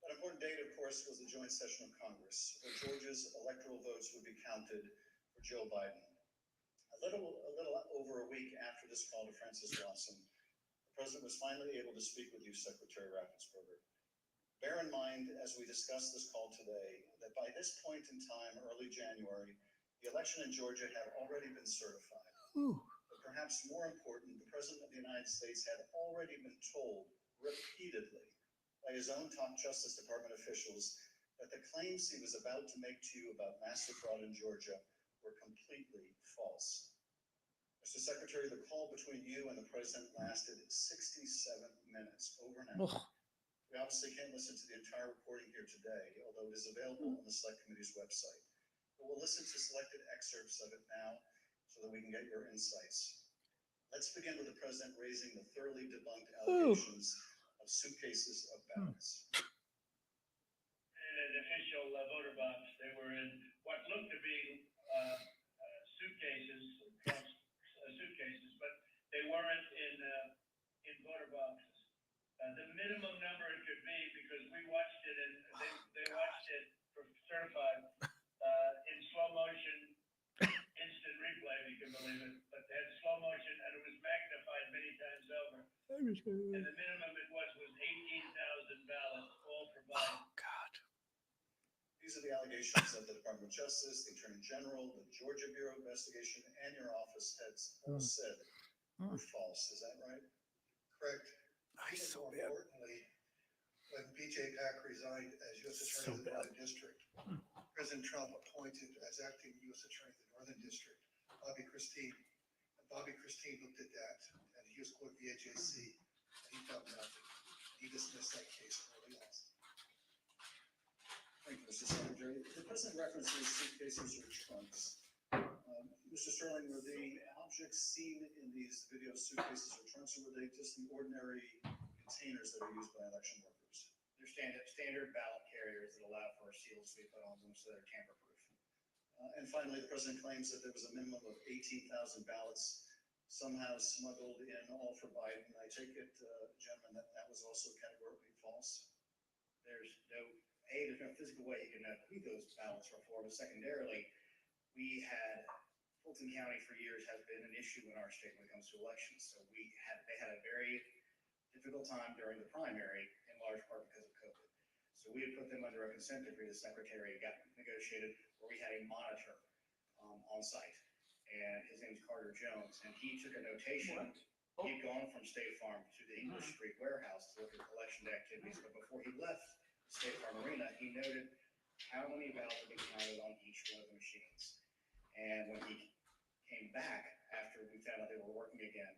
An important date, of course, was the joint session of Congress, where Georgia's electoral votes would be counted for Joe Biden. A little over a week after this call to Francis Watson, the president was finally able to speak with you, Secretary Raffensperger. Bear in mind, as we discuss this call today, that by this point in time, early January, the election in Georgia had already been certified. But perhaps more important, the President of the United States had already been told repeatedly by his own top Justice Department officials that the claims he was about to make to you about massive fraud in Georgia were completely false. Mr. Secretary, the call between you and the President lasted 67 minutes, over an hour. We obviously can't listen to the entire recording here today, although it is available on the Select Committee's website. But we'll listen to selected excerpts of it now so that we can get your insights. Let's begin with the President raising the thoroughly debunked allegations of suitcases of ballots. In an official voter box, they were in what looked to be suitcases, suitcases, but they weren't in voter boxes. The minimum number it could be, because we watched it and they watched it certified in slow motion, instant replay, if you can believe it. But they had slow motion and it was magnified many times over. And the minimum it was 18,000 ballots, all for Biden. Oh, God. These are the allegations that the Department of Justice, the Attorney General, the Georgia Bureau of Investigation, and your office heads all said were false. Is that right? Correct. Nice, so More bad. importantly, when BJ Pack resigned as U.S. Attorney of the Northern District, President Trump appointed as acting U.S. Attorney of the Northern District, Bobby Christine. And Bobby Christine looked at that, and he was quoted the AJC, and he found nothing. He dismissed that case early on. Thank you, Mr. Secretary. The President references suitcases or trunks. Mr. Sterling, were the objects seen in these video suitcases or trunks, or were they just the ordinary containers that are used by election workers? They're standard ballot carriers that allow for seals to be put on them so they're tamper-proof. And finally, the President claims that there was a minimum of 18,000 ballots somehow smuggled in, all for Biden. I take it, gentlemen, that was also categorically false? There's no physical way you can know who those ballots were for, but secondarily, Fulton County for years has been an issue in our state when it comes to elections. So they had a very difficult time during the primary, in large part because of COVID. So we had put them under a consent decree. The secretary got negotiated where we had a monitor on site, and his name's Carter Jones, and he took a notation. He'd gone from State Farm to the English Street warehouse to look at election activities, but before he left State Farm Arena, he noted how many ballots had been counted on each one of the machines. And when he came back after we found out they were working again,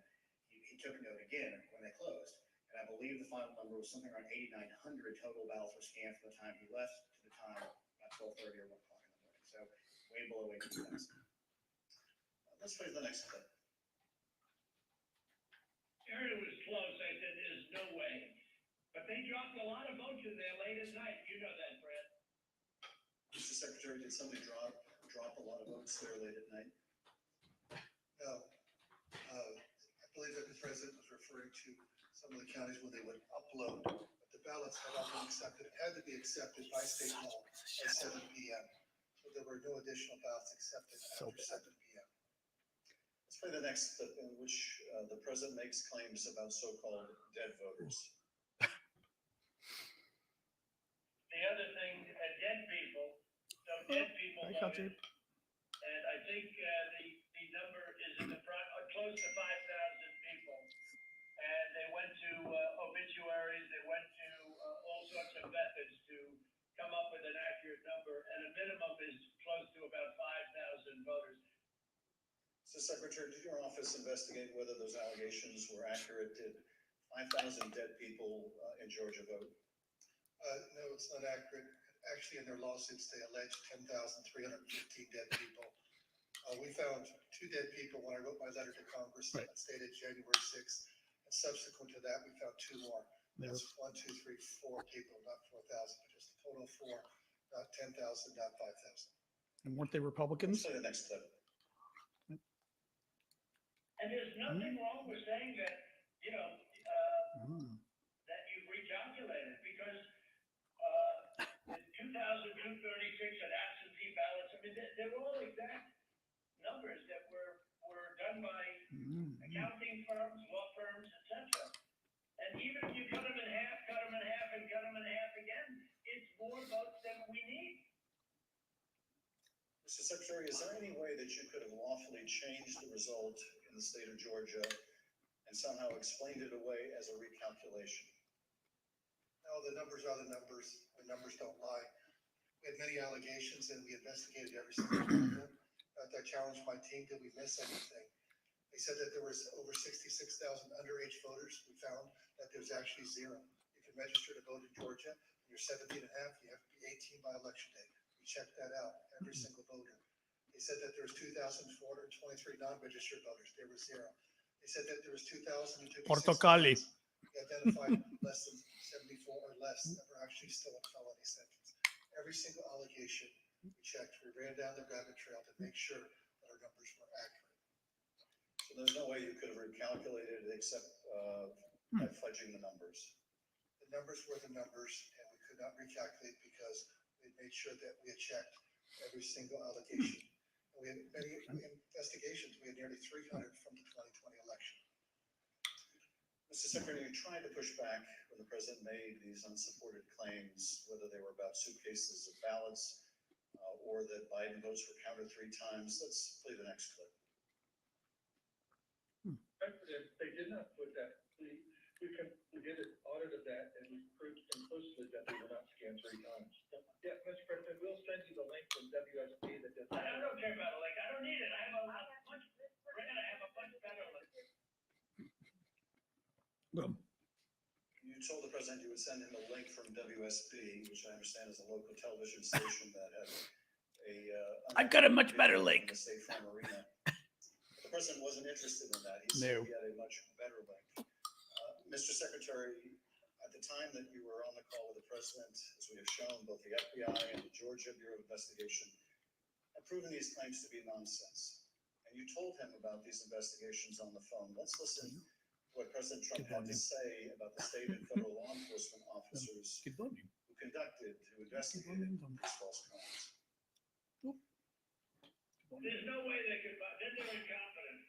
he took note again when they closed. And I believe the final number was something around 8,900 total ballots were scanned from the time he left to the time about 12:30 or 1 o'clock in the morning. So way below 18,000. Let's play the next clip. I heard it was close. I said, there's no way. But they dropped a lot of votes in there late at night. You know that, Fred. Mr. Secretary, did somebody drop a lot of votes there late at night? No. I believe that the president was referring to some of the counties where they would upload, but the ballots had not been accepted. It had to be accepted by state law by 7 p.m. So there were no additional ballots accepted after 7 p.m. Let's play the next clip in which the president makes claims about so-called dead voters. The other thing, dead people, some dead people voted. And I think the number is in the close to 5,000 people. And they went to obituaries, they went to all sorts of methods to come up with an accurate number, and a minimum is close to about 5,000 voters. So Secretary, did your office investigate whether those allegations were accurate? Did 5,000 dead people in Georgia vote? No, it's not accurate. Actually, in their lawsuits, they allege 10,315 dead people. We found 2 dead people when I wrote my letter to Congress that stated January 6th. And subsequent to that, we found 2 more. That's 1, 2, 3, 4 people, not 4,000, but just a total of 4, not 10,000, not 5,000. And weren't they Republicans? Let's play the next clip. And there's nothing wrong with saying that, you know, that you've recalculated, because the 2,236 and absentee ballots, I mean, they're all exact numbers that were done by accounting firms, law firms, etc. And even if you cut them in half, cut them in half, and cut them in half again, it's more votes than we need. Mr. Secretary, is there any way that you could have lawfully changed the result in the state of Georgia and somehow explained it away as a recalculation? No, the numbers are the numbers. The numbers don't lie. We had many allegations and we investigated every single one of them. I challenged my team, did we miss anything? They said that there was over 66,000 underage voters. We found that there's actually 0. You can register to vote in Georgia. When you're 17 and a half, you have to be 18 by election day. We checked that out, every single voter. They said that there was 2,423 non-registered voters. There was 0. They said that there was 2,056 Portocali. We identified less than 74 or less that were actually still in felony sentence. Every single allegation we checked, we ran down the rabbit trail to make sure that our numbers were accurate. So there's no way you could have recalculated it except by fudging the numbers. The numbers were the numbers, and we could not recalculate because we made sure that we had checked every single allegation. And we had many investigations. We had nearly 300 from the 2020 election. Mr. Secretary, you tried to push back when the president made these unsupported claims, whether they were about suitcases of ballots or that Biden votes were counted 3 times. Let's play the next clip. President, they did not put that. We did an audit of that, and we proved conclusively that they were not scanned 3 times. Yeah, Mr. President, we'll send you the link from WSP that does that. I don't care about a link. I don't need it. I have a much better link. You told the president you would send him a link from WSP, which I understand is a local television station that had I've got a much better link. State Farm Arena. The president wasn't interested in that. He said he had a much better link. Mr. Secretary, at the time that you were on the call with the president, as we have shown, both the FBI and the Georgia Bureau of Investigation have proven these claims to be nonsense. And you told him about these investigations on the phone. Let's listen to what President Trump had to say about the state and federal law enforcement officers who investigated these false claims. There's no way they could, then they're incompetent.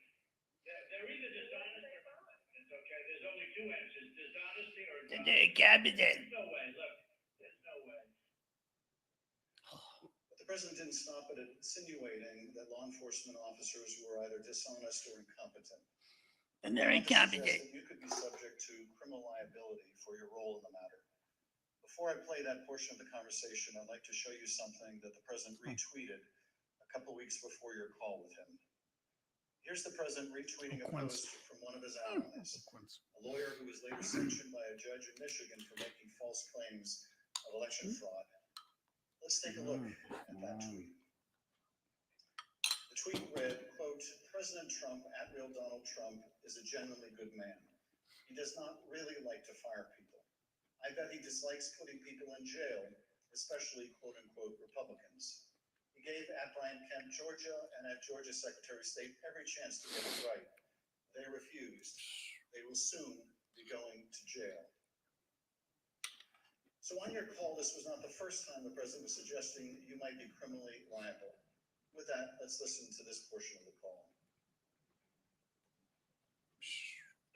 They're either dishonest or incompetent, okay? There's only 2 answers, dishonesty or incompetence. They're incompetent. There's no way, look, there's no way. But the president didn't stop at insinuating that law enforcement officers were either dishonest or incompetent. And they're incompetent. You could be subject to criminal liability for your role in the matter. Before I play that portion of the conversation, I'd like to show you something that the president retweeted a couple weeks before your call with him. Here's the president retweeting a post from one of his allies, a lawyer who was later sanctioned by a judge in Michigan for making false claims of election fraud. Let's take a look at that tweet. The tweet read, quote, President Trump, @real Donald Trump, is a genuinely good man. He does not really like to fire people. I bet he dislikes putting people in jail, especially quote unquote Republicans. He gave @Brian Kemp, Georgia, and @Georgia Secretary of State every chance to get it right. They refused. They will soon be going to jail. So on your call, this was not the first time the president was suggesting you might be criminally liable. With that, let's listen to this portion of the call.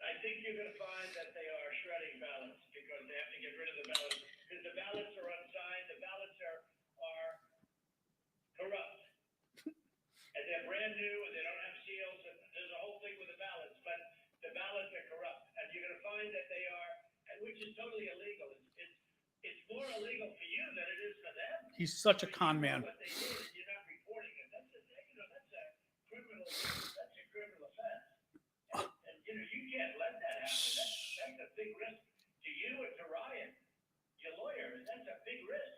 I think you're gonna find that they are shredding ballots because they have to get rid of the ballots, because the ballots are unsigned, the ballots are corrupt. And they're they're brand new and they don't have seals, and there's a whole thing with the ballots, but the ballots are corrupt, and you're gonna find that they are, and which is totally illegal. It's more illegal for you than it is for them. He's such a con man. What they did, and you're not reporting it. That's a criminal offense. And you can't let that happen. That's a big risk to you and to Ryan, your lawyer. That's a big risk.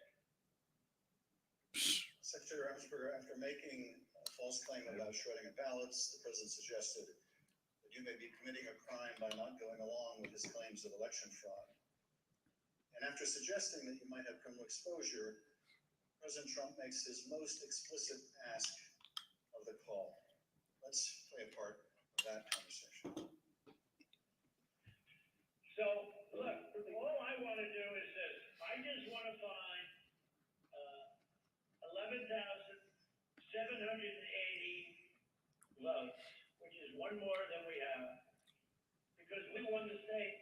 Secretary Raffensperger, after making a false claim about shredding of ballots, the president suggested that you may be committing a crime by not going along with his claims of election fraud. And after suggesting that you might have criminal exposure, President Trump makes his most explicit ask of the call. Let's play a part of that conversation. So, look, all I want to do is this. I just want to find 11,780 votes, which is one more than we have, because we won the state.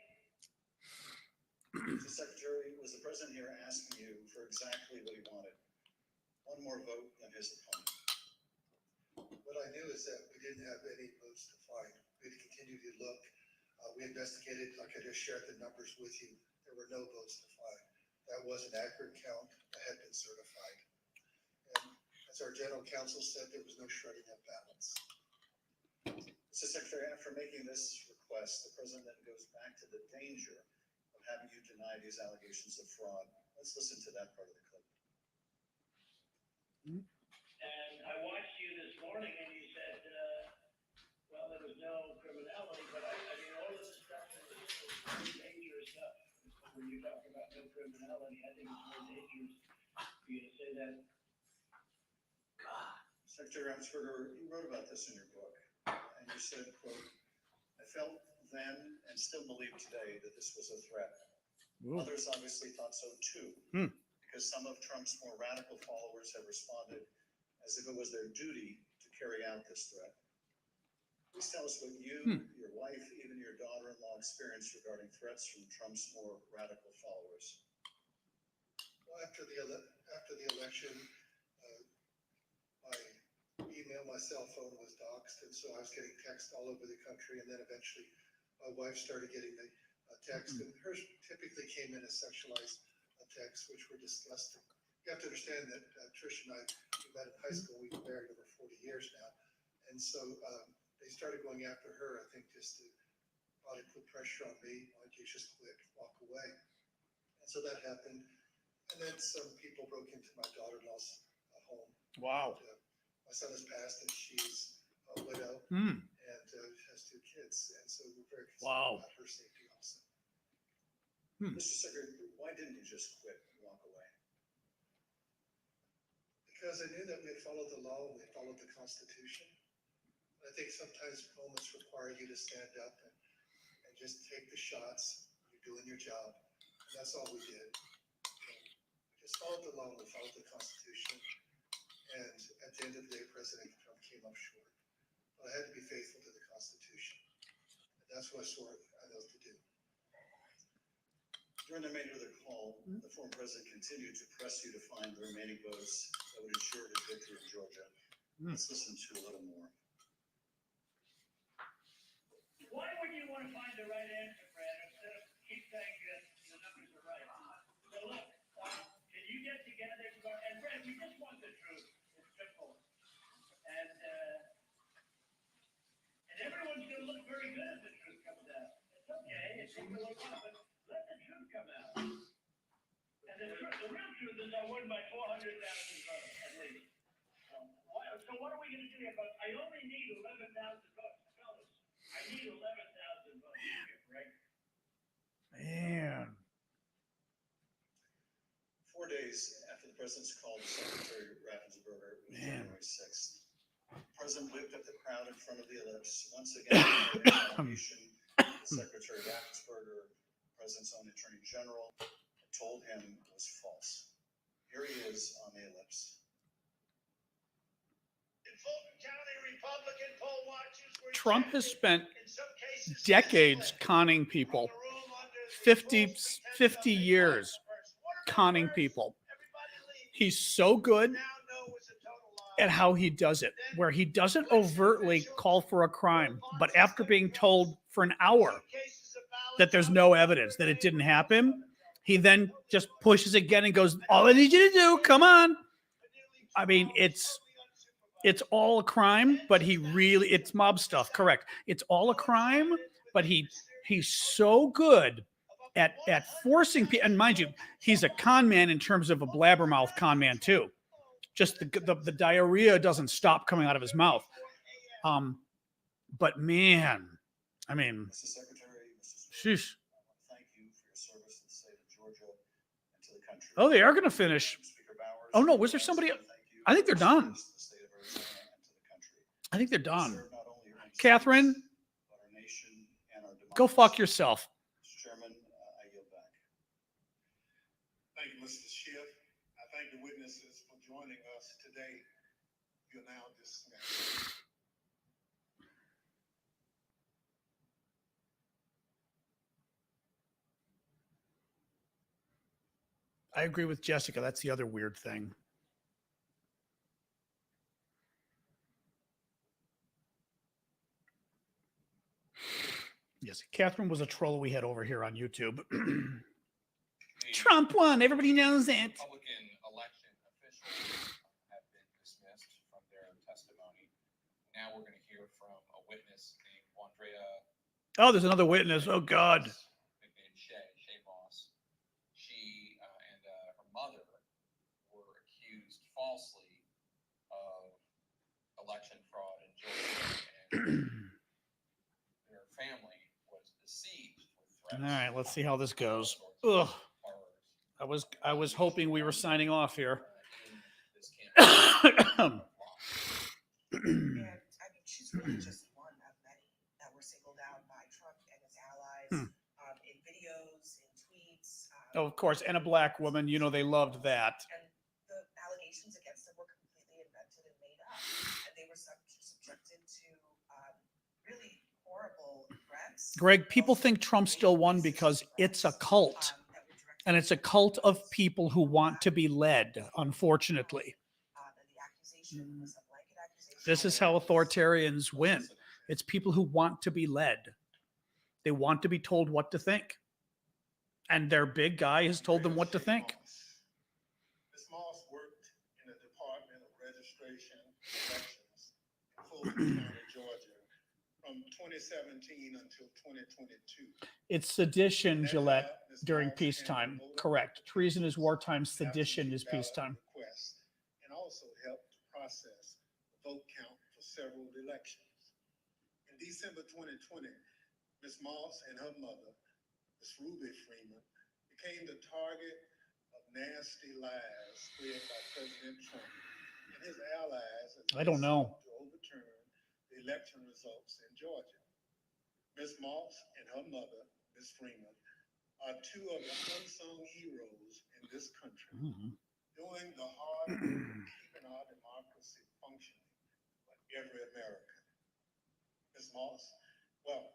Mr. Secretary, was the president here asking you for exactly what he wanted? One more vote than his opponent. What I knew is that we didn't have any votes to find. We had to continue to look. We investigated, like I just shared the numbers with you. There were no votes to find. That was an accurate count that had been certified. And as our general counsel said, there was no shredding of ballots. Mr. Secretary, after making this request, the president then goes back to the danger of having you deny these allegations of fraud. Let's listen to that part of the clip. And I watched you this morning and you said, well, there was no criminality, but I mean, all of this stuff is very dangerous stuff. When you talk about no criminality, I think it's more dangerous for you to say that. Secretary Raffensperger, you wrote about this in your book, and you said, quote, I felt then and still believe today that this was a threat. Ooh. Others obviously thought so too, because some of Trump's more radical followers have responded as if it was their duty to carry out this threat. Please tell us what you, your wife, even your daughter-in-law experienced regarding threats from Trump's more radical followers. Well, after the election, my email, my cell phone was doxxed, and so I was getting texts all over the country, and then eventually my wife started getting the text, and hers typically came in as sexualized texts, which were disgusting. You have to understand that Trish and I, we met in high school, we've been married over 40 years now, and so they started going after her, I think, just to probably put pressure on me, why don't you just quit, walk away. And so that happened, and then some people broke into my daughter-in-law's home. Wow. And, my son has passed, and she's a widow Hmm. and has 2 kids, and so we're very concerned about her safety also. Mr. Secretary, why didn't you just quit and walk away? Because I knew that we had followed the law, we had followed the Constitution. I think sometimes moments require you to stand up and just take the shots. You're doing your job, and that's all we did. We just followed the law, we followed the Constitution, and at the end of the day, President Trump came up short. But I had to be faithful to the Constitution, and that's what I swore an oath to do. During the remainder of the call, the former president continued to press you to find the remaining votes that would ensure his victory in Georgia. Let's listen to a little more. Why would you want to find the right answer, Brad, instead of keep saying that the numbers are right? So look, can you get together and Brad, we just want the truth. It's simple. And everyone's going to look very good if the truth comes out. It's okay. It's going to look up, but let the truth come out. And the real truth is I won by 400,000 votes, at least. So what are we going to do here? But I only need 11,000 votes. Fellas, I need 11,000 votes here, right? Man. 4 days after the president's call to Secretary Raffensperger, it was January 6th. The president whipped up the crowd in front of the ellipse. Once again, Secretary Raffensperger, the president's own attorney general, told him was false. Here he is on the ellipse. In Fulton County, Republican poll watchers were Trump has spent in some cases decades conning people, 50 years conning people. He's so good at how he does it, where he doesn't overtly call for a crime, but after being told for an hour that there's no evidence that it didn't happen, he then just pushes again and goes, all I need you to do, come on. I mean, it's all a crime, but it's mob stuff, correct. It's all a crime, but he's so good at forcing people, and mind you, he's a con man in terms of a blabbermouth con man too. Just the diarrhea doesn't stop coming out of his mouth. But man, I mean, Mr. Secretary, Mr. sheesh. Thank you for your service to the state of Georgia and to the country. Oh, they are going to finish. Oh no, was there somebody? I think they're done. I think they're done. Catherine, go fuck yourself. Mr. Chairman, I yield back. Thank you, Mr. Schiff. I thank the witnesses for joining us today. You're now dismissed. I agree with Jessica. That's the other weird thing. Yes, Catherine was a troll we had over here on YouTube. Trump won. Everybody knows it. Republican election officials have been dismissed from their testimony. Now we're going to hear from a witness named Andrea. Oh, there's another witness. Oh, God. Nicknamed Shay Moss. She and her mother were accused falsely of election fraud in Georgia, and their family was besieged with threats. All right, let's see how this goes. Ugh. I was hoping we were signing off here. And I mean, she's really just one of many that were singled out by Trump and his allies in videos, in tweets. Oh, of course, and a black woman. You know they loved that. And the allegations against them were completely invented and made up, and they were subjected to really horrible threats. Greg, people think Trump still won because it's a cult. And it's a cult of people who want to be led, unfortunately. This is how authoritarians win. It's people who want to be led. They want to be told what to think. And their big guy has told them what to think. Ms. Moss worked in the Department of Registration and Elections in Fulton County, Georgia, from 2017 until 2022. It's sedition, Gillette, during peacetime. Correct. Treason is wartime. Sedition is peacetime. And also helped process the vote count for several elections. In December 2020, Ms. Moss and her mother, Ms. Ruby Freeman, became the target of nasty lies spread by President Trump and his allies as I don't know. to overturn the election results in Georgia. Ms. Moss and her mother, Ms. Freeman, are two of the unsung heroes in this country, doing the hard work of keeping our democracy functioning for every American. Ms. Moss, welcome.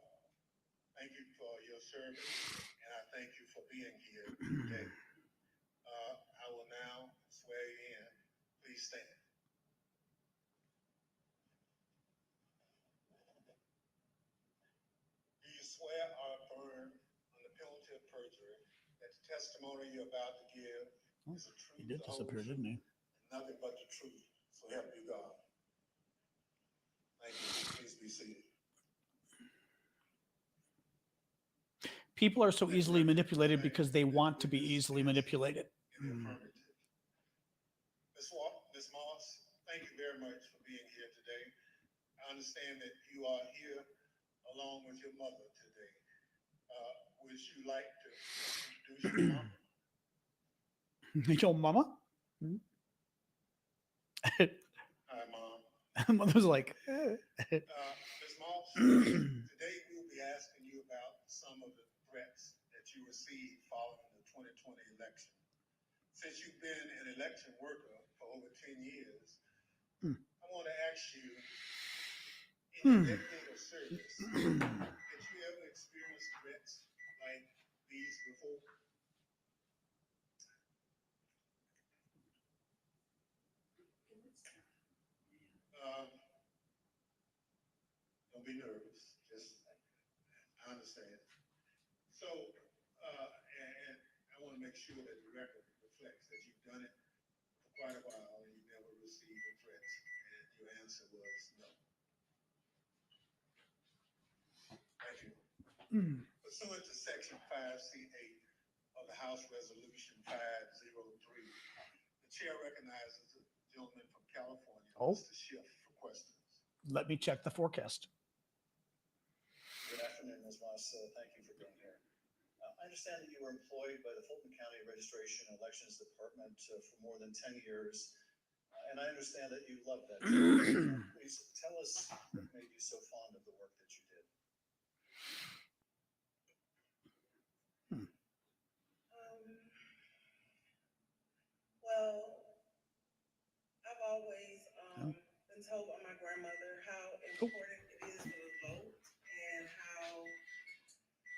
Thank you for your service, and I thank you for being here today. I will now swear you in. Please stand. Do you swear or affirm on the penalty of perjury that the testimony you're about to give is the truth? He did disappear, didn't he? Nothing but the truth. So help you God. Thank you. Please be seated. People are so easily manipulated because they want to be easily manipulated. Ms. Moss, thank you very much for being here today. I understand that you are here along with your mother today. Would you like to introduce your mom? Your mama? Hi, Mom. Mother's like, Ms. Moss, today we'll be asking you about some of the threats that you received following the 2020 election. Since you've been an election worker for over 10 years, I want to ask you, in your decade of service, did you ever experience threats like these before? be nervous, just, I understand. So, and I want to make sure that the record reflects that you've done it for quite a while and you never received a threat, and your answer was no. Thank you. Pursuant to section 5C8 of the House Resolution 503, the chair recognizes the gentleman from California, Mr. Schiff, for questions. Let me check the forecast. Good afternoon, Ms. Moss. Thank you for being here. I understand that you were employed by the Fulton County Registration and Elections Department for more than 10 years, and I understand that you love that job. Please tell us what made you so fond of the work that you did. Well, I've always been told by my grandmother how important it is to vote, and how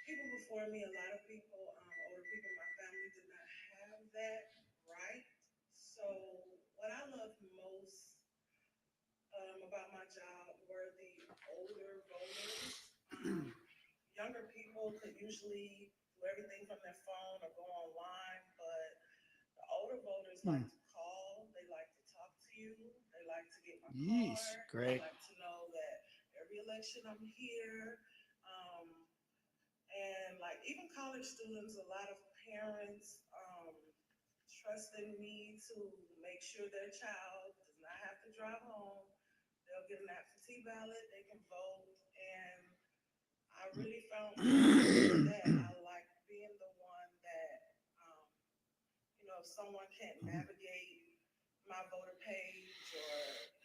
people before me, a lot of people, older people in my family, did not have that right. So what I love most about my job were the older voters. Younger people could usually do everything from their phone or go online, but the older voters like to call, they like to talk to you, they like to get my card, Great. they like to know that every election I'm here. And like even college students, a lot of parents trust in me to make sure their child does not have to drive home. They'll get an absentee ballot, they can vote, and I really found that I like being the one that, if someone can't navigate my voter page,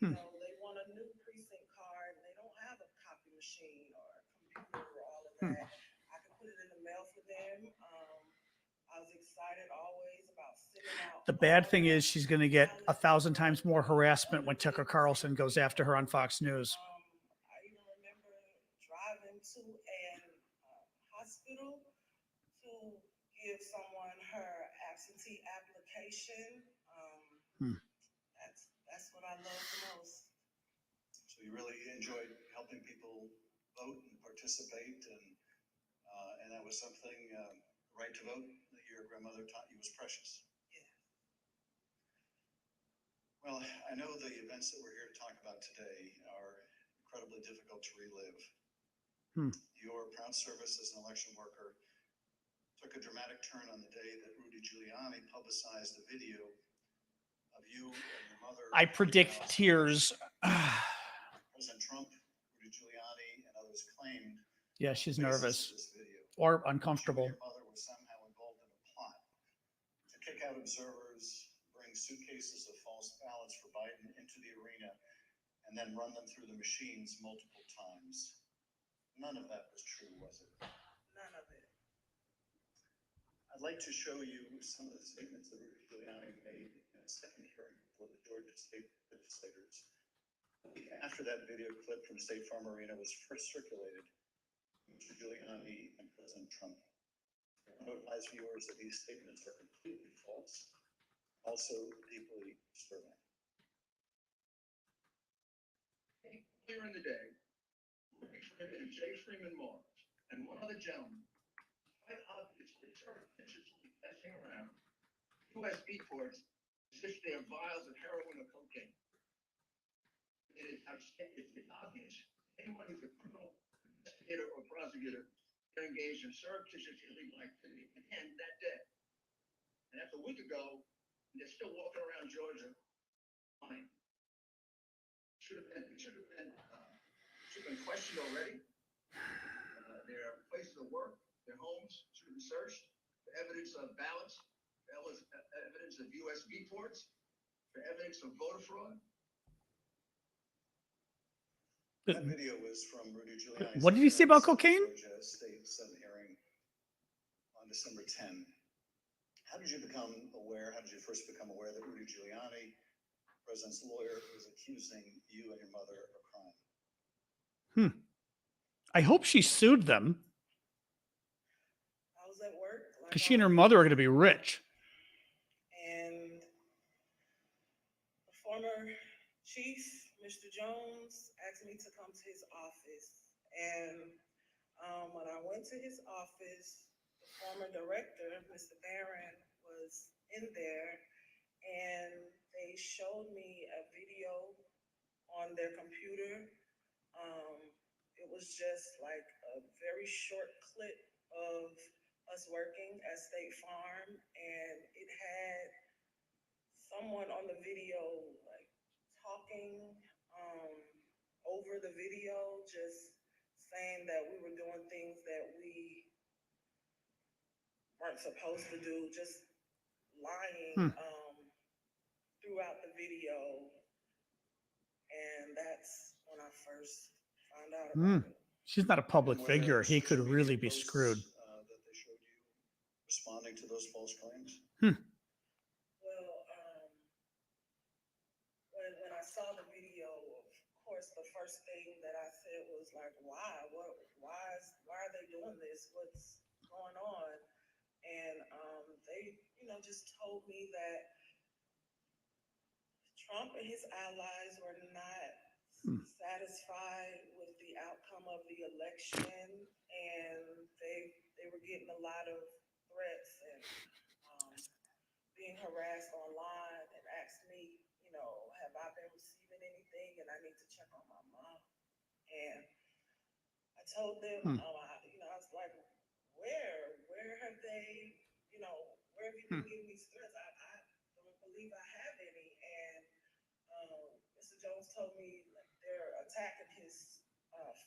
or they want a new precinct card and they don't have a copy machine or a computer or all of that, I can put it in the mail for them. I was excited always about sitting out. The bad thing is she's going to get 1,000 times more harassment when Tucker Carlson goes after her on Fox News. I even remember driving to a hospital to give someone her absentee application. That's what I love the most. So you really enjoyed helping people vote and participate, and that was something, right to vote, that your grandmother taught you was precious. Yeah. Well, I know the events that we're here to talk about today are incredibly difficult to relive. Your proud service as an election worker took a dramatic turn on the day that Rudy Giuliani publicized a video of you and your mother. I predict tears. President Trump, Rudy Giuliani, and others claimed. Yeah, she's nervous or uncomfortable. Your mother was somehow involved in a plot to kick out observers, bring suitcases of false ballots for Biden into the arena, and then run them through the machines multiple times. None of that was true, was it? None of it. I'd like to show you some of the statements that Rudy Giuliani made in a second hearing for the Georgia state legislators. After that video clip from State Farm Arena was first circulated, Mr. Giuliani and President Trump notifies viewers that these statements are completely false, also deeply disturbing. Earlier in the day, and Jay Freeman Moore and one other gentleman, quite obviously surreptitiously messing around USB ports as if they're vials of heroin or cocaine. It is outstanding. It's obvious. Anyone who's a criminal investigator or prosecutor can engage in surreptitious illegal activity and that day. And that's a week ago, and they're still walking around Georgia fine. Should have been questioned already. Their places of work, their homes should have been searched for evidence of ballots, evidence of USB ports, for evidence of voter fraud. That video was from Rudy Giuliani's. What did he say about cocaine? Georgia State Senate hearing on December 10. How did you become aware? How did you first become aware that Rudy Giuliani, President's lawyer, was accusing you and your mother of a crime? I hope she sued them. I was at work. Because she and her mother are going to be rich. And the former chief, Mr. Jones, asked me to come to his office. And when I went to his office, the former director, Mr. Barron, was in there, and they showed me a video on their computer. It was just like a very short clip of us working at State Farm, and it had someone on the video like talking over the video, just saying that we were doing things that we weren't supposed to do, just lying throughout the video. And that's when I first found out about it. She's not a public figure. He could really be screwed. That they showed you responding to those false claims? Well, when I saw the video, of course, the first thing that I said was like, why? Why are they doing this? What's going on? And they, just told me that Trump and his allies were not satisfied with the outcome of the election, and they were getting a lot of threats and being harassed online, and asked me, have I been receiving anything, and I need to check on my mom. And I told them, I was like, where have they, where have you been getting these threats? I don't believe I have any. And Mr. Jones told me like they're attacking his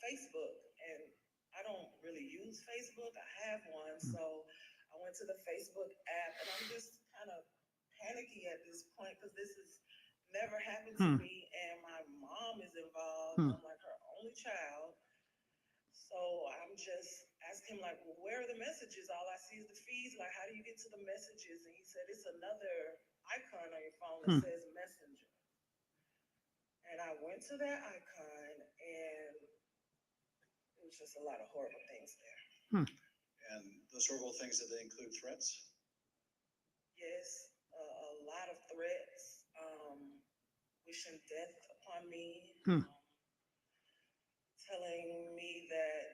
Facebook, and I don't really use Facebook. I have one, so I went to the Facebook app, and I'm just kind of panicky at this point because this has never happened to me, and my mom is involved. I'm like her only child. So I'm just asking him, like, well, where are the messages? All I see is the feeds. Like, how do you get to the messages? And he said, it's another icon on your phone that says Messenger. And I went to that icon, and it was just a lot of horrible things there. And those horrible things, did they include threats? Yes, a lot of threats, wishing death upon me, telling me that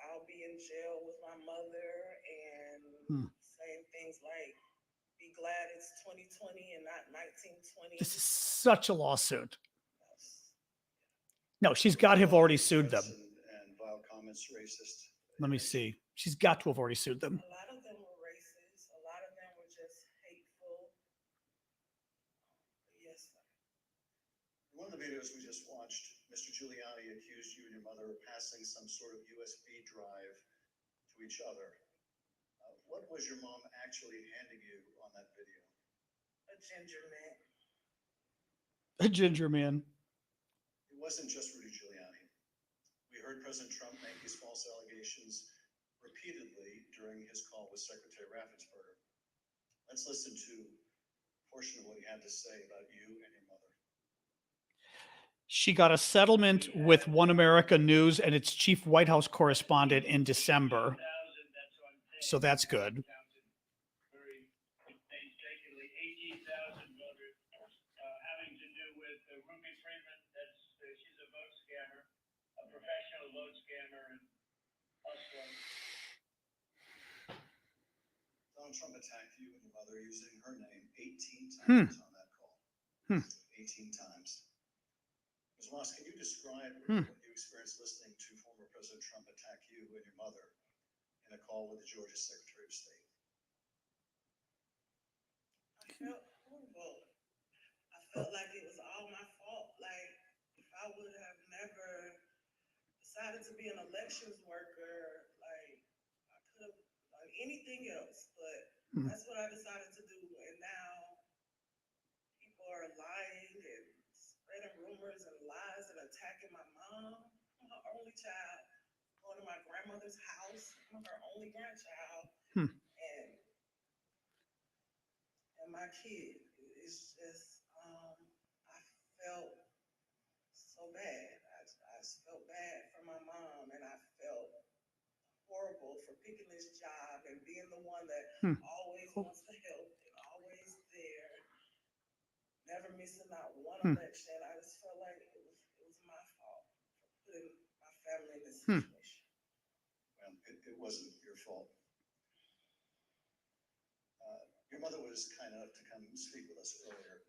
I'll be in jail with my mother, and saying things like, "Be glad it's 2020 and not 1920." This is such a lawsuit. No, she's got to have already sued them. And vile comments, racist. Let me see. She's got to have already sued them. A lot of them were racist. A lot of them were just hateful. Yes, sir. In one of the videos we just watched, Mr. Giuliani accused you and your mother of passing some sort of USB drive to each other. What was your mom actually handing you on that video? A ginger man. A ginger man. It wasn't just Rudy Giuliani. We heard President Trump make these false allegations repeatedly during his call with Secretary Raffensperger. Let's listen to a portion of what he had to say about you and your mother. She got a settlement with One America News and its chief White House correspondent in December. So that's good. Very painstakingly, 18,000 voters, having to do with Ruby Freeman. She's a vote scammer, a professional vote scammer, and hustler. Donald Trump attacked you and your mother using her name 18 times on that call. 18 times. Ms. Moss, can you describe what you experienced listening to former President Trump attack you and your mother in a call with the Georgia Secretary of State? I felt horrible. I felt like it was all my fault. Like, if I would have never decided to be an elections worker, like, I could have done anything else, but that's what I decided to do. And now people are lying and spreading rumors and lies and attacking my mom. I'm her only child. Going to my grandmother's house. I'm her only grandchild. And my kid. It's just, I felt so bad. I felt bad for my mom, and I felt horrible for picking this job and being the one that always wants to help and always there, never missing out one election. I just felt like it was my fault for putting my family in this Hmm. situation. Well, it wasn't your fault. Your mother was kind enough to come speak with us earlier.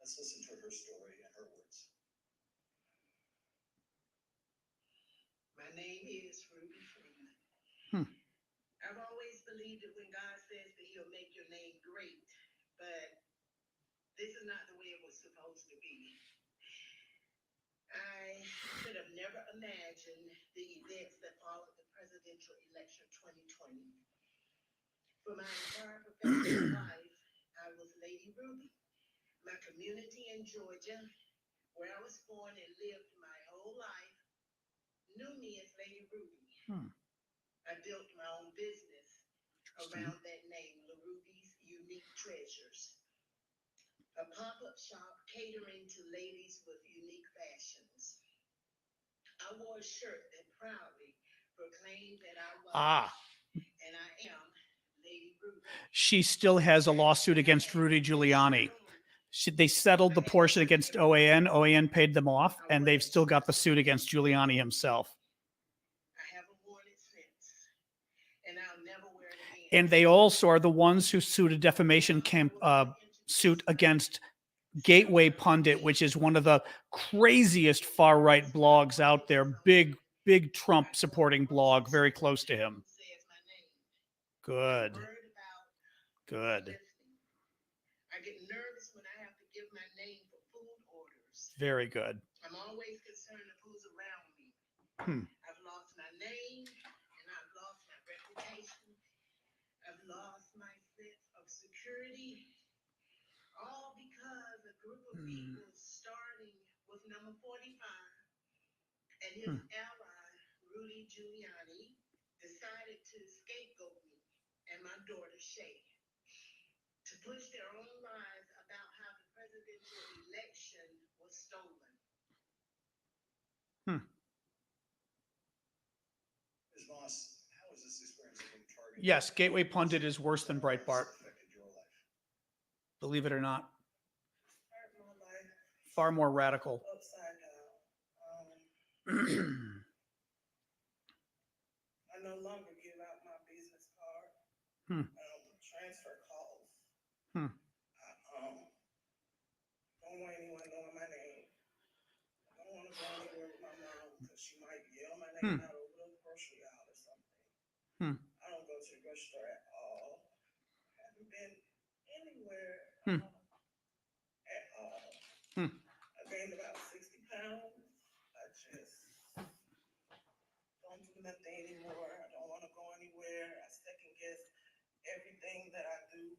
Let's listen to her story and her words. My name is Ruby Freeman. Hmm. I've always believed that when God says that he'll make your name great, but this is not the way it was supposed to be. I could have never imagined the events that followed the presidential election 2020. For my entire professional life, I was Lady Ruby. My community in Georgia, where I was born and lived my whole life, knew me as Lady Ruby. Hmm. I built my own business around that name, LaRuby's Unique Treasures. A pop-up shop catering to ladies with unique fashions. I wore a shirt that proudly proclaimed that I was, and I am, Lady Ruby. She still has a lawsuit against Rudy Giuliani. They settled the portion against OAN. OAN paid them off, and they've still got the suit against Giuliani himself. I haven't worn it since, and I'll never wear it again. And they also are the ones who sued a defamation suit against Gateway Pundit, which is one of the craziest far-right blogs out there. Big Trump supporting blog, very close to him. Good. Good. I get nervous when I have to give my name for food orders. Very good. I'm always concerned of who's around me. I've lost my name, and I've lost my reputation. I've lost my sense of security, all because a group of people starting with number 45 and his ally, Rudy Giuliani, decided to scapegoat me and my daughter, Shay, to push their own lies about how the presidential election was stolen. Ms. Moss, how is this experience of being targeted? Yes, Gateway Pundit is worse than Breitbart. Affected your life? Believe it or not. Part of my life Far more radical. upside down. I no longer give out my business card. Transfer calls. I don't want anyone knowing my name. I don't want to go anywhere with my mom because she might yell my name out over the grocery aisle or something. I don't go to the grocery store at all. I haven't been anywhere at all. I gained about 60 pounds. I just don't do nothing anymore. I don't want to go anywhere. I second guess everything that I do.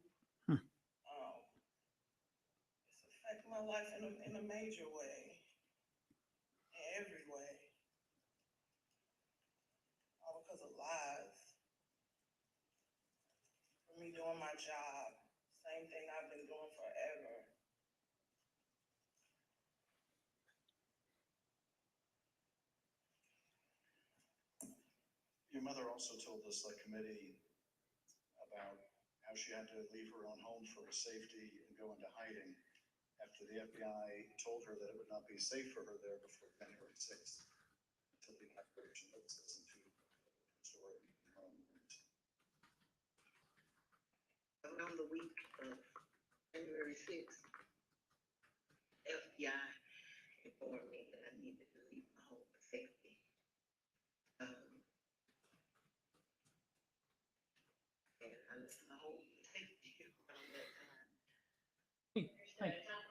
It's affecting my life in a major way. In every way. All because of lies. For me doing my job. Same thing I've been doing forever. Your mother also told us, like committee, about how she had to leave her own home for her safety and go into hiding after the FBI told her that it would not be safe for her there before January 6th. Until the inauguration, let's listen to the story in her own words. Around the week of January 6th, FBI informed me that I needed to leave my home for safety. And I left my home for safety around that time.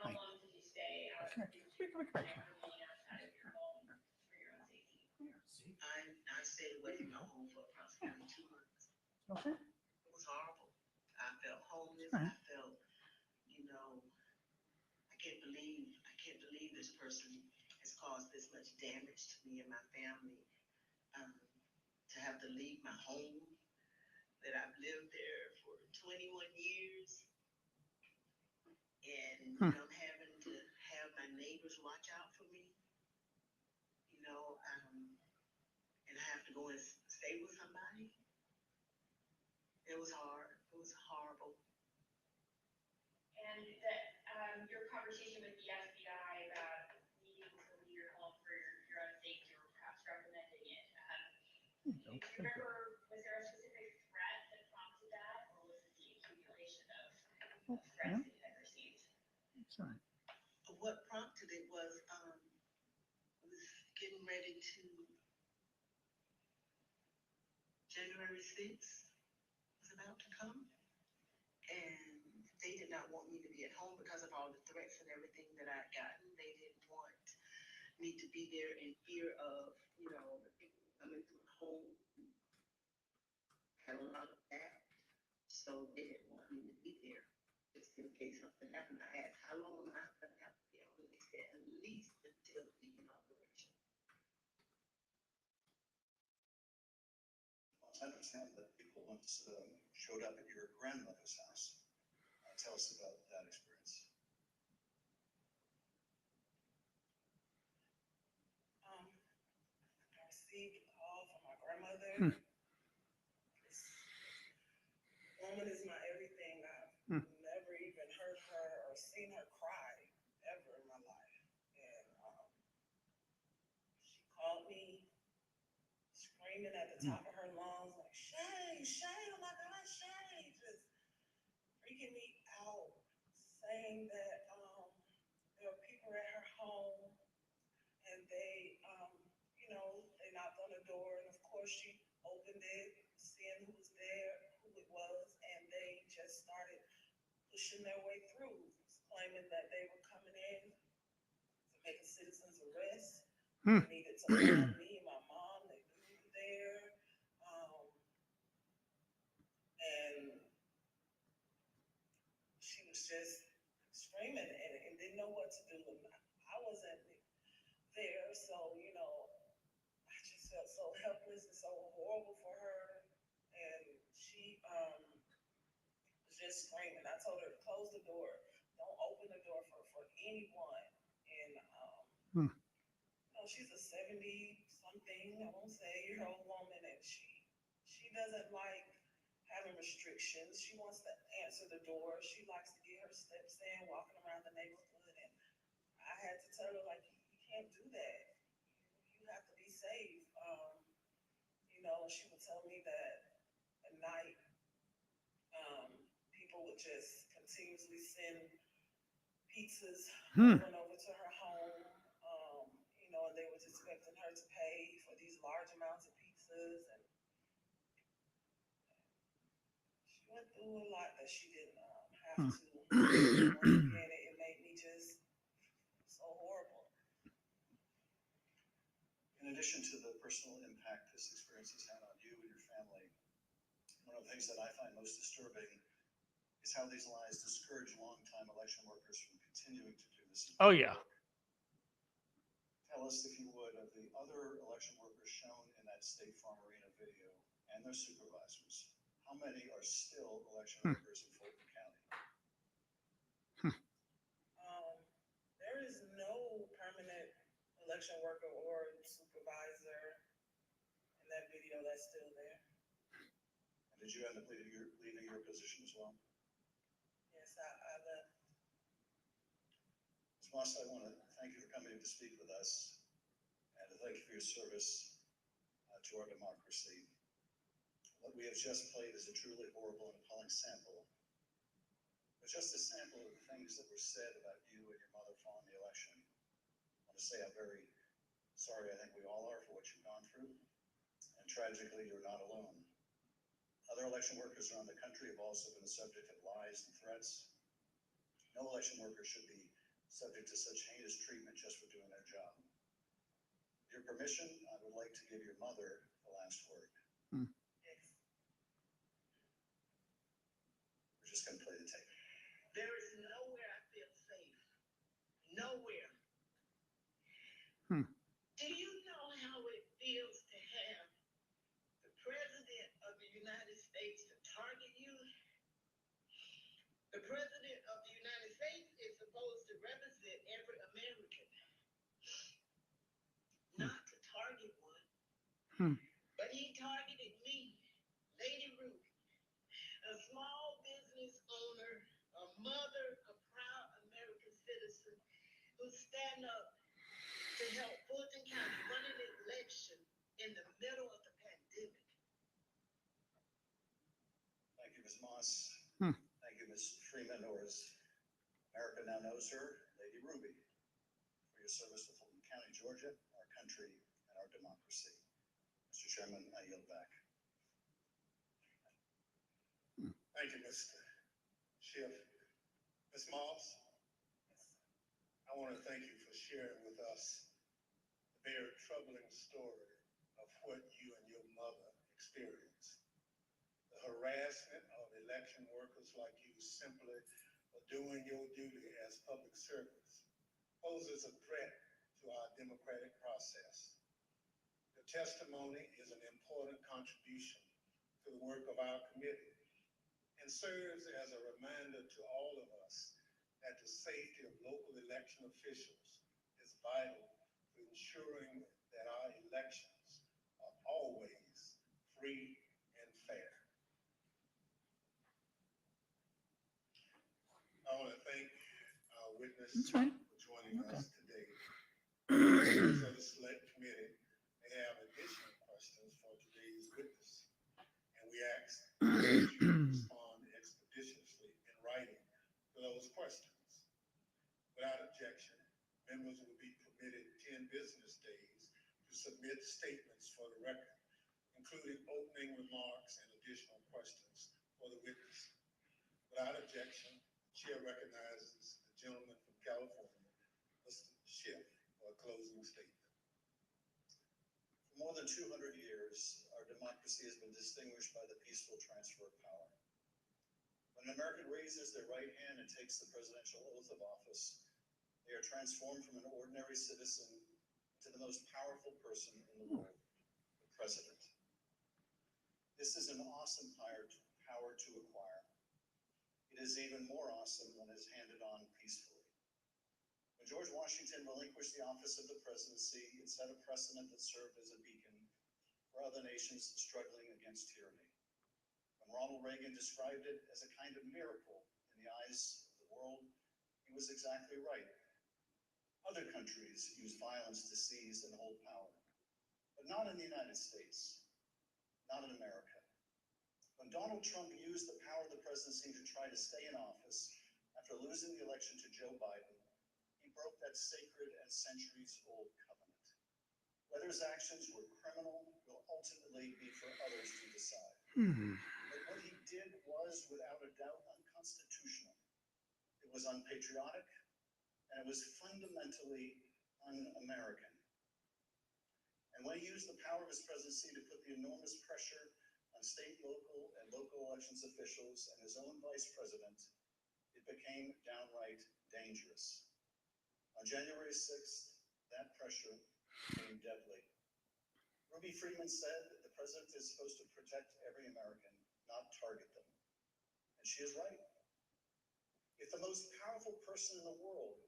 How long did you stay out of outside of your home for your own safety? I stayed away from my home for approximately 2 months. Okay. It was horrible. I felt homeless. I felt, I can't believe this person has caused this much damage to me and my family. To have to leave my home that I've lived there for 21 years. And I'm having to have my neighbors watch out for me. And I have to go and stay with somebody. It was hard. It was horrible. And that your conversation with the FBI about needing to leave your home for your own safety, or perhaps recommending Remember, was there a specific threat that prompted that, or was it the accumulation of threats that you had received? That's all right. What prompted it was getting ready to, January 6th was about to come, and they did not want me to be at home because of all the threats and everything that I had gotten. They didn't want me to be there in fear of, you know, the people coming to the home. Had a lot of that, so they didn't want me to be there just in case something happened. I asked, how long am I going to have to be on? And they said, at least until the inauguration. I understand that people once showed up at your grandmother's house. Tell us about that experience. I received a call from my grandmother. This woman is my everything. I've never even heard her or seen her cry ever in my life. And she called me screaming at the top of her lungs, like, Shay, Shay, oh my God, Shay, just freaking me out, saying that there were people at her home and they, you know, they knocked on the door, and of course she opened it, seeing who was there, who it was, and they just started pushing their way through, claiming that they were coming in to make a citizen's arrest. They needed to find me and my mom. They knew we were there. And she was just screaming and didn't know what to do. And I wasn't there, so, you know, I just felt so helpless and so horrible for her. And she was just screaming. I told her to close the door. Don't open the door for anyone. And, you know, she's a 70-something, I won't say, year-old woman, and she doesn't like having restrictions. She wants to answer the door. She likes to get her steps in, walking around the neighborhood. And I had to tell her, like, you can't do that. You have to be safe. You know, she would tell me that at night, people would just continuously send pizzas over and over to her home. You know, and they were expecting her to pay for these large amounts of pizzas. And she went through a lot that she didn't have to. Once again, it made me just so horrible. In addition to the personal impact this experience has had on you and your family, one of the things that I find most disturbing is how these lies discourage longtime election workers from continuing to do this. Oh, yeah. Tell us, if you would, of the other election workers shown in that State Farm Arena video and their supervisors. How many are still election workers in Fulton County? There is no permanent election worker or supervisor in that video that's still there. And did you end up leaving your position as well? Yes, I left. Ms. Moss, I want to thank you for coming to speak with us, and to thank you for your service to our democracy. What we have just played is a truly horrible and appalling sample, but just a sample of the things that were said about you and your mother following the election. I want to say how very sorry I think we all are for what you've gone through, and tragically, you're not alone. Other election workers around the country have also been the subject of lies and threats. No election worker should be subject to such heinous treatment just for doing their job. With your permission, I would like to give your mother the last word. Yes. We're just going to play the tape. There is nowhere I feel safe. Nowhere. Do you know how it feels to have the President of the United States to target you? The President of the United States is supposed to represent every American, not to target one. But he targeted me, Lady Ruth, a small business owner, a mother, a proud American citizen who stand up to help Fulton County run an election in the middle of the pandemic. Moss. Hmm. Thank you, Ms. Freeman, or as America now knows her, Lady Ruby, for your service to Fulton County, Georgia, our country, and our democracy. Mr. Chairman, I yield back. Thank you, Mr. Schiff. Ms. Moss, I want to thank you for sharing with us the very troubling story of what you and your mother experienced. The harassment of election workers like you simply for doing your duty as public servants poses a threat to our democratic process. Your testimony is an important contribution to the work of our committee and serves as a reminder to all of us that the safety of local election officials is vital to ensuring that our elections are always free and fair. I want to thank our witness for joining us today. Members of the select committee may have additional questions for today's witness, and we ask that you respond expeditiously in writing to those questions. Without objection, members will be permitted 10 business days to submit statements for the record, including opening remarks and additional questions for the witness. Without objection, the chair recognizes the gentleman from California, Mr. Schiff, for a closing statement. For more than 200 years, our democracy has been distinguished by the peaceful transfer of power. When an American raises their right hand and takes the presidential oath of office, they are transformed from an ordinary citizen to the most powerful person in the world, the president. This is an awesome power to acquire. It is even more awesome when it's handed on peacefully. When George Washington relinquished the office of the presidency, it set a precedent that served as a beacon for other nations struggling against tyranny. When Ronald Reagan described it as a kind of miracle in the eyes of the world, he was exactly right. Other countries use violence to seize and hold power, but not in the United States, not in America. When Donald Trump used the power of the presidency to try to stay in office after losing the election to Joe Biden, he broke that sacred and centuries-old covenant. Whether his actions were criminal will ultimately be for others to decide. But what he did was, without a doubt, unconstitutional. It was unpatriotic, and it was fundamentally un-American. And when he used the power of his presidency to put the enormous pressure on state, local, and local elections officials and his own vice president, it became downright dangerous. On January 6th, that pressure became deadly. Ruby Freeman said that the president is supposed to protect every American, not target them. And she is right. If the most powerful person in the world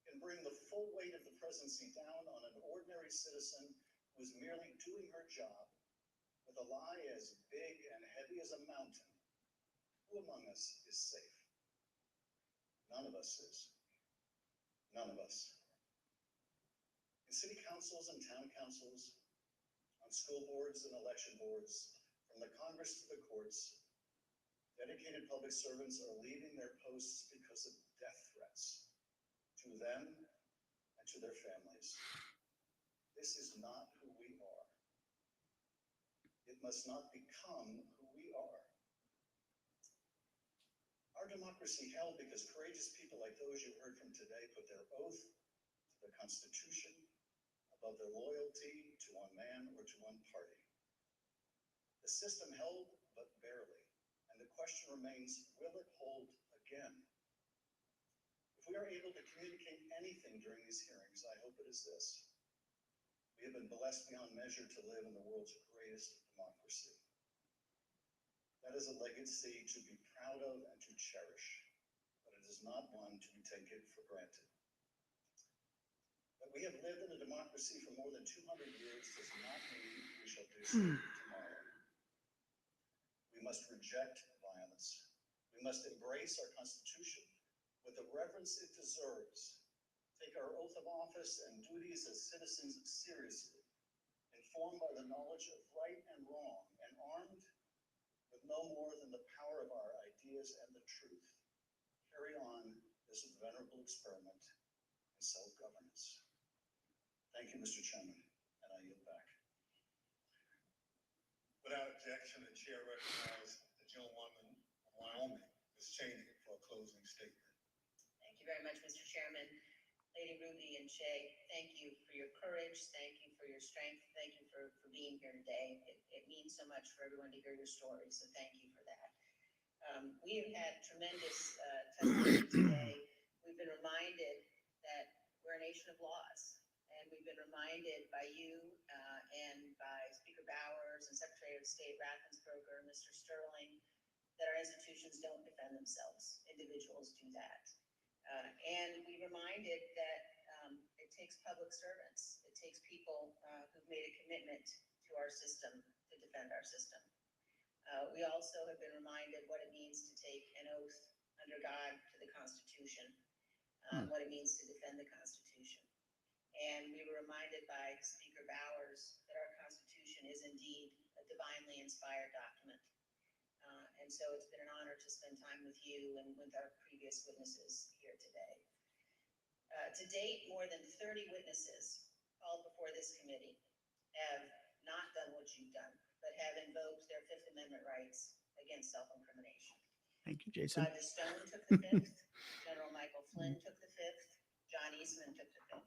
can bring the full weight of the presidency down on an ordinary citizen who is merely doing her job with a lie as big and heavy as a mountain, who among us is safe? None of us is. None of us. In city councils and town councils, on school boards and election boards, from the Congress to the courts, dedicated public servants are leaving their posts because of death threats to them and to their families. This is not who we are. It must not become who we are. Our democracy held because courageous people like those you heard from today put their oath to the Constitution above their loyalty to one man or to one party. The system held, but barely, and the question remains, will it hold again? If we are able to communicate anything during these hearings, I hope it is this. We have been blessed beyond measure to live in the world's greatest democracy. That is a legacy to be proud of and to cherish, but it is not one to be taken for granted. That we have lived in a democracy for more than 200 years does not mean we shall do so tomorrow. We must reject violence. We must embrace our Constitution with the reverence it deserves, take our oath of office and duties as citizens seriously, informed by the knowledge of right and wrong, and armed with no more than the power of our ideas and the truth, carry on this venerable experiment in self-governance. Thank you, Mr. Chairman, and I yield back. Without objection, the chair recognizes the gentlewoman from Wyoming, Ms. Cheney, for a closing statement. Thank you very much, Mr. Chairman. Lady Ruby and Shay, thank you for your courage. Thank you for your strength. Thank you for being here today. It means so much for everyone to hear your story, so thank you for that. We have had tremendous testimony today. We've been reminded that we're a nation of laws, and we've been reminded by you and by Speaker Bowers and Secretary of State Raffensperger and Mr. Sterling that our institutions don't defend themselves. Individuals do that. And we reminded that it takes public servants. It takes people who've made a commitment to our system to defend our system. We also have been reminded what it means to take an oath under God to the Constitution, what it means to defend the Constitution. And we were reminded by Speaker Bowers that our Constitution is indeed a divinely inspired document. And so it's been an honor to spend time with you and with our previous witnesses here today. To date, more than 30 witnesses called before this committee have not done what you've done, but have invoked their Fifth Amendment rights against self-incrimination. Thank you, Jason. Roger Stone took the fifth. General Michael Flynn took the fifth. John Eastman took the fifth.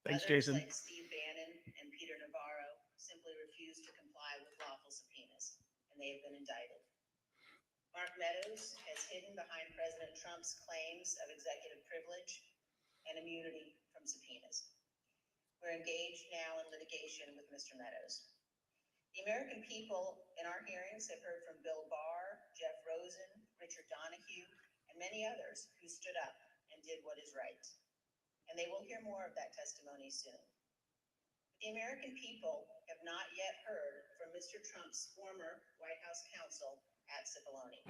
Thanks, Others, Jason. like Steve Bannon and Peter Navarro, simply refused to comply with lawful subpoenas, and they have been indicted. Mark Meadows has hidden behind President Trump's claims of executive privilege and immunity from subpoenas. We're engaged now in litigation with Mr. Meadows. The American people in our hearings have heard from Bill Barr, Jeff Rosen, Richard Donahue, and many others who stood up and did what is right. And they will hear more of that testimony soon. The American people have not yet heard from Mr. Trump's former White House counsel at Cipollone.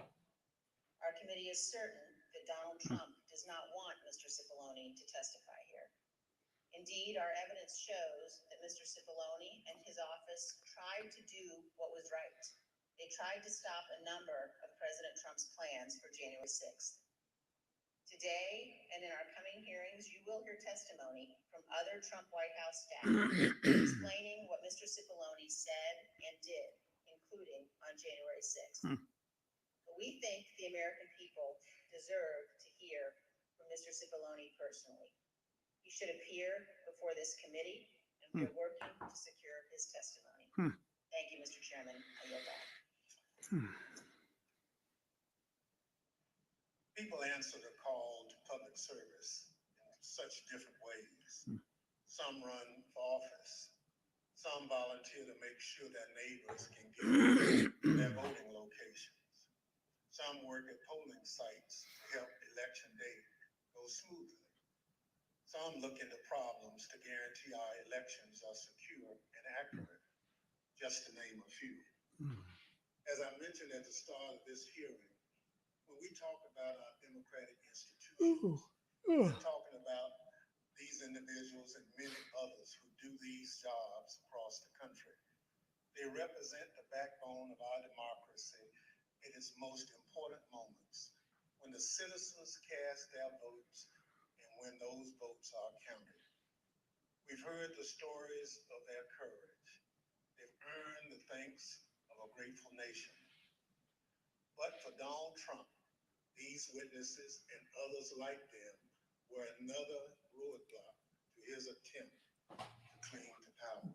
Our committee is certain that Donald Trump does not want Mr. Cipollone to testify here. Indeed, our evidence shows that Mr. Cipollone and his office tried to do what was right. They tried to stop a number of President Trump's plans for January 6th. Today, and in our coming hearings, you will hear testimony from other Trump White House staff explaining what Mr. Cipollone said and did, including on January 6th. But we think the American people deserve to hear from Mr. Cipollone personally. He should appear before this committee, and we are working to secure his testimony. Thank you, Mr. Chairman. I yield back. People answer the call to public service in such different ways. Some run for office. Some volunteer to make sure their neighbors can get their voting locations. Some work at polling sites to help election day go smoothly. Some look into problems to guarantee our elections are secure and accurate, just to name a few. As I mentioned at the start of this hearing, when we talk about our democratic institutions, we're talking about these individuals and many others who do these jobs across the country. They represent the backbone of our democracy in its most important moments, when the citizens cast their votes and when those votes are counted. We've heard the stories of their courage. They've earned the thanks of a grateful nation. But for Donald Trump, these witnesses and others like them were another roadblock to his attempt to cling to power.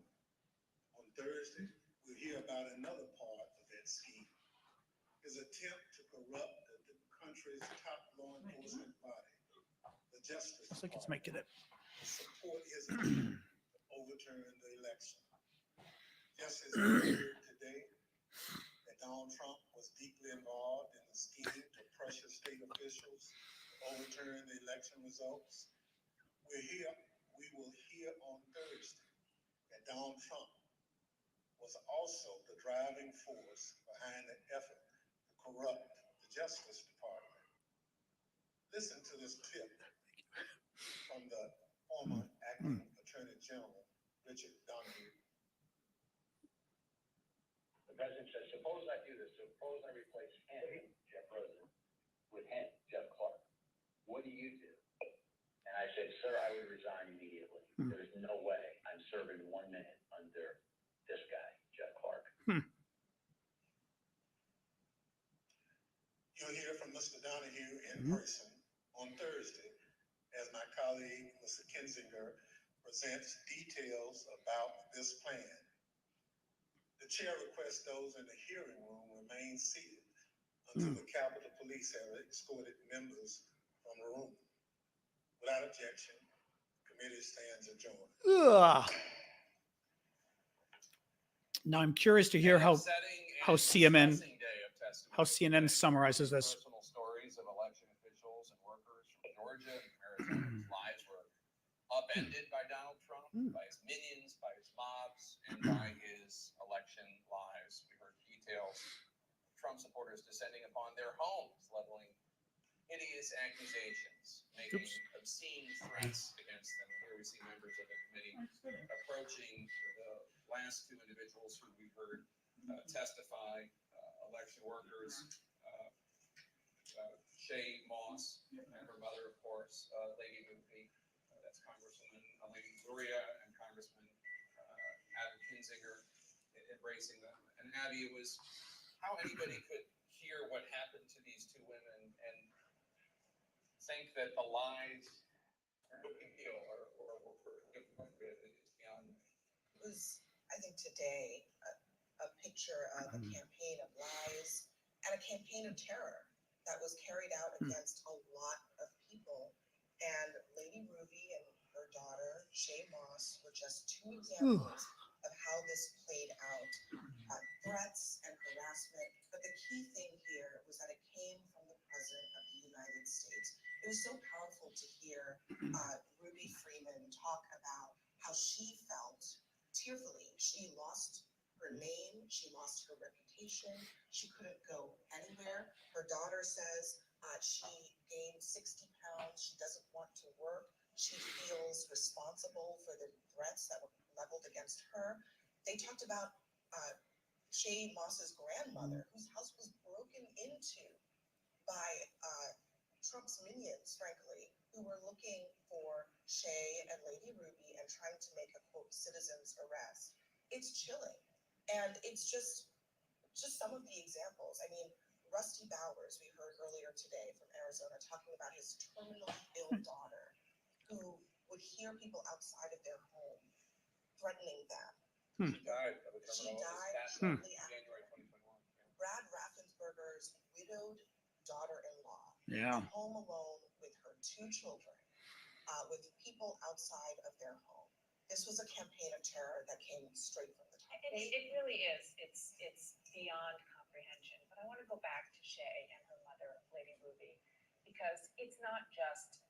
On Thursday, we'll hear about another part of that scheme, his attempt to corrupt the country's top law enforcement body, the Justice Looks like it's Department, making it. to support his attempt to overturn the election. Just as we heard today that Donald Trump was deeply involved in the scheme to pressure state officials to overturn the election results, we will hear on Thursday that Donald Trump was also the driving force behind the effort to corrupt the Justice Department. Listen to this clip from the former acting Attorney General, Richard Donahue. The president says, suppose I do this, suppose I replace him, Jeff Rosen, with him, Jeff Clark. What do you do? And I said, sir, I would resign immediately. There's no way I'm serving 1 minute under this guy, Jeff Clark. You'll hear from Mr. Donahue in person on Thursday as my colleague, Mr. Kinzinger, presents details about this plan. The chair requests those in the hearing room remain seated until the Capitol Police have escorted members from the room. Without objection, the committee stands adjourned. Ugh. Now I'm curious to hear how CNN summarizes this. Personal stories of election officials and workers from Georgia and Arizona whose lives were upended by Donald Trump, by his minions, by his mobs, and by his election lives. We heard details of Trump supporters descending upon their homes, leveling hideous accusations, making obscene threats against them. Here we see members of the committee approaching the last two individuals who we heard testify, election workers, Shay Moss and her mother, of course, Lady Lupe, that's Congresswoman Elaine Luria and Congressman Adam Kinzinger embracing them. And Abby, it was how anybody could hear what happened to these two women and think that the lies are no big deal or beyond. It was, I think today, a picture of a campaign of lies and a campaign of terror that was carried out against a lot of people. And Lady Ruby and her daughter, Shay Moss, were just two examples of how this played out. Threats and harassment. But the key thing here was that it came from the President of the United States. It was so powerful to hear Ruby Freeman talk about how she felt tearfully. She lost her name, she lost her reputation, she couldn't go anywhere. Her daughter says she gained 60 pounds, she doesn't want to work, she feels responsible for the threats that were leveled against her. They talked about Shay Moss's grandmother, whose house was broken into by Trump's minions, frankly, who were looking for Shay and Lady Ruby and trying to make a, quote, citizen's arrest. It's chilling. And it's just some of the examples. I mean, Rusty Bowers, we heard earlier today from Arizona, talking about his terminally ill daughter who would hear people outside of their home threatening them. She died shortly after. January 2021. Brad Raffensperger's widowed daughter-in-law, home alone with her two children, with people outside of their home. This was a campaign of terror that came straight from the top. It really is. It's beyond comprehension. But I want to go back to Shay and her mother, Lady Ruby, because it's not just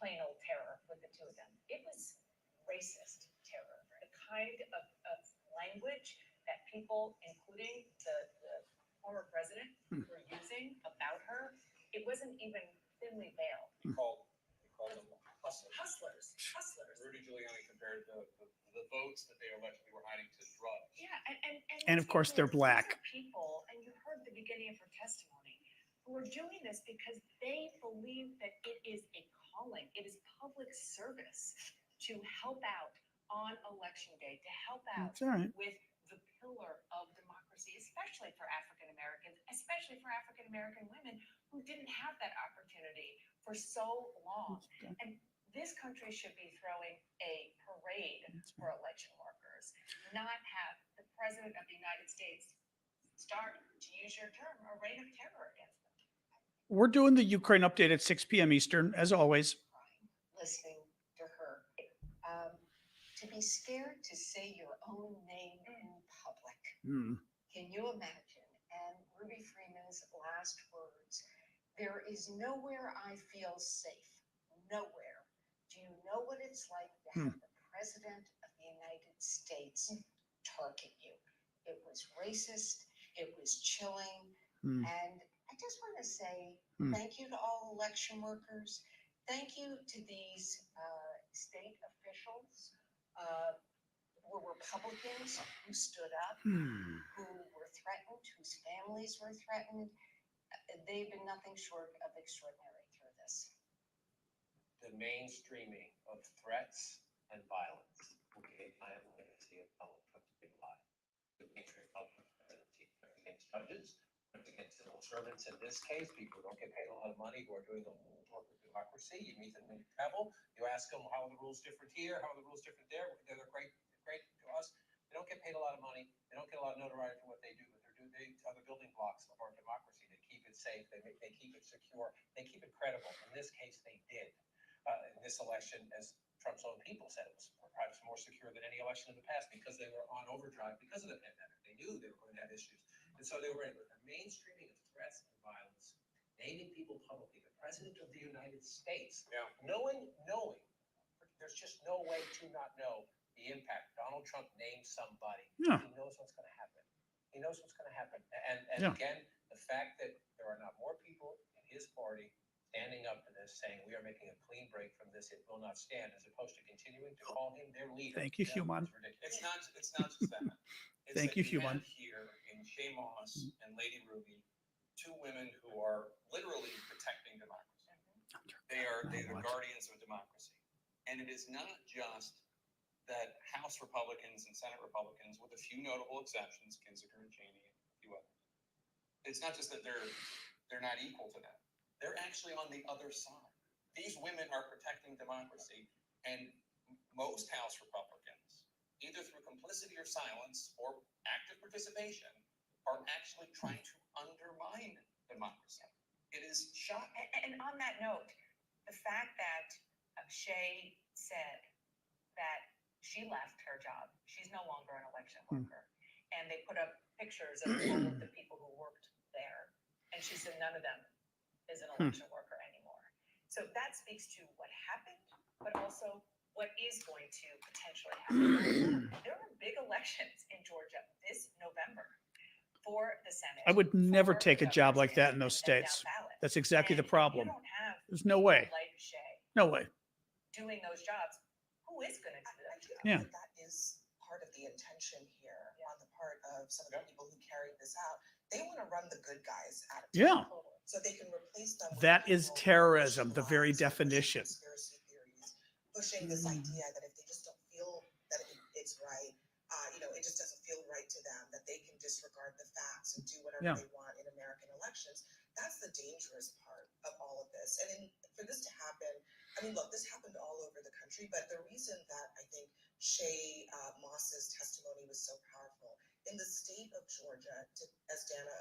plain old terror with the two of them. It was racist terror, the kind of language that people, including the former president, were using about her. It wasn't even thinly veiled. He called them hustlers. Hustlers. Rudy Giuliani compared the votes that they allegedly were hiding to drugs. Yeah, And of course they're black. People, and you heard the beginning of her testimony, who are doing this because they believe that it is a calling. It is public service to help out on election day, to help out with the pillar of democracy, especially for African Americans, especially for African American women who didn't have that opportunity for so long. And this country should be throwing a parade for election workers, not have the President of the United States start, to use your term, a reign of terror against them. We're doing the Ukraine update at 6 p.m. Eastern, as always. Listening to her. To be scared to say your own name in public. Can you imagine? And Ruby Freeman's last words, there is nowhere I feel safe. Nowhere. Do you know what it's like to have the President of the United States target you? It was racist. It was chilling. And I just want to say thank you to all election workers. Thank you to these state officials who were Republicans who stood up, who were threatened, whose families were threatened. they've been nothing short of extraordinary through this. The mainstreaming of threats and violence. Okay, I am legacy of Donald Trump's big lie. The mainstream of the presidency against judges, against civil servants in this case, people who don't get paid a lot of money, who are doing the work of democracy. You meet them when you travel, you ask them, how are the rules different here? How are the rules different there? They're great to us. They don't get paid a lot of money. They don't get a lot of notoriety for what they do, but they are the building blocks of our democracy. They keep it safe. They keep it secure. They keep it credible. In this case, they did. In this election, as Trump's own people said, it was perhaps more secure than any election in the past because they were on overdrive because of the pandemic. They knew they were going to have issues. And so they were in with a mainstreaming of threats and violence, naming people publicly, the President of the United States, knowing, there's just no way to not know the impact. Donald Trump named somebody. Yeah. He knows what's going to happen. He knows what's going to happen. And again, the fact that there are not more people in his party standing up to this, saying we are making a clean break from this, it will not stand, as opposed to continuing to call him their leader. Thank you, Human. It's not just that. It's Thank that you, Human. have here in Shea Moss and Lady Ruby, two women who are literally protecting democracy. They're the guardians of democracy. And it is not just that House Republicans and Senate Republicans, with a few notable exceptions, Kinzinger and Cheney and a few others, it's not just that they're not equal to them. They're actually on the other side. These women are protecting democracy, and most House Republicans, either through complicity or silence or active participation, are actually trying to undermine democracy. It is shocking. And on that note, the fact that Shea said that she left her job, she's no longer an election worker, and they put up pictures of all of the people who worked there, and she said none of them is an election worker anymore. So that speaks to what happened, but also what is going to potentially happen. There are big elections in Georgia this November for the Senate. I would never take a job like that in those states. That's exactly the problem. There's no way. Like Shea No way. doing those jobs. Who is going to do that? Yeah. That is part of the intention here on the part of some of the people who carried this out. They want to run the good guys out of Yeah. town, so they can replace them with That is people terrorism, the pushing very lies, pushing definition. conspiracy theories, pushing this idea that if they just don't feel that it's right, it just doesn't feel right to them, that they can disregard the facts and do whatever they want in American elections. That's the dangerous part of all of this. And for this to happen, I mean, look, this happened all over the country, but the reason that I think Shea Moss's testimony was so powerful, in the state of Georgia, as Dana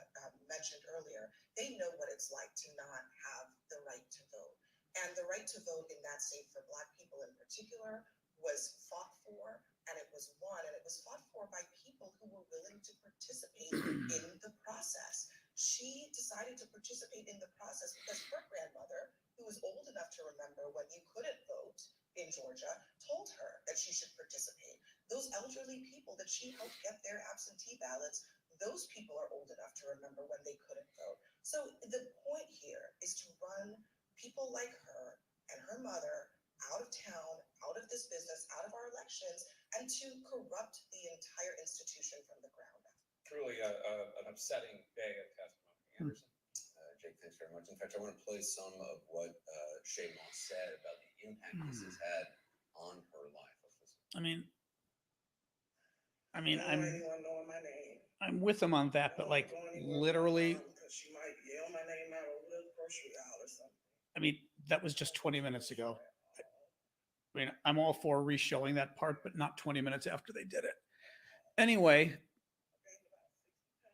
mentioned earlier, they know what it's like to not have the right to vote. And the right to vote in that state for Black people in particular was fought for, and it was won, and it was fought for by people who were willing to participate in the process. She decided to participate in the process because her grandmother, who was old enough to remember when you couldn't vote in Georgia, told her that she should participate. Those elderly people that she helped get their absentee ballots, those people are old enough to remember when they couldn't vote. So the point here is to run people like her and her mother out of town, out of this business, out of our elections, and to corrupt the entire institution from the ground up. Truly an upsetting day of testimony. Anderson? Jake, thanks very much. In fact, I want to play some of what Shea Moss said about the impact this has had on her life. I'm with him on that, but like literally, She might yell my name out over the grocery aisle or something. I mean, that was just 20 minutes ago. I mean, I'm all for re-showing that part, but not 20 minutes after they did it. Anyway,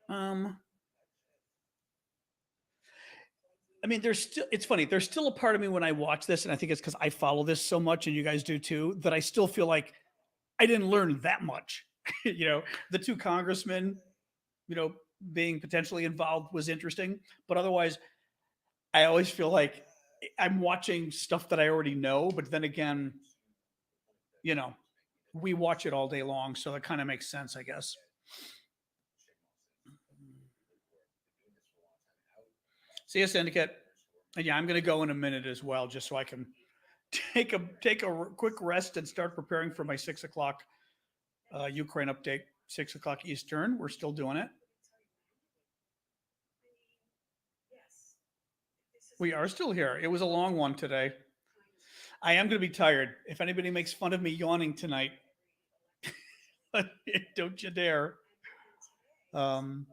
I mean, it's funny. There's still a part of me when I watch this, and I think it's because I follow this so much and you guys do too, that I still feel like I didn't learn that much. The two congressmen, being potentially involved was interesting, but otherwise I always feel like I'm watching stuff that I already know, but then again, we watch it all day long. So that kind of makes sense, I guess. See you, Syndicate. And yeah, I'm going to go in a minute as well, just so I can take a quick rest and start preparing for my 6 o'clock Ukraine update, 6 o'clock Eastern. We're still doing it. We are still here. It was a long one today. I am going to be tired. If anybody makes fun of me yawning tonight, don't you dare. I'm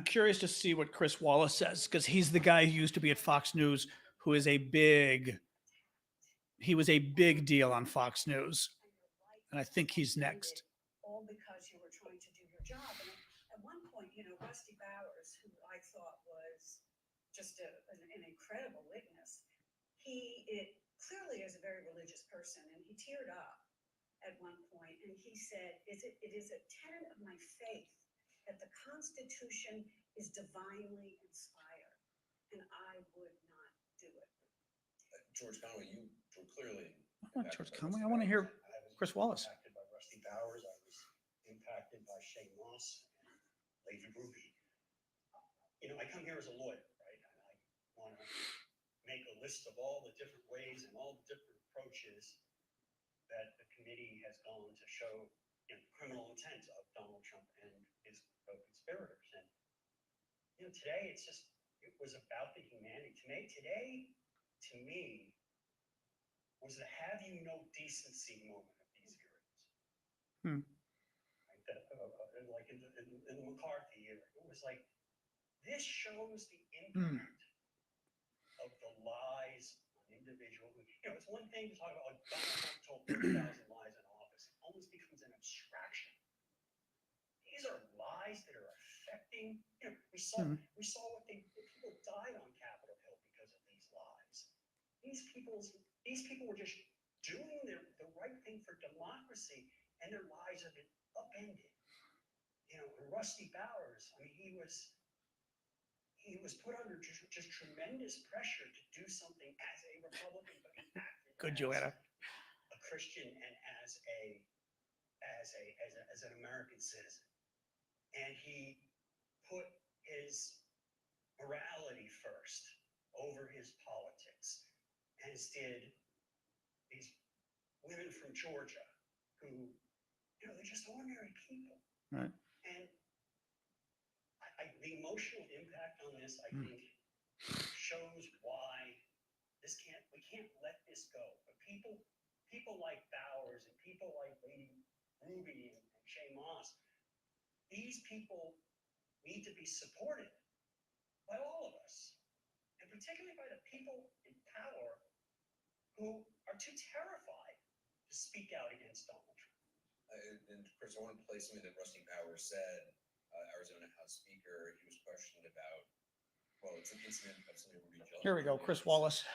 curious to see what Chris Wallace says, because he's the guy who used to be at Fox News, who is he was a big deal on Fox News. And I think he's next. All because you were trying to do your job. And at one point, Rusty Bowers, who I thought was just an incredible witness, he clearly is a very religious person, and he teared up at one point, and he said, it is a tenet of my faith that the Constitution is divinely inspired, and I would not do it. George Conway, you were clearly. George Conway. I want to hear Chris Wallace. Impacted by Rusty Bowers. I was impacted by Shane Moss and Lady Ruby. I come here as a lawyer, right? And I want to make a list of all the different ways and all the different approaches that the committee has gone to show criminal intent of Donald Trump and his co-conspirators. And today it was about the humanity. Today, to me, was the have you no decency moment of these hearings. Like in the McCarthy era, it was like, this shows the impact of the lies on individual. It's one thing to talk about Donald Trump told 30,000 lies in office. It almost becomes an abstraction. These are lies that are affecting. We saw what people died on Capitol Hill because of these lies. These people were just doing the right thing for democracy, and their lives have been upended. Rusty Bowers, I mean, he was put under just tremendous pressure to do something as a Republican, but he acted Good, as Joanna. a Christian and as an American citizen. And he put his morality first over his politics, as did these women from Georgia who, they're just ordinary people. Right. And the emotional impact on this, I think, shows why we can't let this go. But people like Bowers and people like Lady Ruby and Shane Moss, these people need to be supported by all of us, and particularly by the people in power who are too terrified to speak out against Donald Trump. And Chris, I want to play something that Rusty Bowers said, Arizona House Speaker. He was questioned about, it's an incident of something Rudy Giuliani. Here we go, Chris Wallace.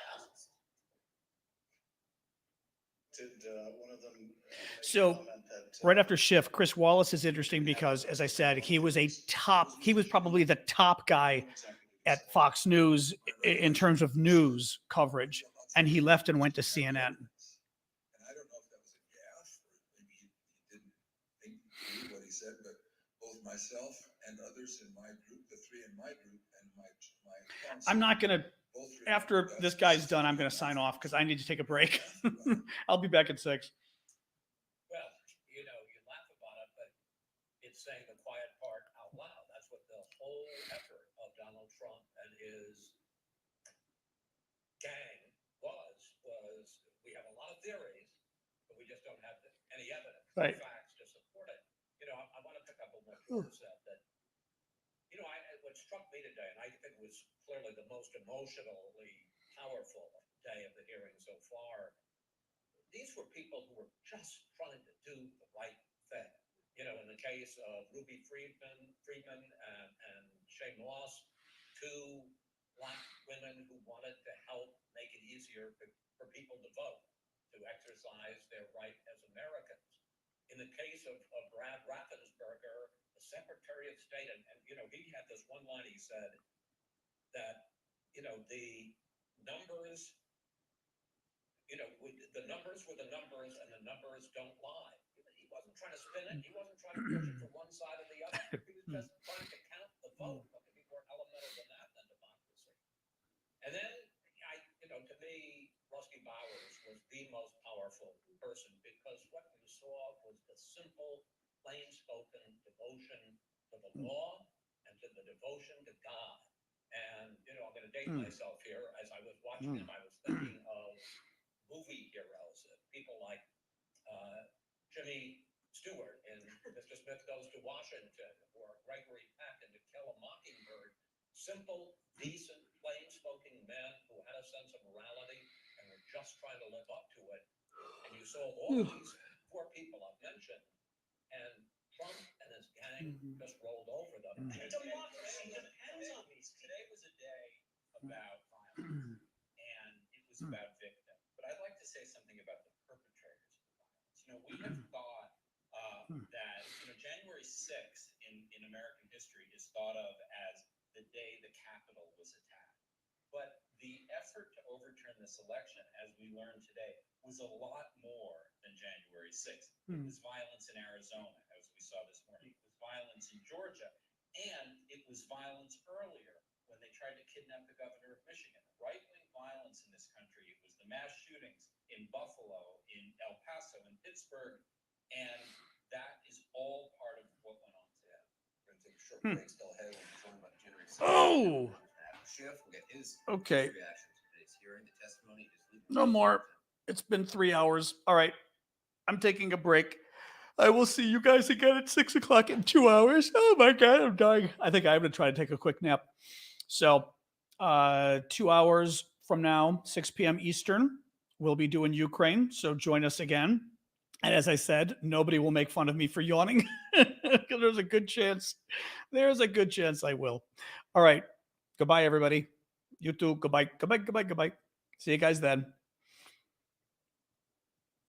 Did one of them So right after Schiff, Chris Wallace is interesting because, as I said, he was probably the top guy at Fox News in terms of news coverage, and he left and went to CNN. And I don't know if that was a gaffe, or maybe he didn't think he knew what he said, but both myself and others in my group, the three in my group, and my counsel, I'm not going to, after this guy's done, I'm going to sign off because I need to take a break. I'll be back at 6. Well, you laugh about it, but it's saying the quiet part out loud. That's what the whole effort of Donald Trump and his gang was we have a lot of theories, but we just don't have any evidence, Right. facts to support it. I want to pick up on what George said, that, what struck me today, and I think it was clearly the most emotionally powerful day of the hearing so far, these were people who were just trying to do the right thing. In the case of Ruby Friedman and Shane Moss, 2 Black women who wanted to help make it easier for people to vote, to exercise their right as Americans. In the case of Brad Raffensperger, the Secretary of State, and he had this one line he said that, the numbers, the numbers were the numbers and the numbers don't lie. He wasn't trying to spin it. He wasn't trying to push it to one side or the other. He was just trying to count the vote. What could be more elemental than that than democracy? And then, to me, Rusty Bowers was the most powerful person because what you saw was the simple plain-spoken devotion to the law and to the devotion to God. And, I'm going to date myself here. As I was watching him, I was thinking of movie heroes, people like Jimmy Stewart in Mr. Smith Goes to Washington, or Gregory Peck in To Kill a Mockingbird. Simple, decent, plain-spoken men who had a sense of morality and were just trying to live up to it. And you saw all these poor people I've mentioned, and Trump and his gang just rolled over them. Democracy depends on these. Today was a day about violence, and it was about victims. But I'd like to say something about the perpetrators of violence. We have thought that January 6th in American history is thought of as the day the Capitol was attacked. But the effort to overturn this election, as we learned today, was a lot more than January 6th. It was violence in Arizona, as we saw this morning. It was violence in Georgia. And it was violence earlier when they tried to kidnap the governor of Michigan. Right-wing violence in this country. It was the mass shootings in Buffalo, in El Paso, in Pittsburgh. And that is all part of what went on today. We're going to take a short break. Still ahead. We'll be joined by January 6th. Oh! Schiff will get his Okay. reaction to today's hearing. The testimony is legal. No more. It's been 3 hours. All right. I'm taking a break. I will see you guys again at 6 o'clock in 2 hours. Oh my God, I'm dying. I think I'm going to try to take a quick nap. So 2 hours from now, 6 p.m. Eastern, we'll be doing Ukraine. So join us again. And as I said, nobody will make fun of me for yawning because there's a good chance I will. All right. Goodbye, everybody. You too. Goodbye. See you guys then.